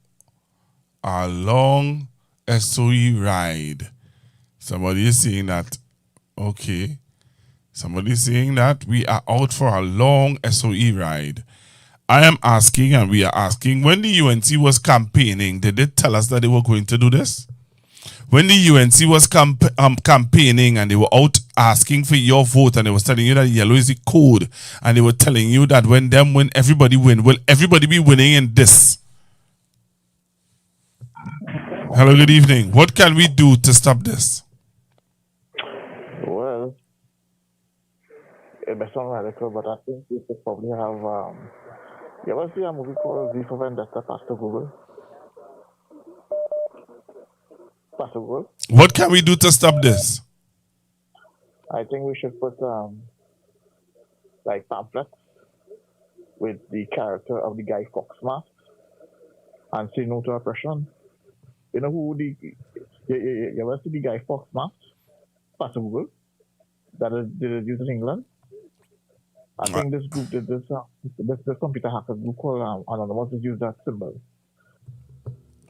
a long SOE ride. Somebody is saying that. Okay. Somebody is saying that we are out for a long SOE ride. I am asking, and we are asking, when the UNC was campaigning, did they tell us that they were going to do this? When the UNC was campaigning and they were out asking for your vote and they was telling you that yellow is the code, and they were telling you that when them win, everybody win. Will everybody be winning in this? Hello, good evening. What can we do to stop this? Well, it may sound radical, but I think we should probably have... you ever see a movie called V for Vendetta, Pastor Google? Pastor Google? What can we do to stop this? I think we should put like pamphlets with the character of the Guy Fawkes mask and say no to oppression. You know who you ever see the Guy Fawkes mask? Pastor Google? That is used in England. I think this group did this computer hacker group called Anonymous to use that symbol.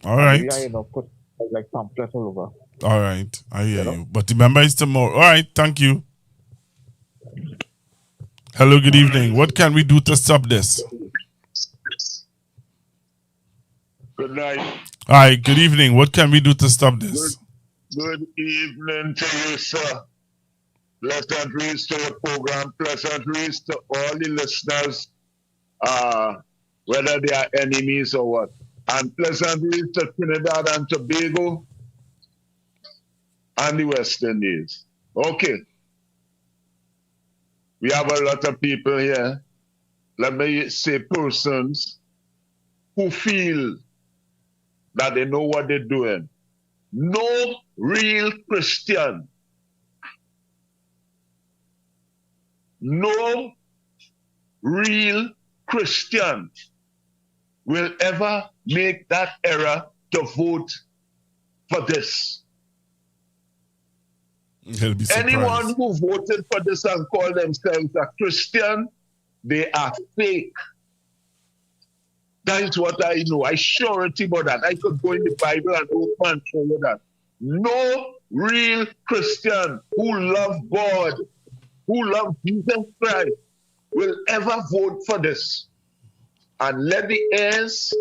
All right. Maybe put like pamphlets all over. All right. I hear you. But remember, it's tomorrow. All right. Thank you. Hello, good evening. What can we do to stop this? Good night. All right. Good evening. What can we do to stop this? Good evening to you, sir. Pleasantries to the program, pleasantries to all the listeners, whether they are enemies or what. And pleasantries to Trinidad and Tobago and the West Indies. Okay. We have a lot of people here, let me say persons, who feel that they know what they're doing. No real Christian, no real Christian will ever make that error to vote for this. Anyone who voted for this and called themselves a Christian, they are fake. That is what I know. I surety about that. I could go in the Bible and open show you that. No real Christian who loves God, who loves Jesus Christ, will ever vote for this. And let the heirs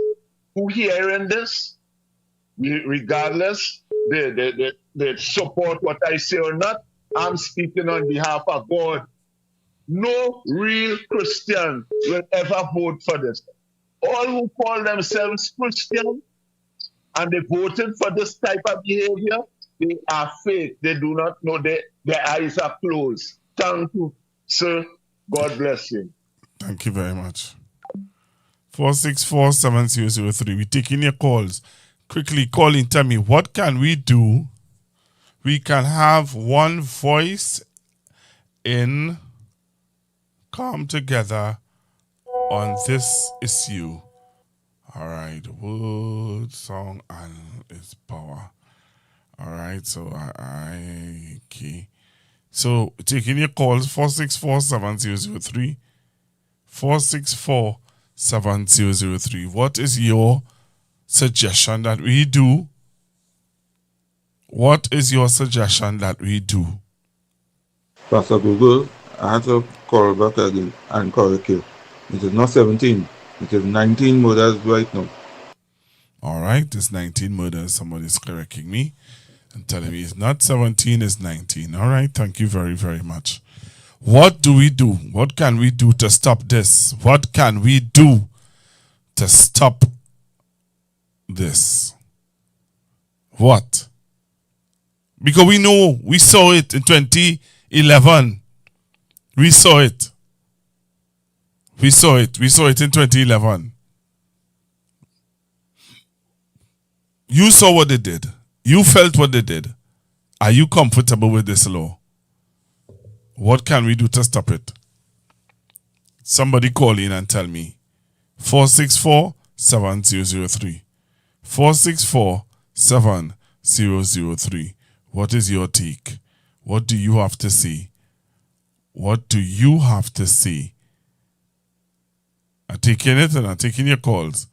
who hearing this, regardless, they support what I say or not, I'm speaking on behalf of God. No real Christian will ever vote for this. All who call themselves Christian and they voted for this type of behavior, they are fake. They do not know, their eyes are closed. Thank you, sir. God bless you. Thank you very much. 464-7003. We're taking your calls. Quickly call in, tell me, what can we do? We can have one voice in come together on this issue. All right. Word, song, and its power. All right. So, okay. So, taking your calls, 464-7003. 464-7003. What is your suggestion that we do? What is your suggestion that we do? Pastor Google, I have to call back again and correct you. It is not 17. It is 19 murders right now. All right, it's 19 murders. Somebody's correcting me and telling me it's not 17, it's 19. All right, thank you very, very much. What do we do? What can we do to stop this? What can we do to stop this? What? Because we saw it in 2011. We saw it. We saw it in 2011. You saw what they did. You felt what they did. Are you comfortable with this law? What can we do to stop it? Somebody call in and tell me. 464-7003. 464-7003. What is your take? What do you have to say? What do you have to say? I'm taking it and I'm taking your calls.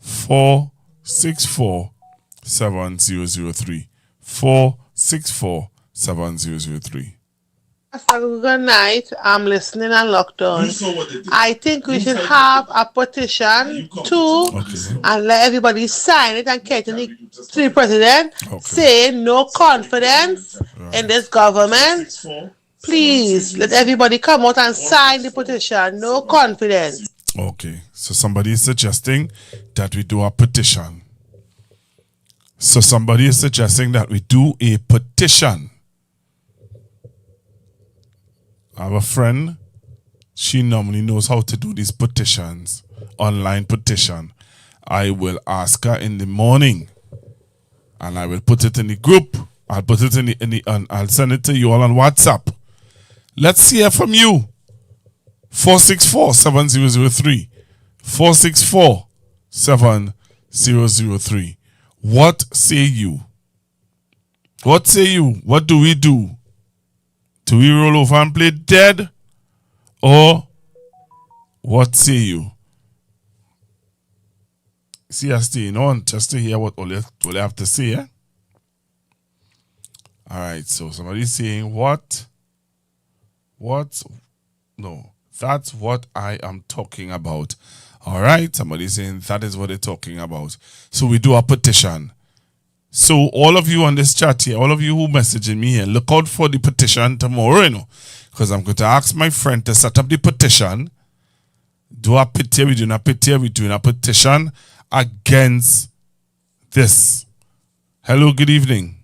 464-7003. 464-7003. Good night. I'm listening and locked on. I think we should have a petition too, and let everybody sign it and get to the president saying no confidence in this government. Please let everybody come out and sign the petition. No confidence. Okay, so somebody is suggesting that we do a petition. So somebody is suggesting that we do a petition. I have a friend, she normally knows how to do these petitions, online petition. I will ask her in the morning and I will put it in the group. I'll put it in the I'll send it to you all on WhatsApp. Let's hear from you. 464-7003. 464-7003. What say you? What say you? What do we do? Do we roll over and play dead? Or what say you? See, I'm staying on just to hear what all you have to say, eh? Alright, so somebody's saying what? No, that's what I am talking about. Alright, somebody's saying that is what they're talking about. So we do a petition. So all of you on this chat here, all of you who messaging me here, look out for the petition tomorrow, you know. Because I'm going to ask my friend to set up the petition. Do a petition, we're doing a petition, we're doing a petition against this. Hello, good evening.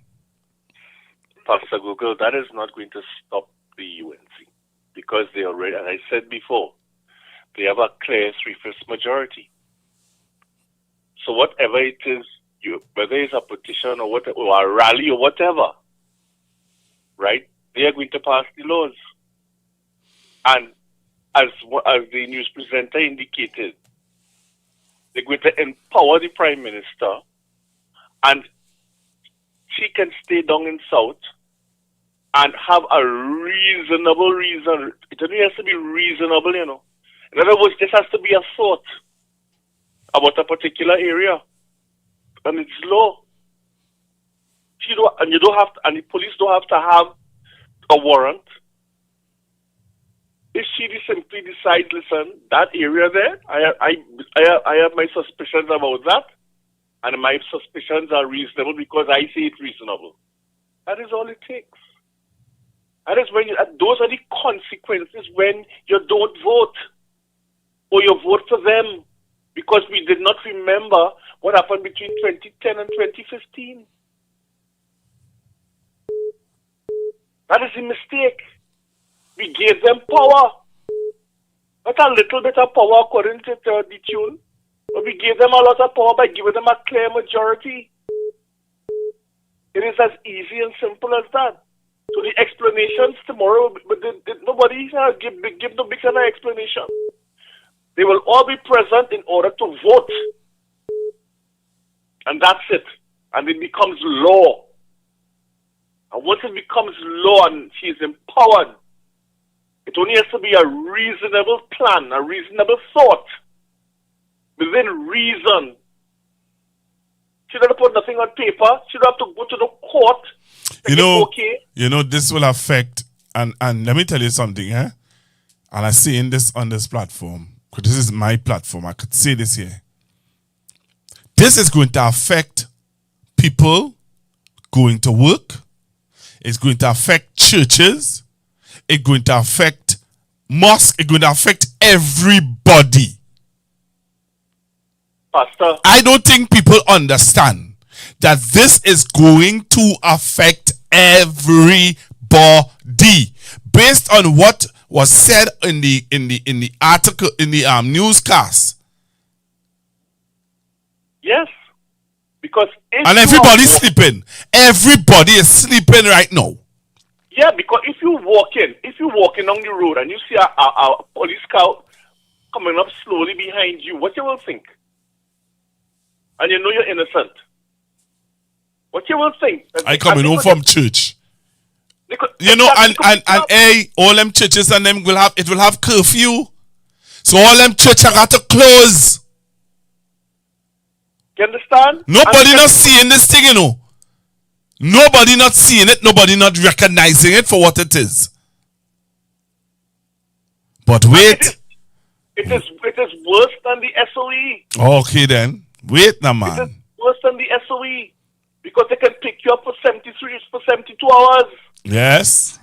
Pastor Google, that is not going to stop the UNC. Because they already, as I said before, they have a clear 3/5 majority. So whatever it is, whether it's a petition or whatever, or a rally or whatever, right? They are going to pass the laws. And as the news presenter indicated, they're going to empower the Prime Minister, and she can stay down in South and have a reasonable reason. It only has to be reasonable, you know. In other words, this has to be a thought about a particular area. And it's law. And the police don't have to have a warrant. If she simply decides, listen, that area there, I have my suspicions about that, and my suspicions are reasonable because I say it's reasonable. That is all it takes. That is those are the consequences when you don't vote, or you vote for them, because we did not remember what happened between 2010 and 2015. That is a mistake. We gave them power. Not a little bit of power according to the tune, but we gave them a lot of power by giving them a clear majority. It is as easy and simple as that. So the explanations tomorrow, but nobody give no big kind of explanation. They will all be present in order to vote. And that's it. And it becomes law. And once it becomes law and she is empowered, it only has to be a reasonable plan, a reasonable thought, within reason. She doesn't put nothing on paper. She don't have to go to the court. You know, this will affect, and let me tell you something, eh? And I say this on this platform, because this is my platform, I could say this here. This is going to affect people going to work. It's going to affect churches. It's going to affect mosques. It's going to affect everybody. Pastor. I don't think people understand that this is going to affect everybody based on what was said in the article in the newscast. Yes, because and everybody's sleeping. Everybody is sleeping right now. Yeah, because if you walking on the road and you see a police car coming up slowly behind you, what you will think? And you know you're innocent. What you will think? I coming home from church. You know, and all them churches and them will have curfew. So all them churches got to close. You understand? Nobody not seeing this thing, you know. Nobody not seeing it. Nobody not recognizing it for what it is. But wait. It is worse than the SOE. Okay then. Wait now, man. It is worse than the SOE. Because they can pick you up for 72 hours. Yes.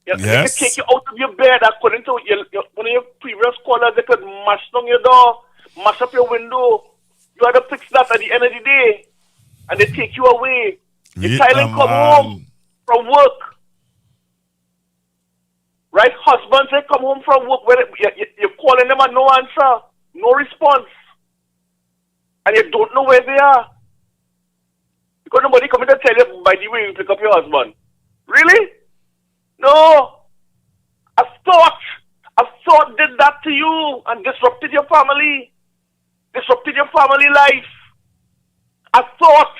Yeah, yes. They can take you out of your bed. According to one of your previous callers, they could mash down your door, mash up your window. You had to fix that at the end of the day. And they take you away. Your child come home from work. Right? Husbands, they come home from work. You're calling them and no answer. No response. And you don't know where they are. Because nobody coming to tell you, by the way, you pick up your husband. Really? No. A thought did that to you and disrupted your family. Disrupted your family life. A thought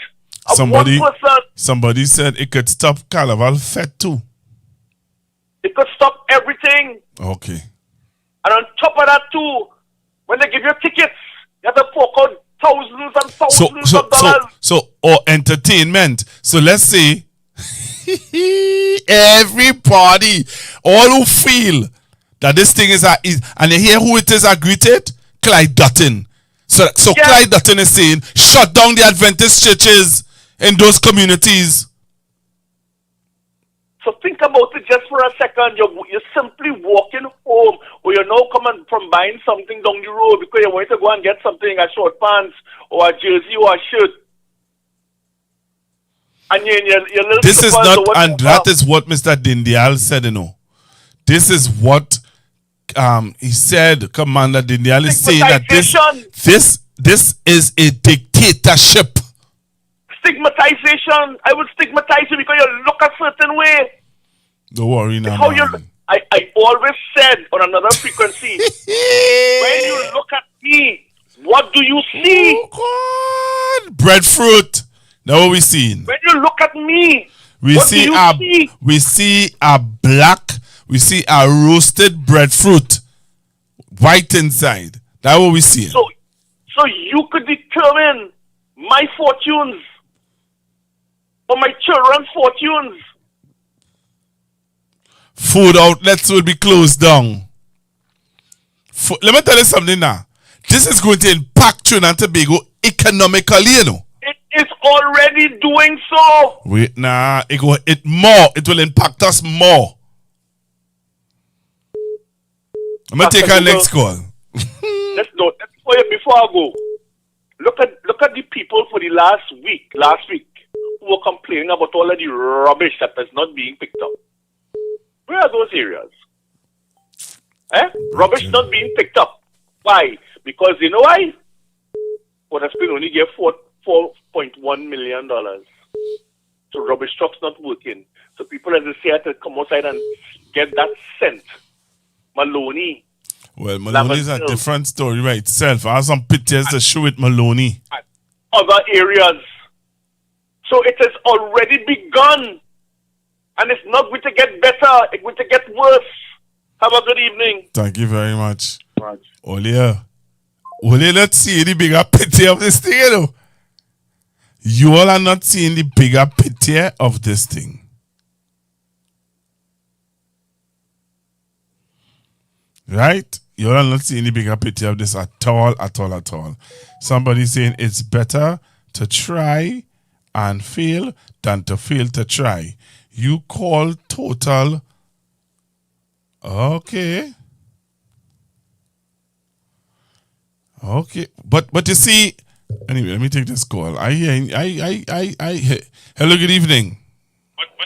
of one person. Somebody said it could stop Carnival Fete too. It could stop everything. Okay. And on top of that too, when they give you tickets, you have to fork out thousands and thousands of dollars. So entertainment. So let's say everybody, all who feel that this thing is and you hear who it is greeted? Clyde Dutton. So yes. Clyde Dutton is saying, shut down the Adventist churches in those communities. So think about it just for a second. You're simply walking home, or you're now coming from buying something down the road because you want to go and get something, a short pants, or a jersey, or a shirt. And your little this is not, and that is what Mr. Dindial said, you know. This is what he said, Commander Dindial is saying that this is a dictatorship. Stigmatization. I will stigmatize you because you look a certain way. Don't worry now. I always said on another frequency, when you look at me, what do you see? Oh God. Breadfruit. Now what we seeing? When you look at me, we see a roasted breadfruit, white inside. That's what we see. So you could determine my fortunes or my children's fortunes. Food outlets will be closed down. Let me tell you something now. This is going to impact Trinidad and Tobago economically, you know. It is already doing so. Wait, nah, it will impact us more. I'm gonna take our next call. Before I go, look at the people for the last week who were complaining about all of the rubbish that is not being picked up. Where are those areas? Rubbish not being picked up. Why? Because you know why? Port of Spain only gave $4.1 million. So rubbish trucks not working. So people, as they say, have to come outside and get that scent. Maloney. Well, Maloney is a different story by itself. I have some pictures to show it, Maloney. Other areas. So it has already begun. And it's not going to get better. It's going to get worse. Have a good evening. Thank you very much. Olia, let's see the bigger picture of this thing, you know. You all are not seeing the bigger picture of this thing. Right? You all are not seeing the bigger picture of this at all. Somebody saying it's better to try and fail than to fail to try. You call total. Okay. Okay, but you see, anyway, let me take this call. Hello, good evening.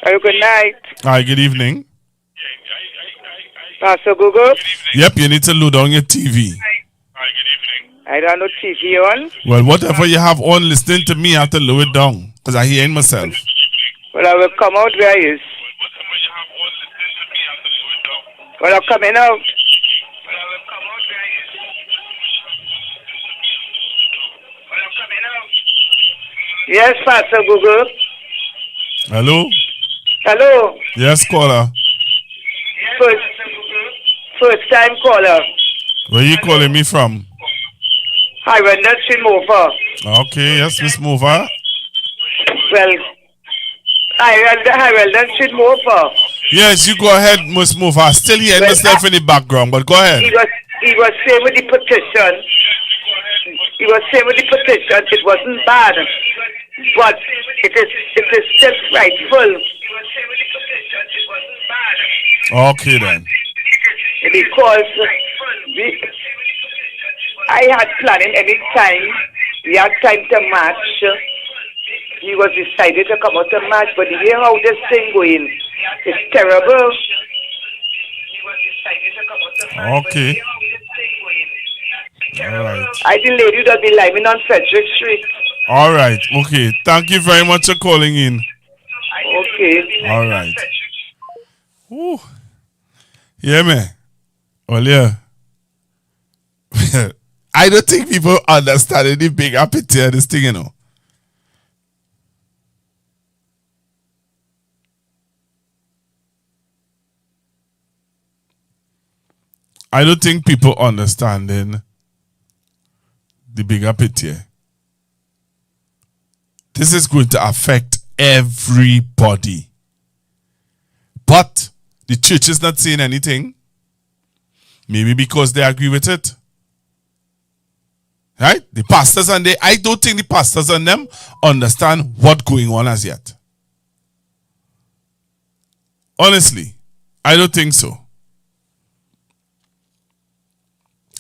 Hello, good night. Hi, good evening. Pastor Google? Yep, you need to load down your TV. I don't know TV on. Well, whatever you have on listening to me, I have to lower it down because I hear myself. Well, I will come out where he is. Well, I'm coming out. Yes, Pastor Google. Hello? Hello. Yes, caller. First time caller. Where you calling me from? Hi, Wendell Mover. Okay, yes, Miss Mover. Well, hi, Wendell Mover. Yes, you go ahead, Miss Mover. I still hear myself in the background, but go ahead. He was saying with the petition. He was saying with the petition it wasn't bad, but it is still frightful. Okay then. Because I had planning any time. We had time to march. He was decided to come out to march, but you hear how this thing going. It's terrible. Okay. All right. I delayed you to be living on Frederick Street. All right. Okay. Thank you very much for calling in. Okay. All right. Ooh. Yeah, man. Well, yeah. I don't think people understand any big appetite of this thing, you know. I don't think people understanding the bigger picture. This is going to affect everybody. But the church is not saying anything. Maybe because they agree with it. Right? The pastors and I don't think the pastors and them understand what's going on as yet. Honestly, I don't think so.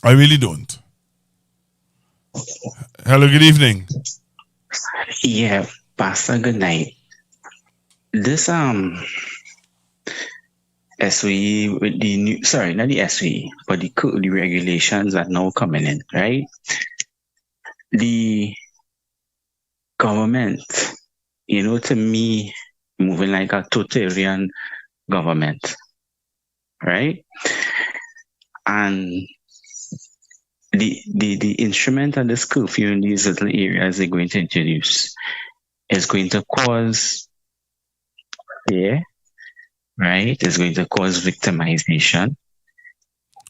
I really don't. Hello, good evening. Yeah, Pastor, good night. This SOE with the new, sorry, not the SOE, but the regulations are now coming in, right? The government, to me, moving like a totalitarian government, right? And the instrument and this curfew in these little areas they're going to introduce is going to cause fear, right? It's going to cause victimization.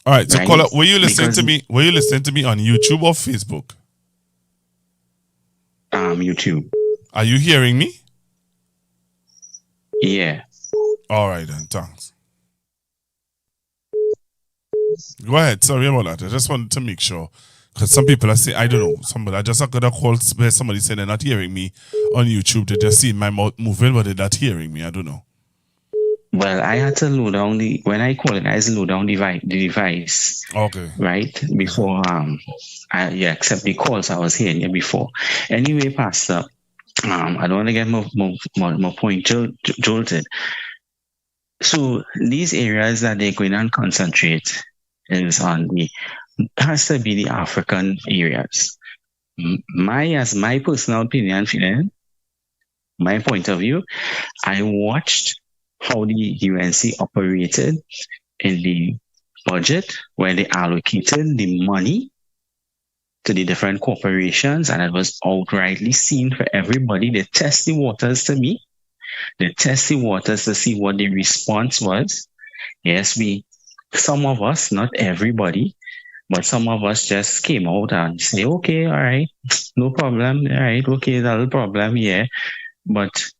All right, so right? caller, were you listening to me? Were you listening to me on YouTube or Facebook? YouTube. Are you hearing me? Yeah. All right then, thanks. Go ahead. Sorry about that. I just wanted to make sure. Because some people are saying, I don't know, somebody, I just got a call where somebody said they're not hearing me on YouTube. They just see my mouth moving, but they're not hearing me. I don't know. Well, I had to load down when I called it, I had to load down the device. Okay. Right? Before, I accept the calls I was hearing before. Anyway, Pastor, I don't want to get my point jolted. So these areas that they're going to concentrate is on has to be the African areas. As my personal opinion, my point of view, I watched how the UNC operated in the budget where they allocated the money to the different corporations, and it was outrightly seen for everybody. They test the waters to me. They test the waters to see what the response was. Yes, some of us, not everybody, but some of us just came out and say, okay, all right, no problem. All right, okay, that's a problem, yeah. But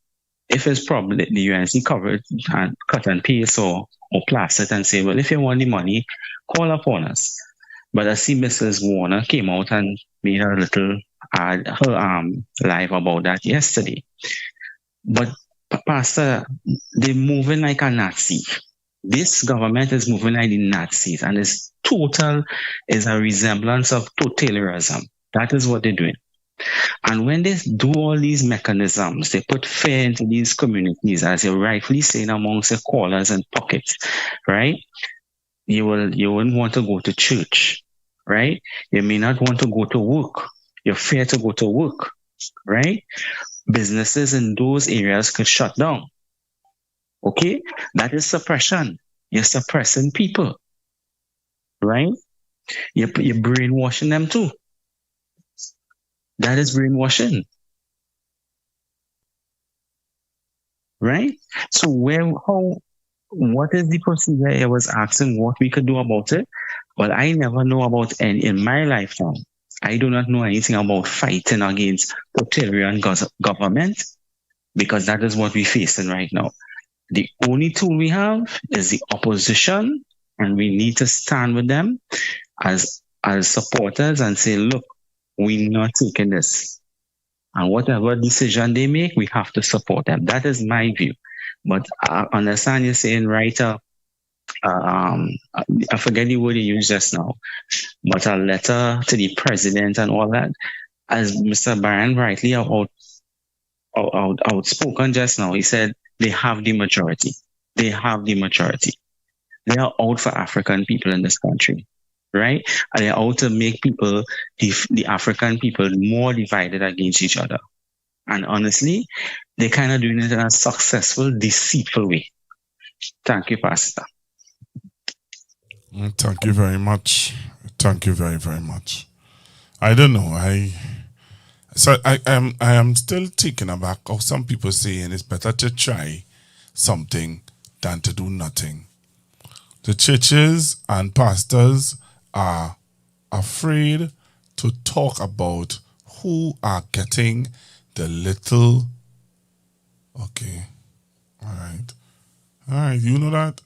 if it's probably the UNC covered and cut and paste or plus it and say, well, if you want the money, call upon us. But I see Mrs. Warner came out and made a little live about that yesterday. But Pastor, they're moving like a Nazi. This government is moving like the Nazis, and it's total is a resemblance of totalitarianism. That is what they're doing. And when they do all these mechanisms, they put fear into these communities, as you're rightfully saying, amongst the callers and pockets, right? You wouldn't want to go to church, right? You may not want to go to work. You're fear to go to work, right? Businesses in those areas could shut down. Okay? That is suppression. You're suppressing people, right? You're brainwashing them too. That is brainwashing. Right? So what is the procedure? I was asking what we could do about it. Well, I never know about any in my lifetime. I do not know anything about fighting against totalitarian government, because that is what we're facing right now. The only tool we have is the opposition, and we need to stand with them as supporters and say, look, we're not taking this. And whatever decision they make, we have to support them. That is my view. But I understand you're saying, right, I forget the word you used just now, but a letter to the president and all that. As Mr. Barron rightly outspoken just now, he said they have the majority. They have the majority. They are out for African people in this country, right? And they're out to make people, the African people, more divided against each other. And honestly, they're kind of doing it in a successful, deceitful way. Thank you, Pastor. Thank you very much. Thank you very, very much. I don't know. I am still taken aback of some people saying it's better to try something than to do nothing. The churches and pastors are afraid to talk about who are getting the little. Okay. All right. You know that?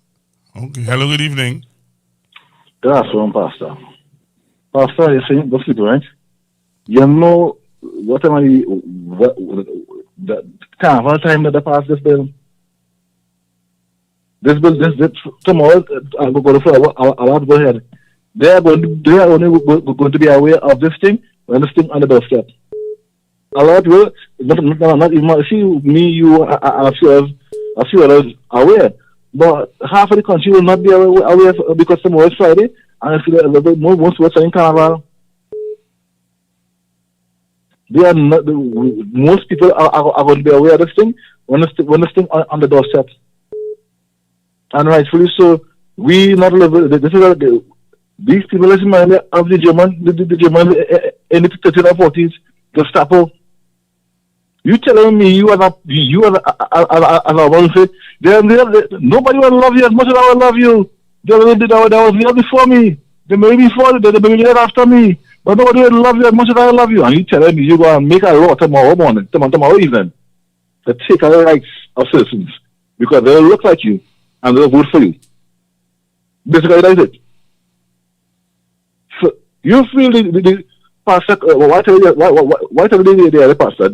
Okay. Hello, good evening. That's one, Pastor. Pastor, you're saying that's it, right? You know, whatever the carnival time that they pass this bill. This tomorrow, I'm going to go ahead. They are only going to be aware of this thing when this thing on the doorstep. A lot will not even see me, you, a few others aware. But half of the country will not be aware because tomorrow is Friday, and I feel a little bit most what's in Carnival. They are not. Most people are going to be aware of this thing when this thing on the doorstep. And rightfully so, we not live. This is these people is mind of the German in the 30s and 40s, Gestapo. You telling me you are one say nobody will love you as much as I will love you. They was there before me. They may be before, they may be there after me. But nobody will love you as much as I love you. And you telling me you go and make a law tomorrow morning, tomorrow evening, to take away rights of citizens because they will look like you and they'll vote for you. Basically, that's it. So you feel the pastor, why tell the pastor?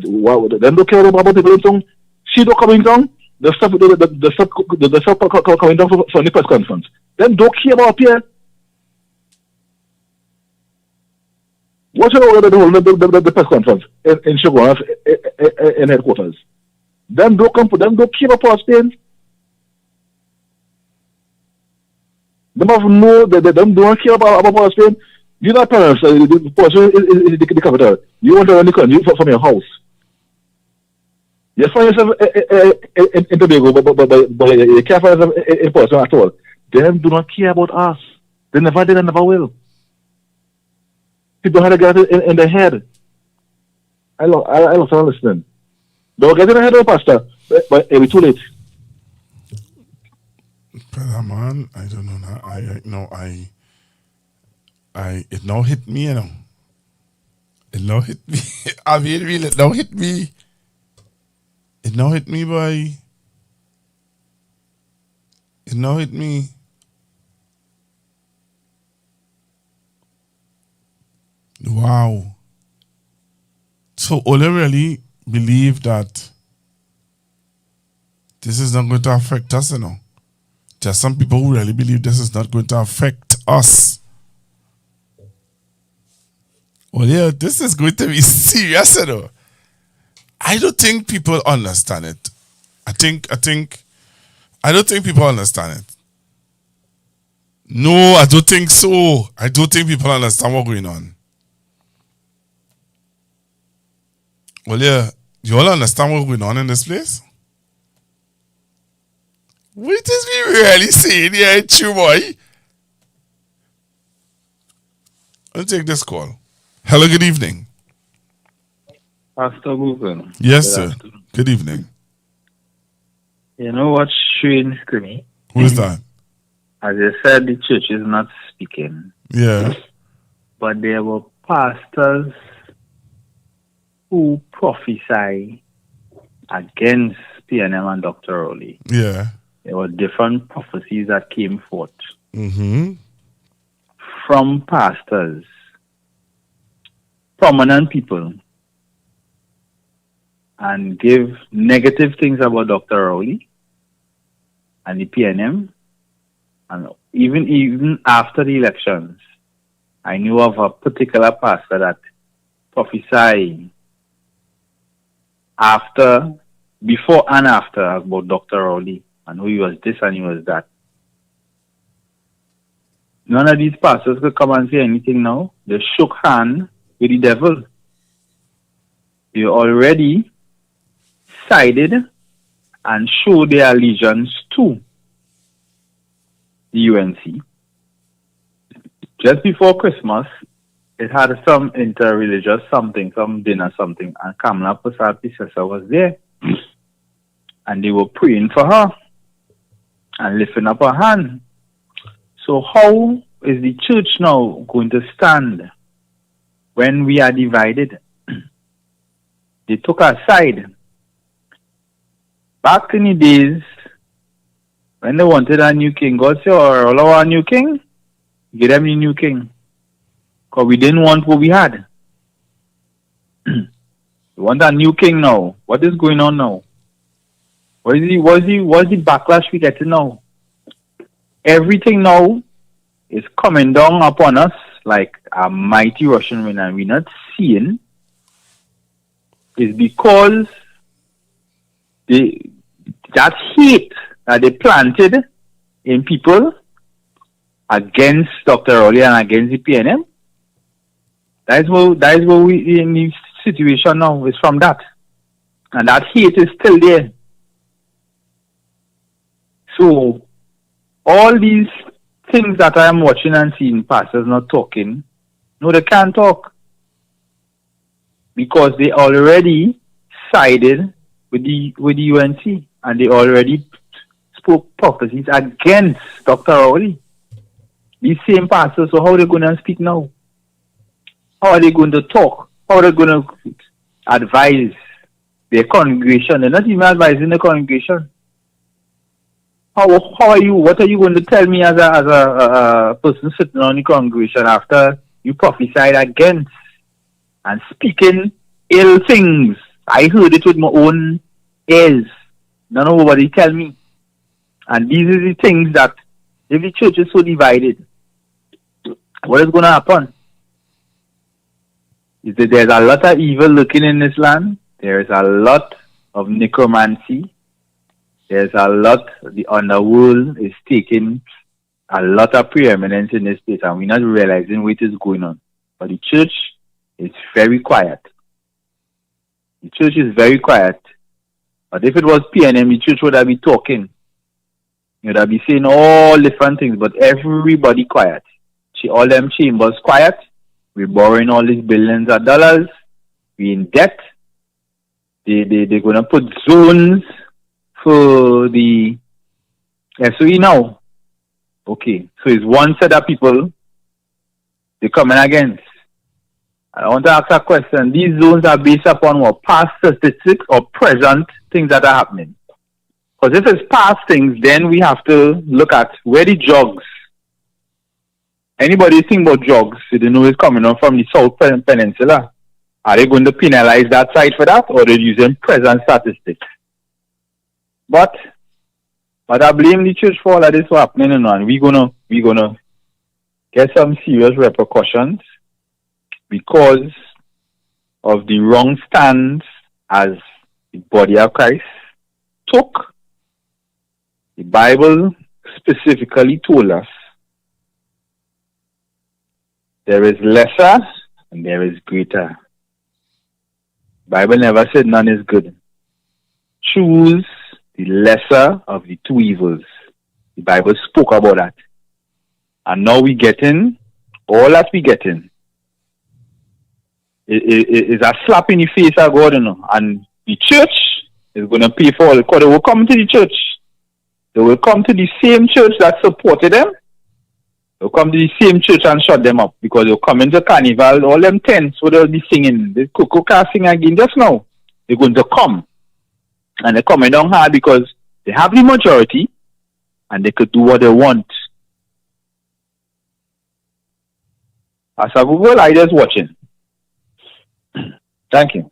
Then don't care about people in town. She don't come in town. The stuff coming down for the press conference. Then don't care about Pierre. What should the press conference in Sugar in headquarters? Then don't care about Spain. They must know that they don't care about Spain. You're not parents, the person is the capital. You want to run the country from your house. You find yourself in Tobago, but you can't find yourself in person at all. They do not care about us. They never did and never will. People had to get it in their head. I love listening. Don't get in the head of the pastor, but it'll be too late. Brother man, I don't know. It now hit me, you know. It now hit me. I mean, really, it now hit me. It now hit me, boy. It now hit me. Wow. So Ole really believe that this is not going to affect us, you know. Just some people who really believe this is not going to affect us. Well, yeah, this is going to be serious, you know. I don't think people understand it. I don't think people understand it. No, I don't think so. I don't think people understand what's going on. Well, yeah, you all understand what's going on in this place? What is we really saying here, true boy? I'll take this call. Hello, good evening. Pastor Google. Yes, sir. Good evening. You know what's strange to me? Who is that? As I said, the church is not speaking. Yeah. But there were pastors who prophesy against PNM and Dr. Rowley. Yeah. There were different prophecies that came forth from pastors, prominent people, and give negative things about Dr. Rowley and the PNM. And even after the elections, I knew of a particular pastor that prophesied before and after about Dr. Rowley and who he was this and he was that. None of these pastors could come and say anything now. They shook hands with the devil. They already sided and showed their allegiance to the UNC. Just before Christmas, it had some interreligious something, some dinner something, and Kamala Prasad-Bissessar was there. And they were praying for her and lifting up her hand. So how is the church now going to stand when we are divided? They took our side. Back in the days, when they wanted a new king, God said, "Oh, allow a new king, give them a new king." Because we didn't want what we had. We want a new king now. What is going on now? What's the backlash we getting now? Everything now is coming down upon us like a mighty Russian wind, and we're not seeing is because that hate that they planted in people against Dr. Rowley and against the PNM. That is where we in the situation now, is from that. And that hate is still there. So all these things that I am watching and seeing pastors not talking, no, they can't talk. Because they already sided with the UNC and they already spoke prophecies against Dr. Rowley. These same pastors, so how are they going to speak now? How are they going to talk? How are they going to advise their congregation? They're not even advising the congregation. How are you? What are you going to tell me as a person sitting on the congregation after you prophesied against and speaking ill things? I heard it with my own ears. Nobody tell me. And these are the things that if the church is so divided, what is going to happen? Is that there's a lot of evil lurking in this land. There is a lot of necromancy. There's a lot, the underworld is taking a lot of preeminence in this place, and we're not realizing what is going on. But the church is very quiet. The church is very quiet. But if it was PNM, the church would have been talking. You would have been saying all different things, but everybody quiet. All them chambers quiet. We're borrowing all these billions of dollars. We're in debt. They're going to put zones for the SOE now. Okay, so it's one set of people they're coming against. I want to ask a question. These zones are based upon what? Past statistics or present things that are happening? Because if it's past things, then we have to look at where the drugs. Anybody think about drugs, you don't know it's coming on from the South Peninsula. Are they going to penalize that side for that, or are they using present statistics? But But I blame the church for all of this happening, and we're gonna get some serious repercussions because of the wrong stance as the body of Christ took. The Bible specifically told us there is lesser and there is greater. The Bible never said none is good. Choose the lesser of the two evils. The Bible spoke about that. And now we getting, all that we getting is a slap in the face of God, and the church is going to pay for all, because they will come to the church. They will come to the same church that supported them. They'll come to the same church and shut them up, because they'll come into carnival, all them tents where they'll be singing. The Coco can't sing again just now. They're going to come. And they're coming down hard because they have the majority and they could do what they want. As a Google, I just watching. Thank you.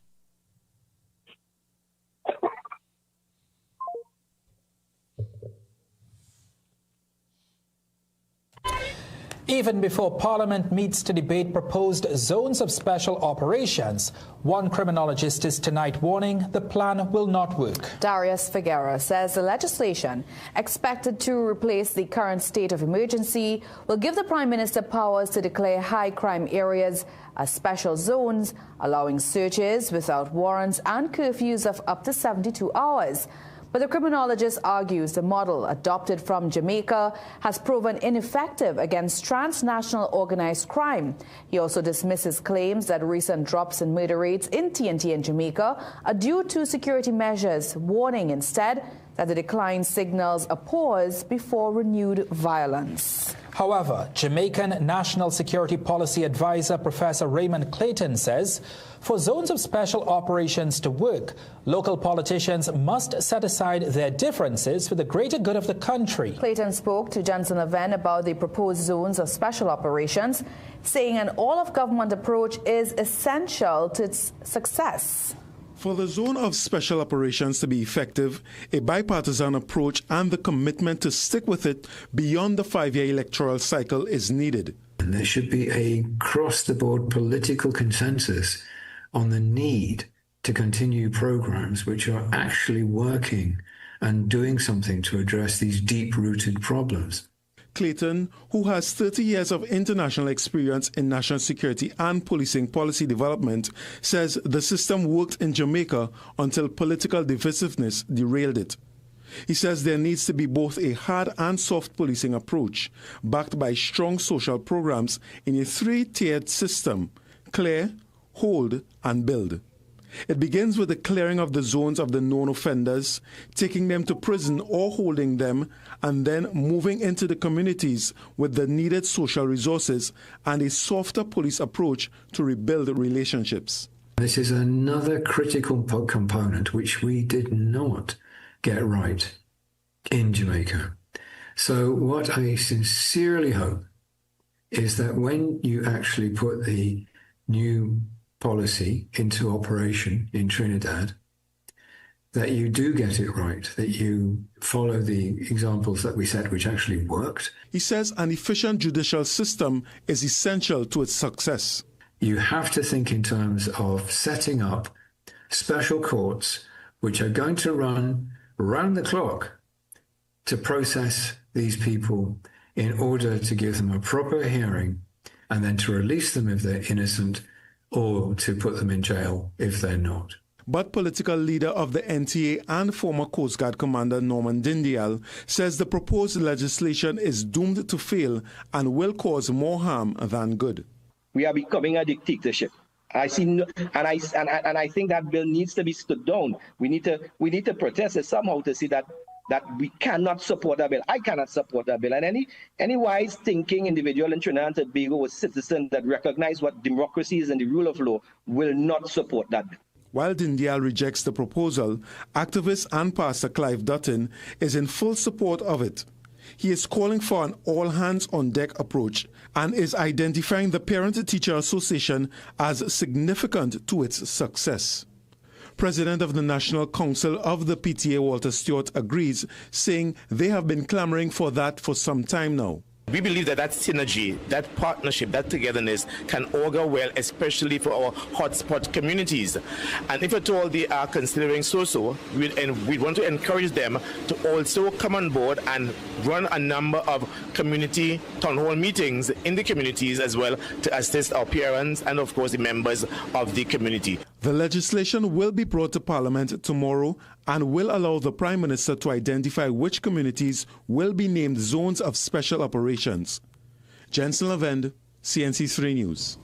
Even before Parliament meets to debate proposed zones of special operations, one criminologist is tonight warning the plan will not work. Darius Figueroa says the legislation, expected to replace the current state of emergency, will give the Prime Minister powers to declare high crime areas as special zones, allowing searches without warrants and curfews of up to 72 hours. But the criminologist argues the model adopted from Jamaica has proven ineffective against transnational organized crime. He also dismisses claims that recent drops in murder rates in TNT and Jamaica are due to security measures, warning instead that the decline signals a pause before renewed violence. However, Jamaican National Security Policy Advisor Professor Raymond Clayton says for zones of special operations to work, local politicians must set aside their differences for the greater good of the country. Clayton spoke to Johnson Event about the proposed zones of special operations, saying an all-of-government approach is essential to its success. For the zone of special operations to be effective, a bipartisan approach and the commitment to stick with it beyond the 5-year electoral cycle is needed. And there should be a cross-the-board political consensus on the need to continue programs which are actually working and doing something to address these deep-rooted problems. Clayton, who has 30 years of international experience in national security and policing policy development, says the system worked in Jamaica until political divisiveness derailed it. He says there needs to be both a hard and soft policing approach, backed by strong social programs in a 3-tiered system: clear, hold, and build. It begins with the clearing of the zones of the known offenders, taking them to prison or holding them, and then moving into the communities with the needed social resources and a softer police approach to rebuild relationships. This is another critical component which we did not get right in Jamaica. So what I sincerely hope is that when you actually put the new policy into operation in Trinidad, that you do get it right, that you follow the examples that we set which actually worked. He says an efficient judicial system is essential to its success. You have to think in terms of setting up special courts which are going to run round the clock to process these people in order to give them a proper hearing and then to release them if they're innocent, or to put them in jail if they're not. But political leader of the NTA and former Coast Guard Commander Norman Dindial says the proposed legislation is doomed to fail and will cause more harm than good. We are becoming a dictatorship. I see, and I think that bill needs to be stood down. We need to protest it somehow to see that we cannot support that bill. I cannot support that bill. And any wise thinking individual in Trinidad and Tobago or citizen that recognize what democracy is and the rule of law will not support that bill. While Dindial rejects the proposal, activist and Pastor Clive Dutton is in full support of it. He is calling for an all-hands-on-deck approach and is identifying the Parent-Teacher Association as significant to its success. President of the National Council of the PTA, Walter Stewart, agrees, saying they have been clamoring for that for some time now. We believe that synergy, that partnership, that togetherness can augur well, especially for our hotspot communities. And if at all they are considering so, we want to encourage them to also come on board and run a number of community town hall meetings in the communities as well to assist our parents and, of course, the members of the community. The legislation will be brought to Parliament tomorrow and will allow the Prime Minister to identify which communities will be named zones of special operations. Jensen Lavend, CNC3 News.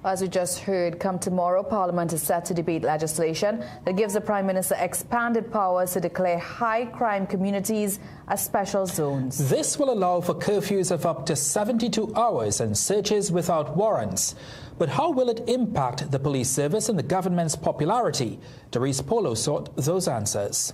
As we just heard, come tomorrow, Parliament is set to debate legislation that gives the Prime Minister expanded powers to declare high-crime communities as special zones. This will allow for curfews of up to 72 hours and searches without warrants. But how will it impact the police service and the government's popularity? Doris Polo sought those answers.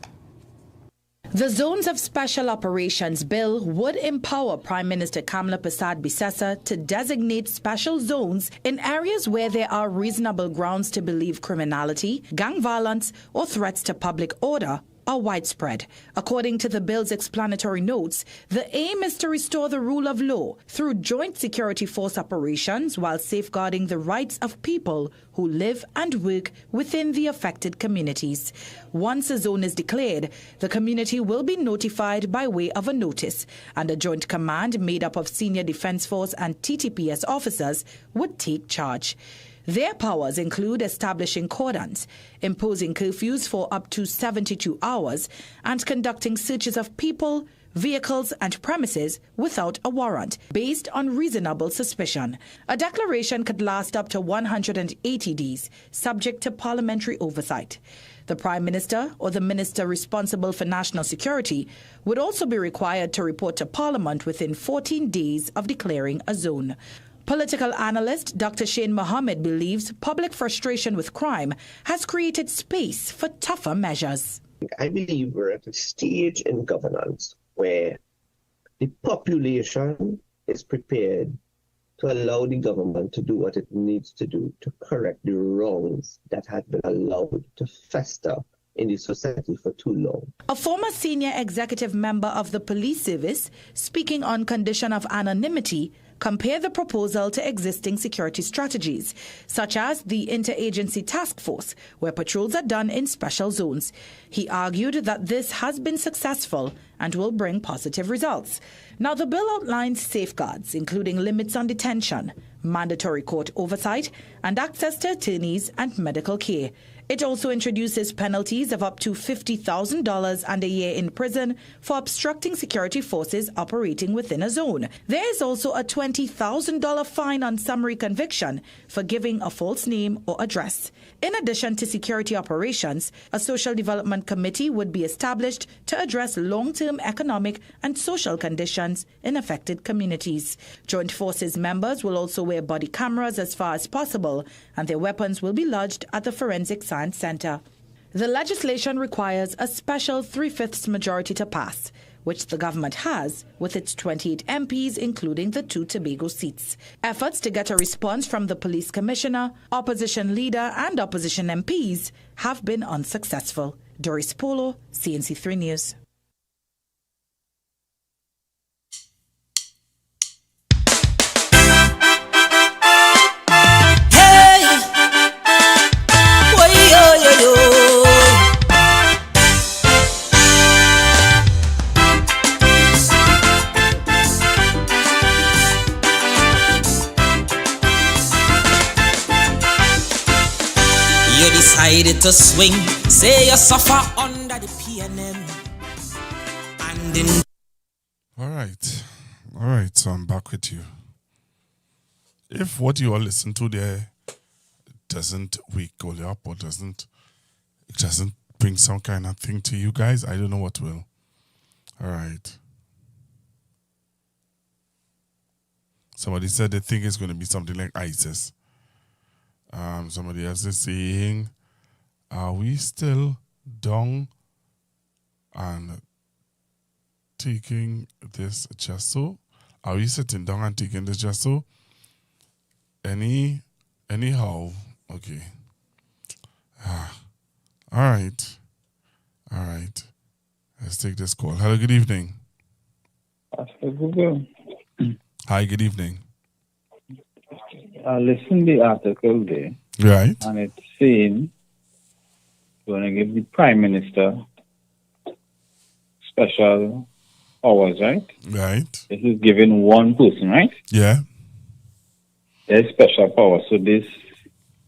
The Zones of Special Operations Bill would empower Prime Minister Kamla Persad-Bissessar to designate special zones in areas where there are reasonable grounds to believe criminality, gang violence, or threats to public order are widespread. According to the bill's explanatory notes, the aim is to restore the rule of law through joint security force operations while safeguarding the rights of people who live and work within the affected communities. Once a zone is declared, the community will be notified by way of a notice, and a joint command made up of senior Defence Force and TTPS officers would take charge. Their powers include establishing cordons, imposing curfews for up to 72 hours, and conducting searches of people, vehicles, and premises without a warrant, based on reasonable suspicion. A declaration could last up to 180 days, subject to parliamentary oversight. The Prime Minister or the Minister responsible for national security would also be required to report to Parliament within 14 days of declaring a zone. Political analyst Dr. Shane Mohammed believes public frustration with crime has created space for tougher measures. I believe we're at a stage in governance where the population is prepared to allow the government to do what it needs to do to correct the wrongs that have been allowed to fester in the society for too long. A former senior executive member of the police service, speaking on condition of anonymity, compared the proposal to existing security strategies, such as the interagency task force, where patrols are done in special zones. He argued that this has been successful and will bring positive results. Now, the bill outlines safeguards, including limits on detention, mandatory court oversight, and access to attorneys and medical care. It also introduces penalties of up to $50,000 and a year in prison for obstructing security forces operating within a zone. There is also a $20,000 fine on summary conviction for giving a false name or address. In addition to security operations, a social development committee would be established to address long-term economic and social conditions in affected communities. Joint Forces members will also wear body cameras as far as possible, and their weapons will be lodged at the Forensic Science Center. The legislation requires a special 3/5 majority to pass, which the government has with its 28 MPs, including the 2 Tobago seats. Efforts to get a response from the police commissioner, opposition leader, and opposition MPs have been unsuccessful. Doris Polo, CNC3 News. Decided to swing, say you suffer under the PNM. And in all right, so I'm back with you. If what you all listen to there doesn't wake you up or doesn't bring some kind of thing to you guys, I don't know what will. All right. Somebody said they think it's going to be something like ISIS. Somebody else is saying, are we still down and taking this just so? Are we sitting down and taking this just so? Anyhow, okay. All right. Let's take this call. Hello, good evening. Hi, good evening. I listened to the article there. Right. And it's saying we're going to give the Prime Minister special powers, right? Right. This is given one person, right? Yeah. There's special powers. So this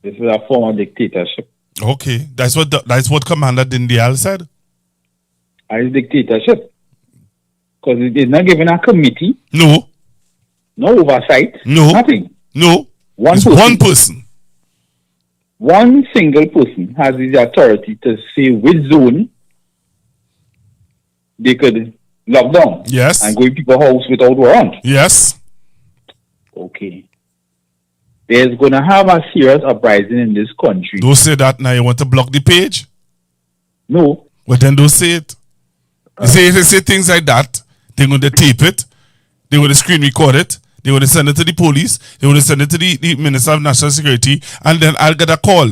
is a form of dictatorship. Okay. That's what Commander Dindial said. It's dictatorship. Because it is not given a committee. No. No oversight. No. Nothing. No. One person. One single person has the authority to say which zone they could lock down. Yes. And go in people's house without warrant. Yes. Okay. There's going to have a serious uprising in this country. Don't say that now. You want to block the page? No. Well, then don't say it. They say things like that. They're going to tape it. They're going to screen record it. They're going to send it to the police. They're going to send it to the Minister of National Security. And then I'll get a call.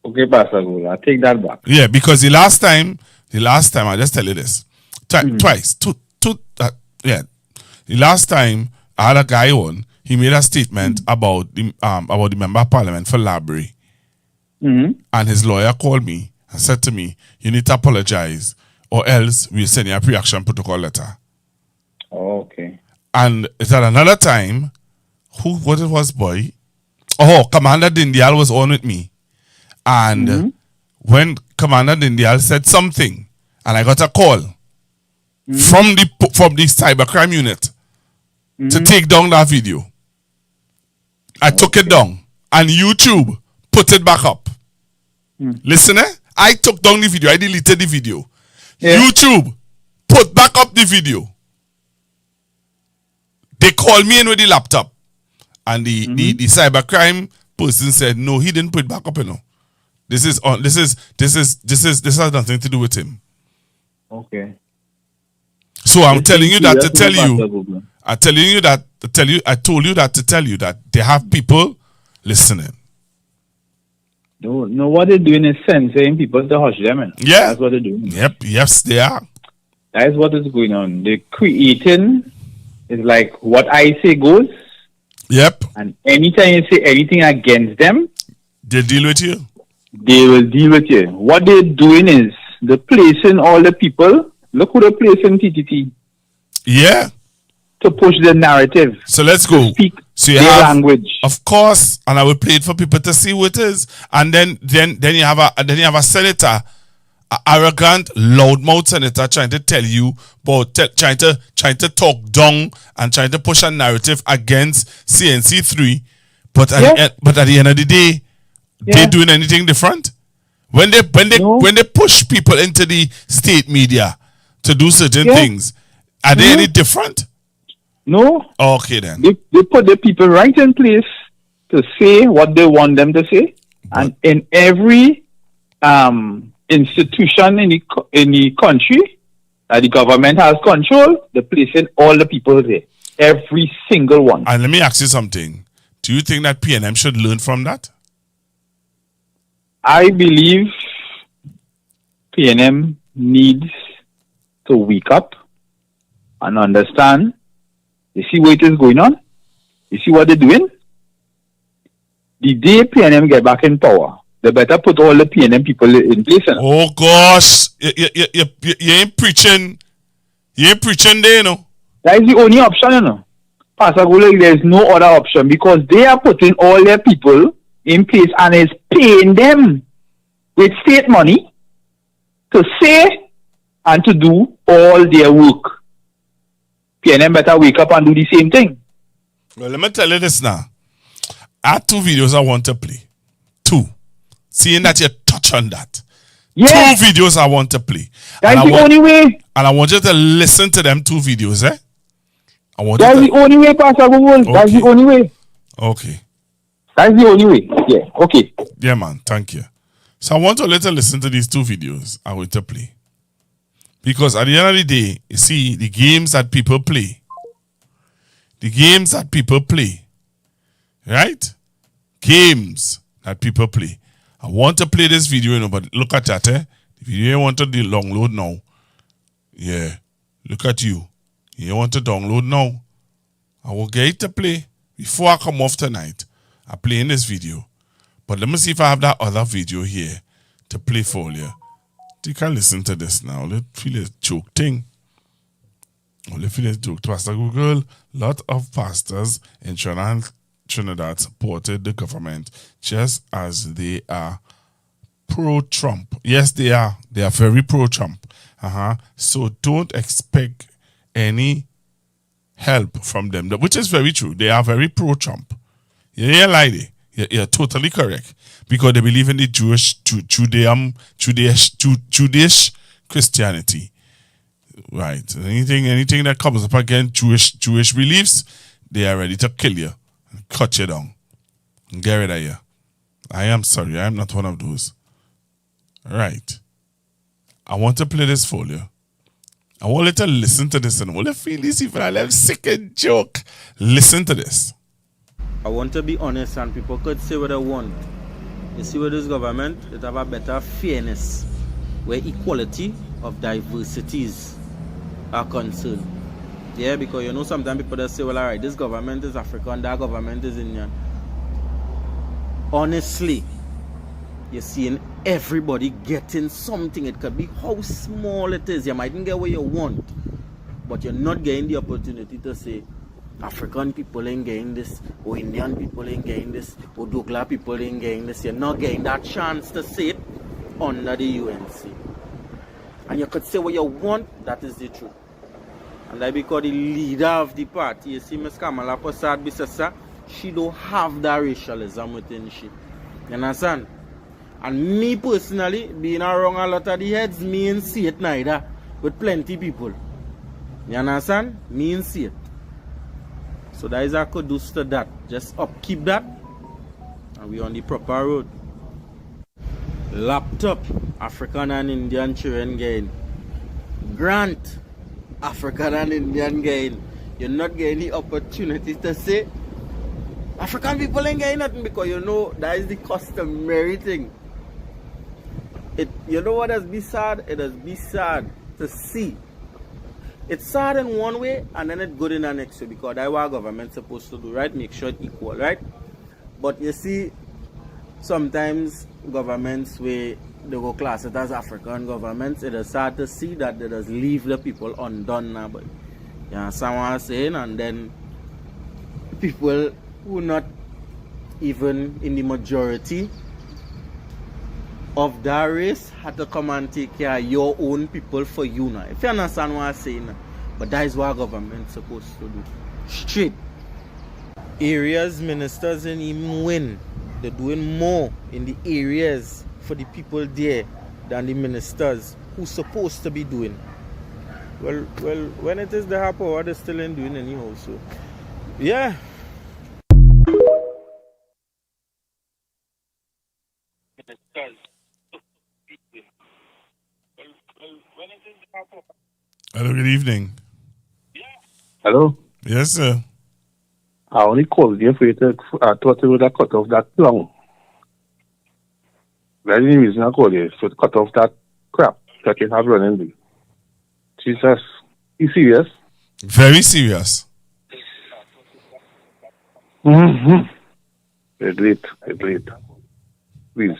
Okay, Pastor Gola, I'll take that back. Yeah, because the last time, I'll just tell you this. Twice. The last time I had a guy on, he made a statement about the member of parliament for Labrie. And his lawyer called me and said to me, you need to apologize or else we'll send you a pre-action protocol letter. Oh, okay. And it's at another time, what it was, boy? Oh, Commander Dindial was on with me. And when Commander Dindial said something, and I got a call from the cybercrime unit to take down that video. I took it down, and YouTube put it back up. Listen, I took down the video. I deleted the video. Yeah. YouTube put back up the video. They called me in with the laptop, and the cybercrime person said, "No, he didn't put it back up. You know, this has nothing to do with him." Okay. So I'm telling you that to tell you. I'm telling you that to tell you. I told you that to tell you that they have people listening. No, what they're doing is censoring people to hush them. Yeah, that's what they're doing. Yep. Yes, they are. That is what is going on. They're creating. It's like what I say goes. Yep. And anytime you say anything against them, they deal with you. They will deal with you. What they're doing is they're placing all the people. Look who they're placing TTT. Yeah. To push the narrative. So let's go. Speak so you their have, language. Of course, and I will play it for people to see who it is. And then you have a senator, an arrogant, loudmouth senator trying to tell you about trying to talk down and trying to push a narrative against CNC3. But at the end of the day, they doing anything different? When they push people into the state media to do certain things, are they any different? No. Okay then. They put the people right in place to say what they want them to say, and in every institution in the country that the government has control, they're placing all the people there, every single one. And let me ask you something: do you think that PNM should learn from that? I believe PNM needs to wake up and understand. You see what is going on? You see what they're doing? The day PNM get back in power, they better put all the PNM people in place. Oh gosh, you ain't preaching. You ain't preaching there, you know. That is the only option, you know. Pastor Gulek, there is no other option because they are putting all their people in place and is paying them with state money to say and to do all their work. PNM better wake up and do the same thing. Well, let me tell you this now. I have 2 videos I want to play. 2. Seeing that you touch on that. Yes. 2 videos I want to play. That's the only way. And I want you to listen to them 2 videos, eh? That's the only way, Pastor Google. Okay. That's the only way. Okay. That's the only way. Yeah, okay. Yeah, man. Thank you. So I want to let you listen to these 2 videos I want to play. Because at the end of the day, you see, the games that people play, right? Games that people play. I want to play this video, but look at that, The video you want to download now. Yeah. Look at you. You want to download now. I will get it to play before I come off tonight. I'm playing this video. But let me see if I have that other video here to play for you. You can listen to this now. Let's feel a joke thing. Let's feel a joke. Pastor Google, lot of pastors in Trinidad supported the government just as they are pro-Trump. Yes, they are. They are very pro-Trump. So don't expect any help from them, which is very true. They are very pro-Trump. Yeah, lady. You're totally correct. Because they believe in the Jewish Christianity. Right. Anything that comes up against Jewish beliefs, they are ready to kill you and cut you down and get rid of you. I am sorry, I am not one of those. Right. I want to play this for you. I want you to listen to this and I want to feel this even I love sick and joke. Listen to this. I want to be honest, and people could say what they want. You see, with this government, it have a better fairness, where equality of diversities are concerned. Yeah, because you know sometimes people just say, well, alright, this government is African, that government is Indian. Honestly, you're seeing everybody getting something. It could be how small it is. You mightn't get what you want, but you're not getting the opportunity to say, African people ain't getting this, or Indian people ain't getting this, or Douglas people ain't getting this. You're not getting that chance to say it under the UNC. And you could say what you want, that is the truth. And that because the leader of the party, you see Ms. Kamala Prasad Bisasa, she don't have that racialism within she. You understand? And me personally, being around a lot of the heads, me ain't see it neither, with plenty people. You understand? Me ain't see it. So that is a kudos to that. Just upkeep that, and we on the proper road. Laptop, African and Indian children gain. Grant, African and Indian gain. You're not getting the opportunity to say African people ain't getting nothing, because you know that is the customary thing. You know what has been sad? It has been sad to see. It's sad in one way, and then it's good in the next way, because that's what government's supposed to do, right? Make sure it's equal, right? But you see, sometimes governments where they go class it as African governments, it is sad to see that they just leave the people undone now. But you know, someone saying, and then people who not even in the majority of that race had to come and take care of your own people for you now. If you understand what I'm saying. But that is what government's supposed to do. Straight. Areas ministers and even win. They're doing more in the areas for the people there than the ministers who's supposed to be doing. Well, when it is the hard power, they're still ain't doing anyhow. So, yeah. Hello, good evening. Hello? Yes, sir. I only called you for you to thought you would have cut off that plum. That's the reason I called you, to cut off that crap that you have running. Jesus. You serious? Very serious. Mm-hmm. It's late. Please.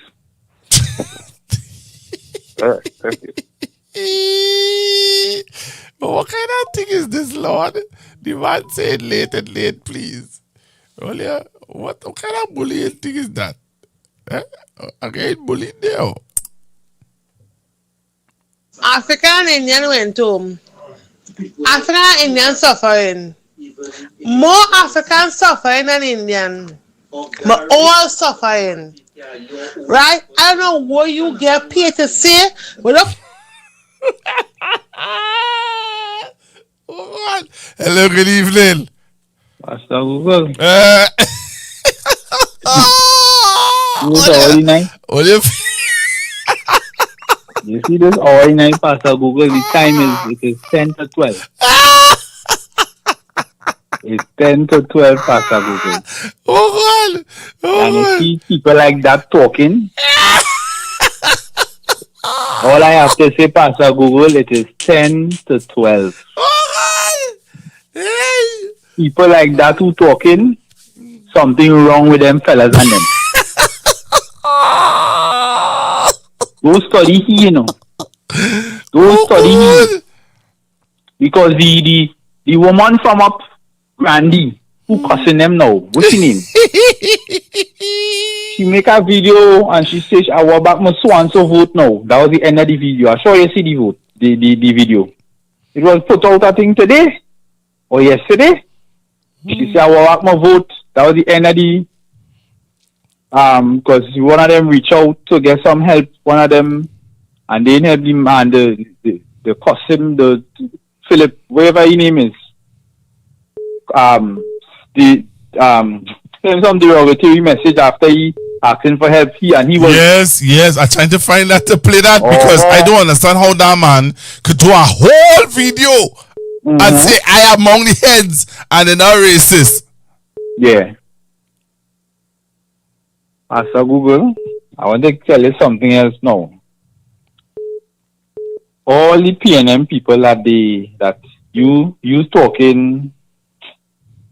All right, thank you. But what kind of thing is this, Lord? The man said late and late, please. Well, what kind of bullying thing is that? I get bullied there. African and Indian went home. African and Indian suffering. More African suffering than Indian. But all suffering. Right? I don't know what you get paid to say. But look. Oh, hello, good evening. Pastor Google. You see this hour 9, Pastor Google, the time is 10 to 12. It's 10 to 12, Pastor Google. Oh, God. Oh, and you see people like that talking. All I have to say, Pastor Google, it is 10 to 12. Hey. People like that who talking, something wrong with them fellas and them. Go study here, you know. Go study here. Because the woman from up, Randy, who cussing them now, what's her name? She make a video and she says, I will back my so-and-so vote now. That was the end of the video. I'm sure you see the vote, the video. It was put out, I think, today or yesterday. She said, I will back my vote. That was the end of the, because one of them reached out to get some help, one of them, and they helped him, and the cousin, the Philip, whatever his name is, sent some derogatory message after he asking for help. He was yes. I'm trying to find that to play that because I don't understand how that man could do a whole video and say I am among the heads and they're not racist. Yeah. Pastor Google, I want to tell you something else now. All the PNM people that you talking,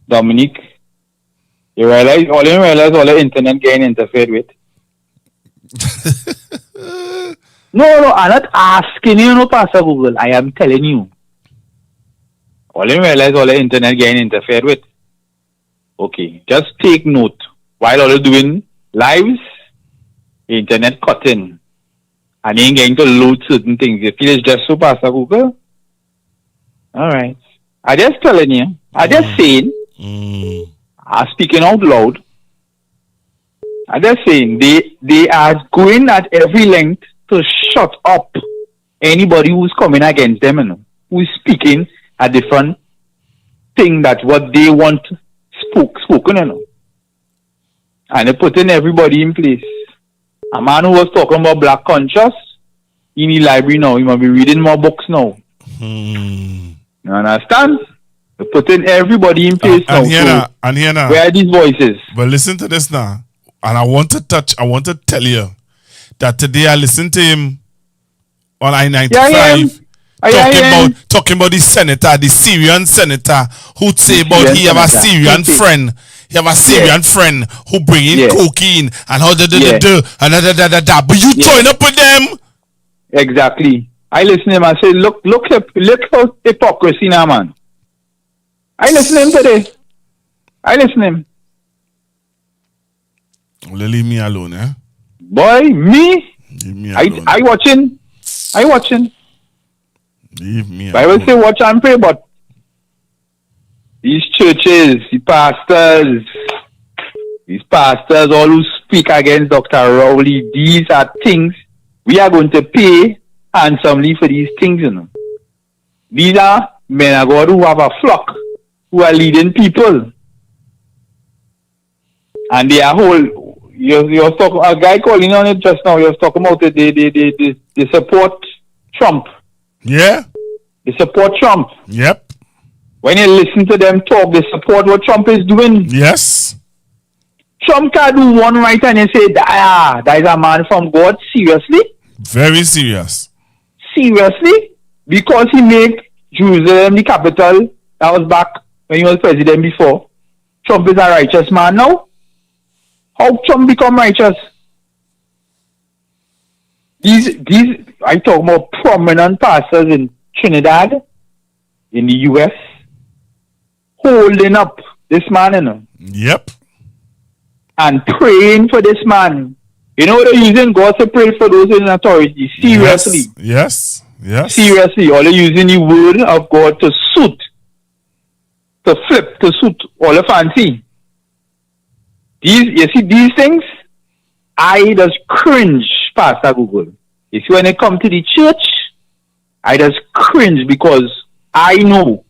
Dominic, you realize all the internet getting interfered with. No, I'm not asking you, no, Pastor Google. I am telling you. All you realize all the internet getting interfered with. Okay, just take note. While all you doing lives, the internet cutting. And you ain't getting to load certain things. You feel it's just so, Pastor Google? Alright. I just telling you. I just saying. I'm speaking out loud. I'm just saying they are going at every length to shut up anybody who's coming against them, you know, who is speaking a different thing that what they want spoken, you know. And they're putting everybody in place. A man who was talking about black conscious in the library now, he must be reading more books now. You understand? They're putting everybody in place now. And here now. Where are these voices? But listen to this now. And I want to tell you that today I listened to him on I-95 talking about the senator, the Syrian senator who'd say about he have a Syrian friend. He have a Syrian friend who bring in cocaine and how but you join up with them. Exactly. I listen to him and say, look how hypocrisy now, man. I listen to him today. Leave me alone, eh? Boy, me? Leave me alone. I watching. Leave me alone. Bible say watch and pray, but these churches, these pastors, all who speak against Dr. Rowley, these are things we are going to pay handsomely for these things, you know. These are men of God who have a flock, who are leading people. And they are whole, you're talking, a guy calling on it just now, you're talking about it, they support Trump. Yeah. They support Trump. Yep. When you listen to them talk, they support what Trump is doing. Yes. Trump can do one right and you say, that is a man from God. Seriously? Very serious. Seriously? Because he made Jerusalem the capital. That was back when he was president before. Trump is a righteous man now. How Trump become righteous? These I talk about prominent pastors in Trinidad, in the US, holding up this man, you know. Yep. And praying for this man. You know, they're using God to pray for those in authority. Seriously. Yes. Seriously. All they're using the word of God to suit, to flip, to suit all the fancy. You see these things? I just cringe, Pastor Google. You see, when it comes to the church, I just cringe because I know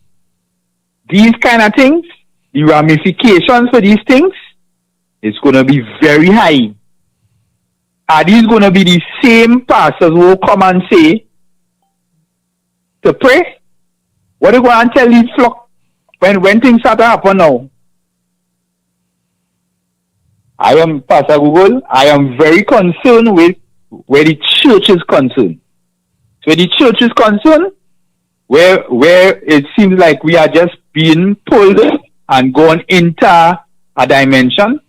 these kind of things, the ramifications for these things, is going to be very high. Are these going to be the same pastors who will come and say to pray? What are you going to tell these flock? when things start to happen now, I am Pastor Google. I am very concerned with where the church is concerned. So where the church is concerned, where it seems like we are just being pulled and going into a dimension,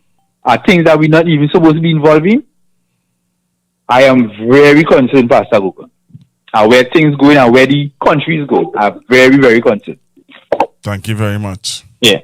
things that we're not even supposed to be involved in. I am very concerned, Pastor Google. And where things going and where the country is going. I'm very, very concerned. Thank you very much. Yeah.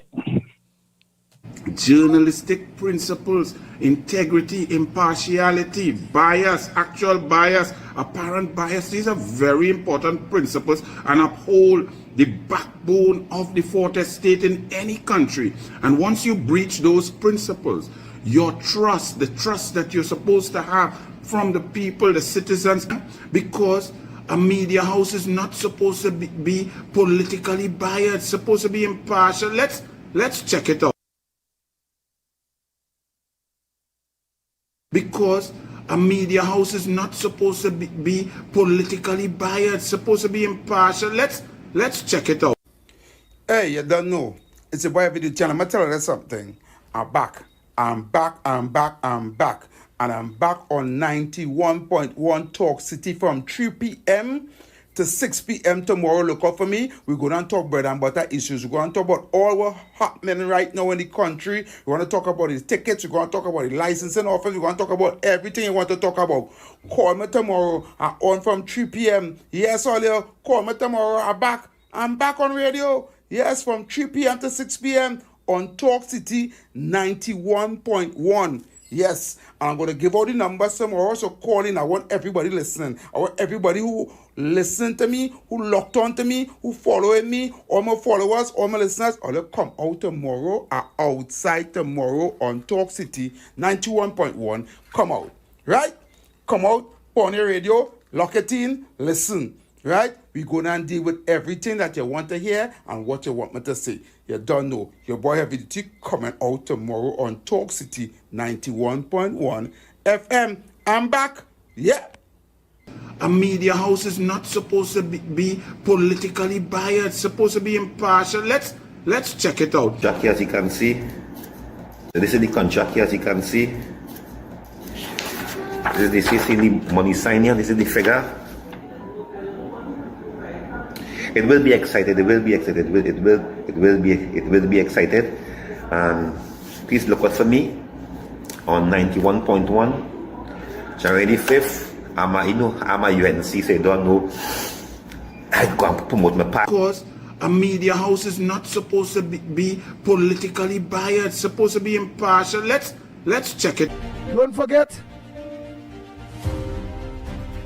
Journalistic principles, integrity, impartiality, bias, actual bias, apparent bias. These are very important principles and uphold the backbone of the fourth estate in any country. And once you breach those principles, your trust, the trust that you're supposed to have from the people, the citizens, because a media house is not supposed to be politically biased, it's supposed to be impartial. Let's check it out. Because a media house is not supposed to be politically biased, it's supposed to be impartial. Let's check it out. Hey, you don't know. It's a boy video channel. I'm going to tell you something. I'm back. And I'm back on 91.1 Talk City from 3 p.m. to 6 p.m. tomorrow. Look out for me. We're going to talk bread and butter issues. We're going to talk about all what's happening right now in the country. We're going to talk about the tickets. We're going to talk about the licensing office. We're going to talk about everything you want to talk about. Call me tomorrow. I'm on from 3 p.m. Yes, all you. Call me tomorrow. I'm back on radio. Yes, from 3 p.m. to 6 p.m. on Talk City 91.1. Yes, I'm going to give out the numbers tomorrow, so call in. I want everybody listening. I want everybody who listen to me, who locked on to me, who following me, all my followers, all my listeners, all them come out tomorrow or outside tomorrow on Talk City 91.1. Come out, right? Come out, put on your radio, lock it in, listen, right? We're going to deal with everything that you want to hear and what you want me to say. You don't know. Your boy Heavy Duty coming out tomorrow on Talk City 91.1 FM. I'm back. Yeah. A media house is not supposed to be politically biased. It's supposed to be impartial. Let's check it out. Jackie, as you can see, this is the contract here, as you can see. This is the money sign here. This is the figure. It will be excited. It will be excited. It will be excited. And please look out for me on 91.1 January 5th. I'm a UNC, so I don't know. I go and promote my part. Because a media house is not supposed to be politically biased. It's supposed to be impartial. Let's check it. Don't forget,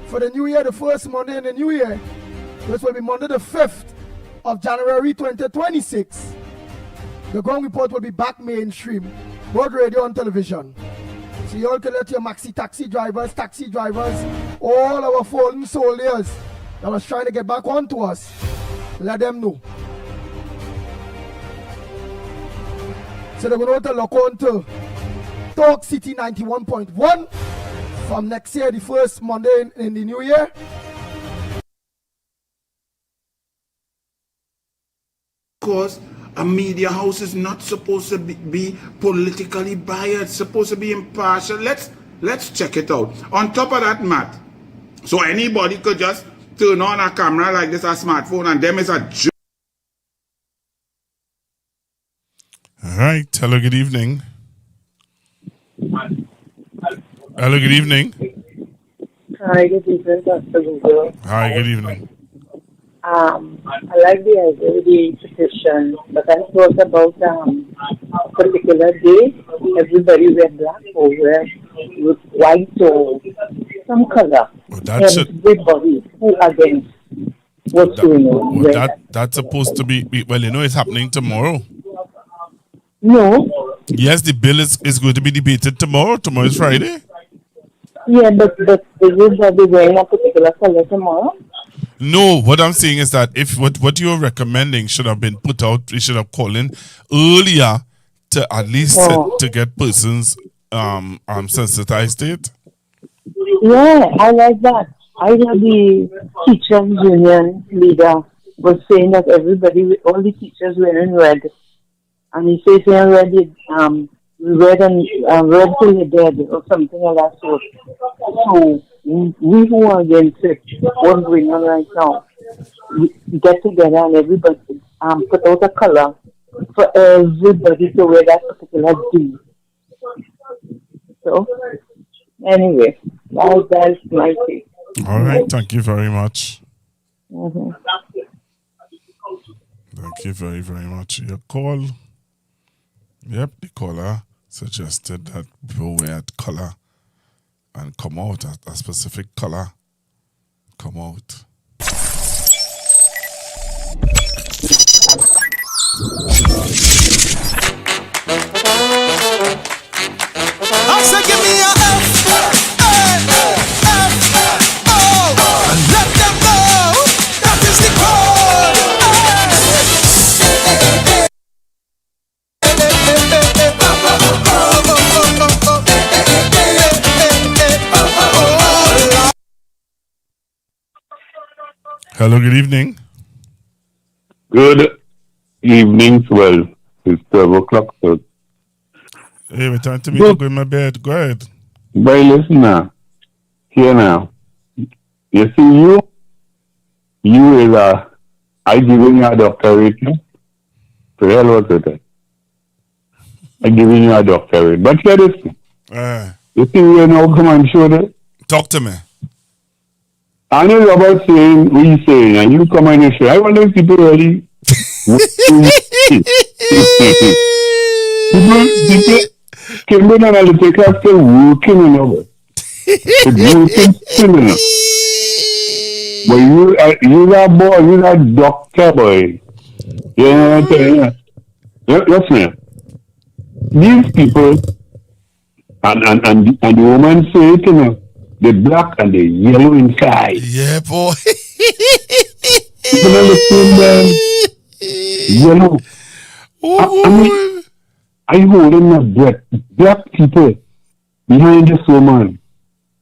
for the new year, the first Monday in the new year, which will be Monday the 5th of January 2026. The Ground Report will be back mainstream, both radio and television. So you all can let your maxi taxi drivers, all our fallen soldiers that was trying to get back onto us, let them know. So they're going to look on to Talk City 91.1 from next year, the first Monday in the new year. Because a media house is not supposed to be politically biased. It's supposed to be impartial. Let's check it out. On top of that, Matt, so anybody could just turn on a camera like this, a smartphone, and them is a joke. All right. Hello, good evening. Hello, good evening. Hi, good evening, Pastor Google. Hi, good evening. I like the idea of the petition, but I thought about a particular day, everybody wear black or wear white or some color. Well, that's everybody who against what's going on. Well, that's supposed to be, well, you know, it's happening tomorrow. No. Yes, the bill is going to be debated tomorrow. Tomorrow is Friday. Yeah, but is it be wearing a particular color tomorrow? No, what I'm saying is that if what you're recommending should have been put out, we should have called in earlier to at least to get persons sensitized to it. Yeah, I like that. I am the teachers union leader was saying that all the teachers were in red. And he says they already red till you're dead or something like that sort. So we who are against it, what's going on right now, we get together and everybody put out a color for everybody to wear that particular day. So anyway, that's my take. All right, thank you very much. Mm-hmm. Thank you very, very much. Your call. Yep, the caller suggested that people wear color and come out, a specific color, come out. I said give me a F, and let them know that is the code. Hello, good evening. Good evening, Swell. It's 12 o'clock, so. Hey, we're time to me to go in my bed. Go ahead. But listen now. Here now. You see, you is I giving you a doctorate. No? To hell was it? I giving you a doctorate. But here this thing. You see, you now come and show that. Talk to me. I know about saying what you saying, and you come and show. I wonder if people really. people Cambridge Analytica are still working on it. It's working still enough. But you are boy, you are doctor boy. Yeah. Listen, these people, and the woman say it, you know, the black and the yellow inside. Yeah, boy. People understand them. Yellow. I mean, I holding my breath. Black people behind this woman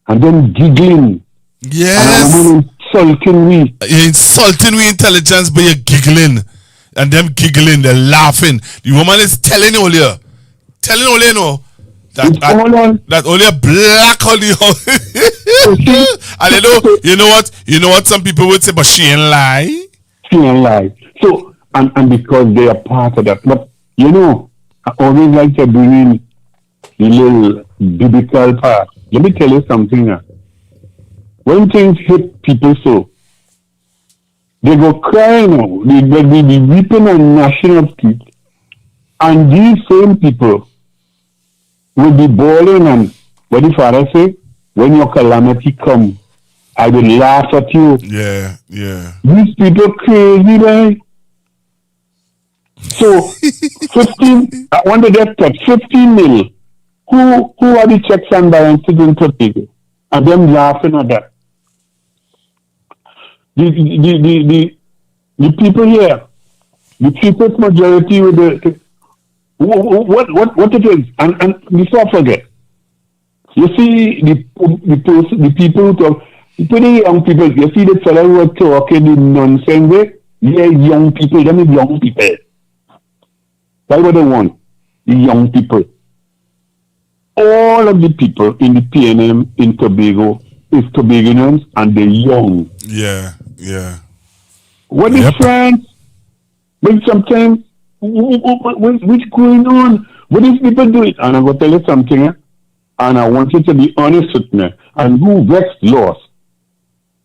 and then giggling. Yes. And a woman insulting me. You're insulting me intelligence, but you're giggling. And them giggling, they're laughing. The woman is telling all you know. That only a black only. And you know what some people would say, but she ain't lie. She ain't lie. So and because they are part of that. But you know, I always like to bring in the little biblical part. Let me tell you something. When things hit people so, they go crying now. They be weeping and gnashing of teeth. And these same people will be bawling, and what the Father say? When your calamity comes, I will laugh at you. Yeah. These people crazy, right? So 15. I want to get that 15 mil. Who are the checks and balances in Tobago? And them laughing at that. The people here, the people's majority with the what it is, and before I forget, you see the people who talk, the young people, you see the fellow who are talking the nonsense way, yeah, young people, them is young people. That's what they want, the young people. All of the people in the PNM in Tobago is Tobagonians and they're young. Yeah. What is France? But sometimes, what's going on? What is people doing? And I'm going to tell you something, and I want you to be honest with me. And who vexed lost?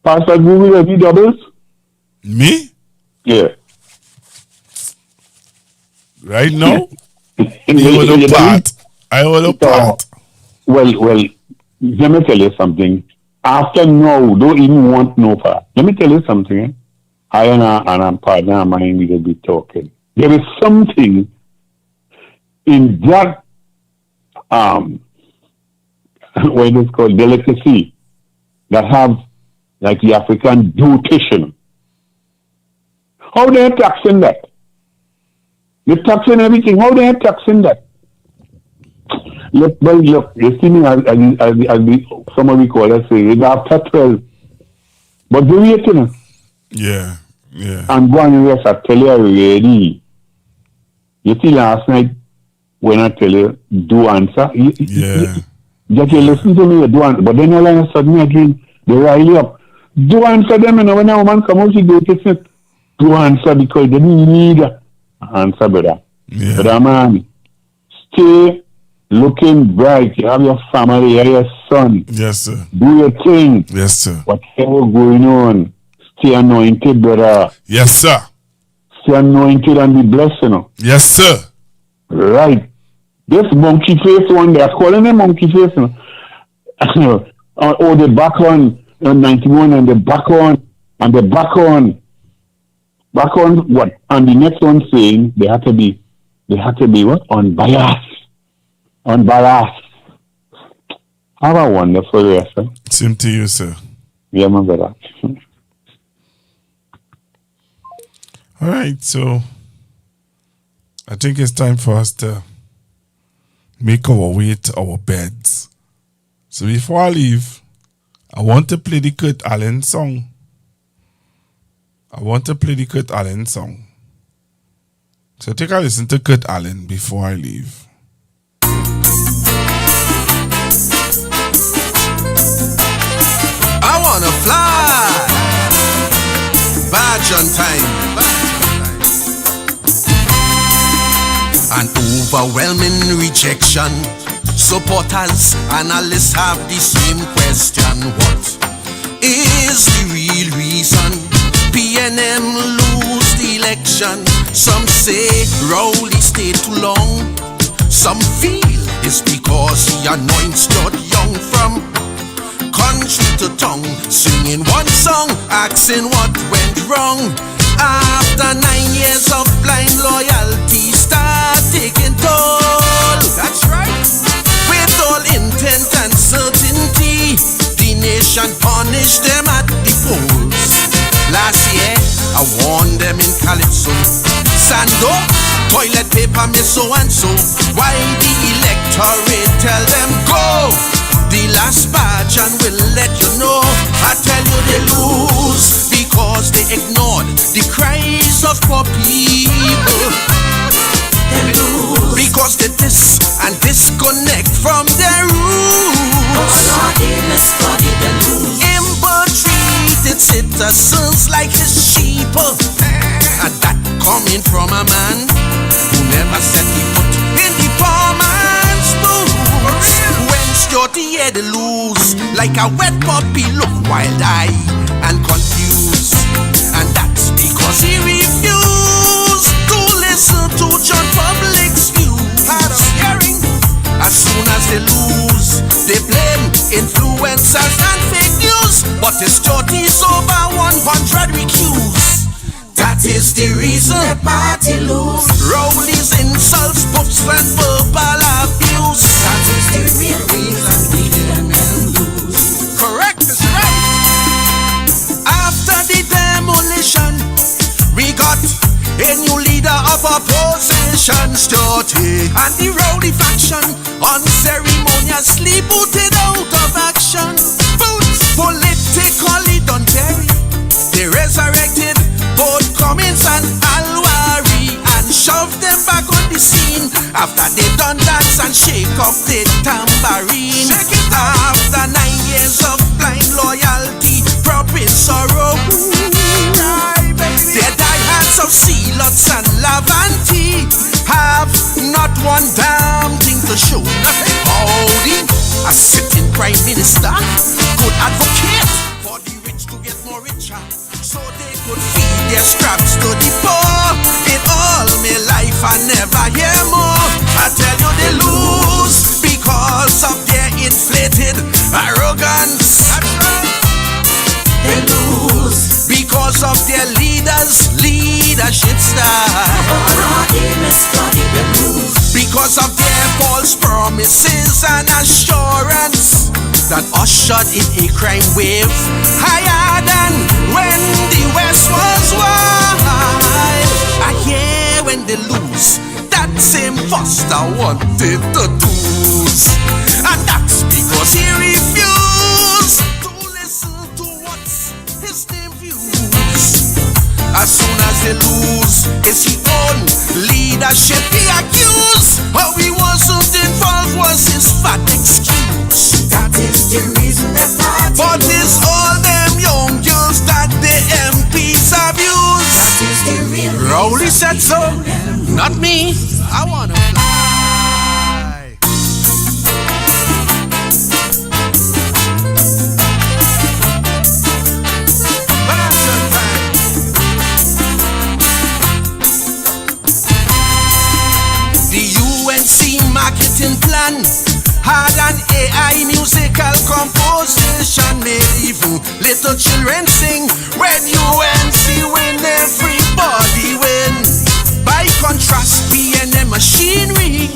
Pastor Google any doubles? Me? Yeah. Right now? You will apart. I will apart. Well, let me tell you something. After no, don't even want no part. Let me tell you something. I and a partner of mine will be talking. There is something in that what is called delicacy that have like the African dotation. How they are taxing that? They're taxing everything. How they are taxing that? Look, you see me as some of the callers say, it's after 12. But do you know? Yeah. Yeah. And go and rest. I tell you already. You see last night when I tell you do answer. Just you listen to me, you do answer. But then all of a sudden again, they rile you up. Do answer them, and when a woman come out, she go to sit. Do answer because they need an answer, brother. Yeah. Brother man, stay looking bright. You have your family, you have your son. Yes, sir. Do your thing. Yes, sir. Whatever going on, stay anointed, brother. Yes, sir. Stay anointed and be blessed, you know. Yes, sir. Right. This monkey face one, they're calling him monkey face, you know. Or the back on 91 and the back on and the back on what? And the next one saying they had to be what? Unbiased. Have a wonderful rest, sir. Same to you, sir. Yeah, my brother. All right, so I think it's time for us to make our way to our beds. So before I leave, I want to play the Kurt Allen song. So take a listen to Kurt Allen before I leave. I wanna fly, badge on time. An overwhelming rejection. Supporters, analysts have the same question. What is the real reason PNM lose the election? Some say Rowley stayed too long. Some feel it's because he anoints Todd Young from country to tongue, singing one song, asking what went wrong. After 9 years of blind loyalty, start taking toll. That's right. With all intent and certainty, the nation punished them at the polls. Last year, I warned them in Calypso, Sando, toilet paper, me so and so. Why the electorate tell them go? The last batch and will let you know. I tell you they lose because they ignored the cries of poor people. They lose because they dis and disconnect from their roots. Imber treated citizens like his sheep. And that coming from a man who never set the foot in the poor man's boots. When Stuarty had to lose, like a wet puppy, look wild-eyed and confused. And that's because he refused to listen to John Public's views. Hard of hearing. As soon as they lose, they blame influencers and fake news. But his Stuarty's over 100 recused. That is the reason the party lose. Rowley's insults, books and verbal abuse. That is the real reason we lose. Correct is right. After the demolition, we got a new leader of opposition, Stuarty, and the Rowley faction unceremoniously booted out of action. Boots politically done Terry. They resurrected both Cummins and Alwari and shoved them back on the scene after they done dance and shake off the tambourine. After 9 years of blind loyalty, propping sorrow, their diehards of Celots and Lavanti have not one damn thing to show. Howdy, a sitting prime minister, good advocate for the rich to get more richer, so they could feed their scraps to the poor. In all my life I never hear more. I tell you they lose because of their inflated arrogance. They lose because of their leaders' leadership style. Because of their false promises and assurance that ushered in a crime wave higher than when the West was wild. I hear when they lose, that same Foster wanted to lose, and that's because he refused to listen to what his name views. As soon as they lose, it's his own leadership he accused. How he wasn't involved was his fat excuse. That is the reason the party But it's all them young girls that the MPs abuse. That is the real Rowley said so, not me. I wanna fly. The UNC marketing plan had an AI musical composition, made even little children sing. When UNC win, everybody win. By contrast, BNM machinery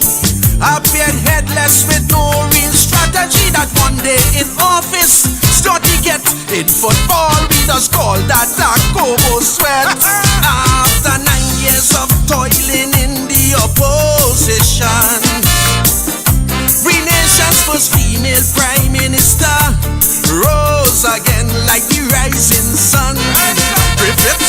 appeared headless with no real strategy. That one day in office, study get in football, we just call that a Kobo sweat. After 9 years of toiling in the opposition, we nation's first female prime minister rose again like the rising sun. Griffith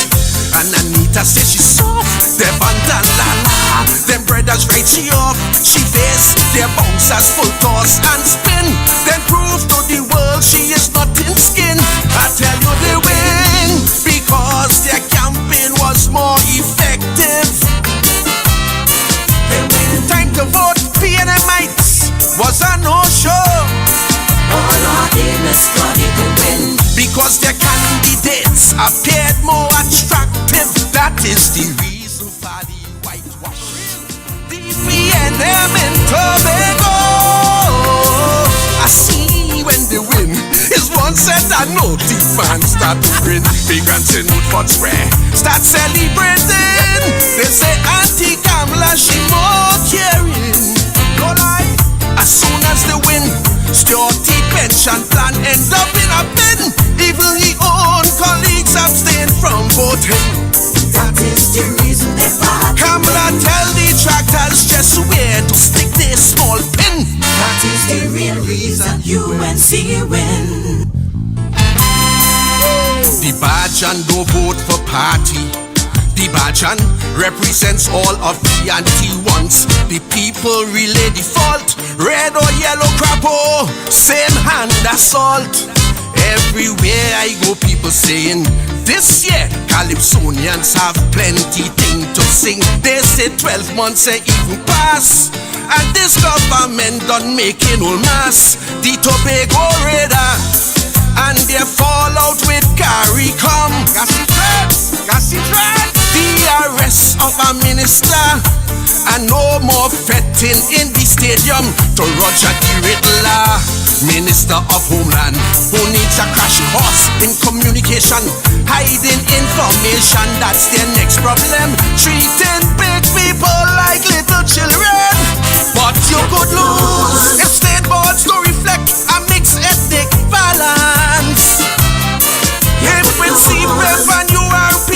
and Anita say she's soft, Devant and Lala, them brothers right she off. She faced their bouncers full toss and spin, then prove to the world she is not in skin. I tell you they win because their campaign was more effective. They win. Time to vote, PNMites was a no-show. All our aim is study to win. Because their candidates appeared more attractive. That is the reason for the whitewash. The PNM and Tobago, I see when they win. Is one set I know the fans start to grin. Migrants in Woodford's rare start celebrating. They say Auntie Kamala she more caring. No lie, as soon as they win, Stuarty pension plan end up in a bin. Even the own colleagues abstain from voting. That is the reason they party. Kamala tell the tractors just where to stick their small pin. That is the real reason UNC win. The Bajan don't vote for party. The Bajan represents all of the anti-ones. The people relay the fault. Red or yellow crapo, same hand assault. Everywhere I go, people saying, this year, Calypsonians have plenty thing to sing. They say 12 months ain't even pass, and this government done making old mass. The Tobago Raider and their fallout with CARICOM. Gassy dread. The arrest of a minister and no more fretting in the stadium to Roger the Riddler, Minister of Homeland, who needs a crash course in communication, hiding information, that's their next problem. Treating big people like little children. But you could lose if state boards to reflect a mixed ethnic balance. If we see PEP and URP,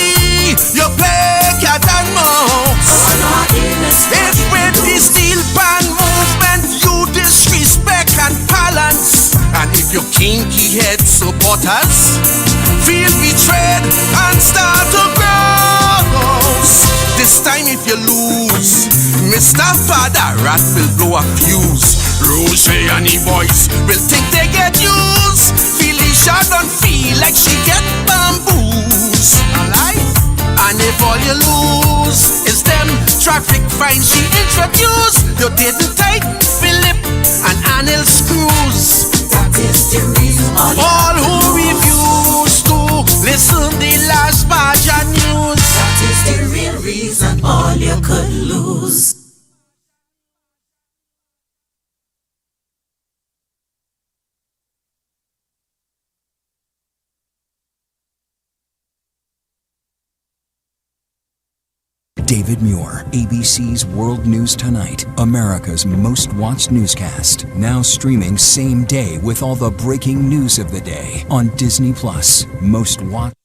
you play cat and mouse. If with the steel pan movement you disrespect and balance, and if your kinky head supporters feel betrayed and start to grouse, this time if you lose, Mr. Father Rat will blow a fuse. Roche and the boys will think they get used. Felicia don't feel like she get bamboos. Alright? And if all you lose is them traffic fines she introduced, you didn't take Philip and Anil screws. That is the reason all who refuse to listen the last Baja news. That is the real reason all you could lose. David Muir, ABC's World News Tonight, America's most watched newscast. Now streaming same day with all the breaking news of the day on Disney+. Most watched.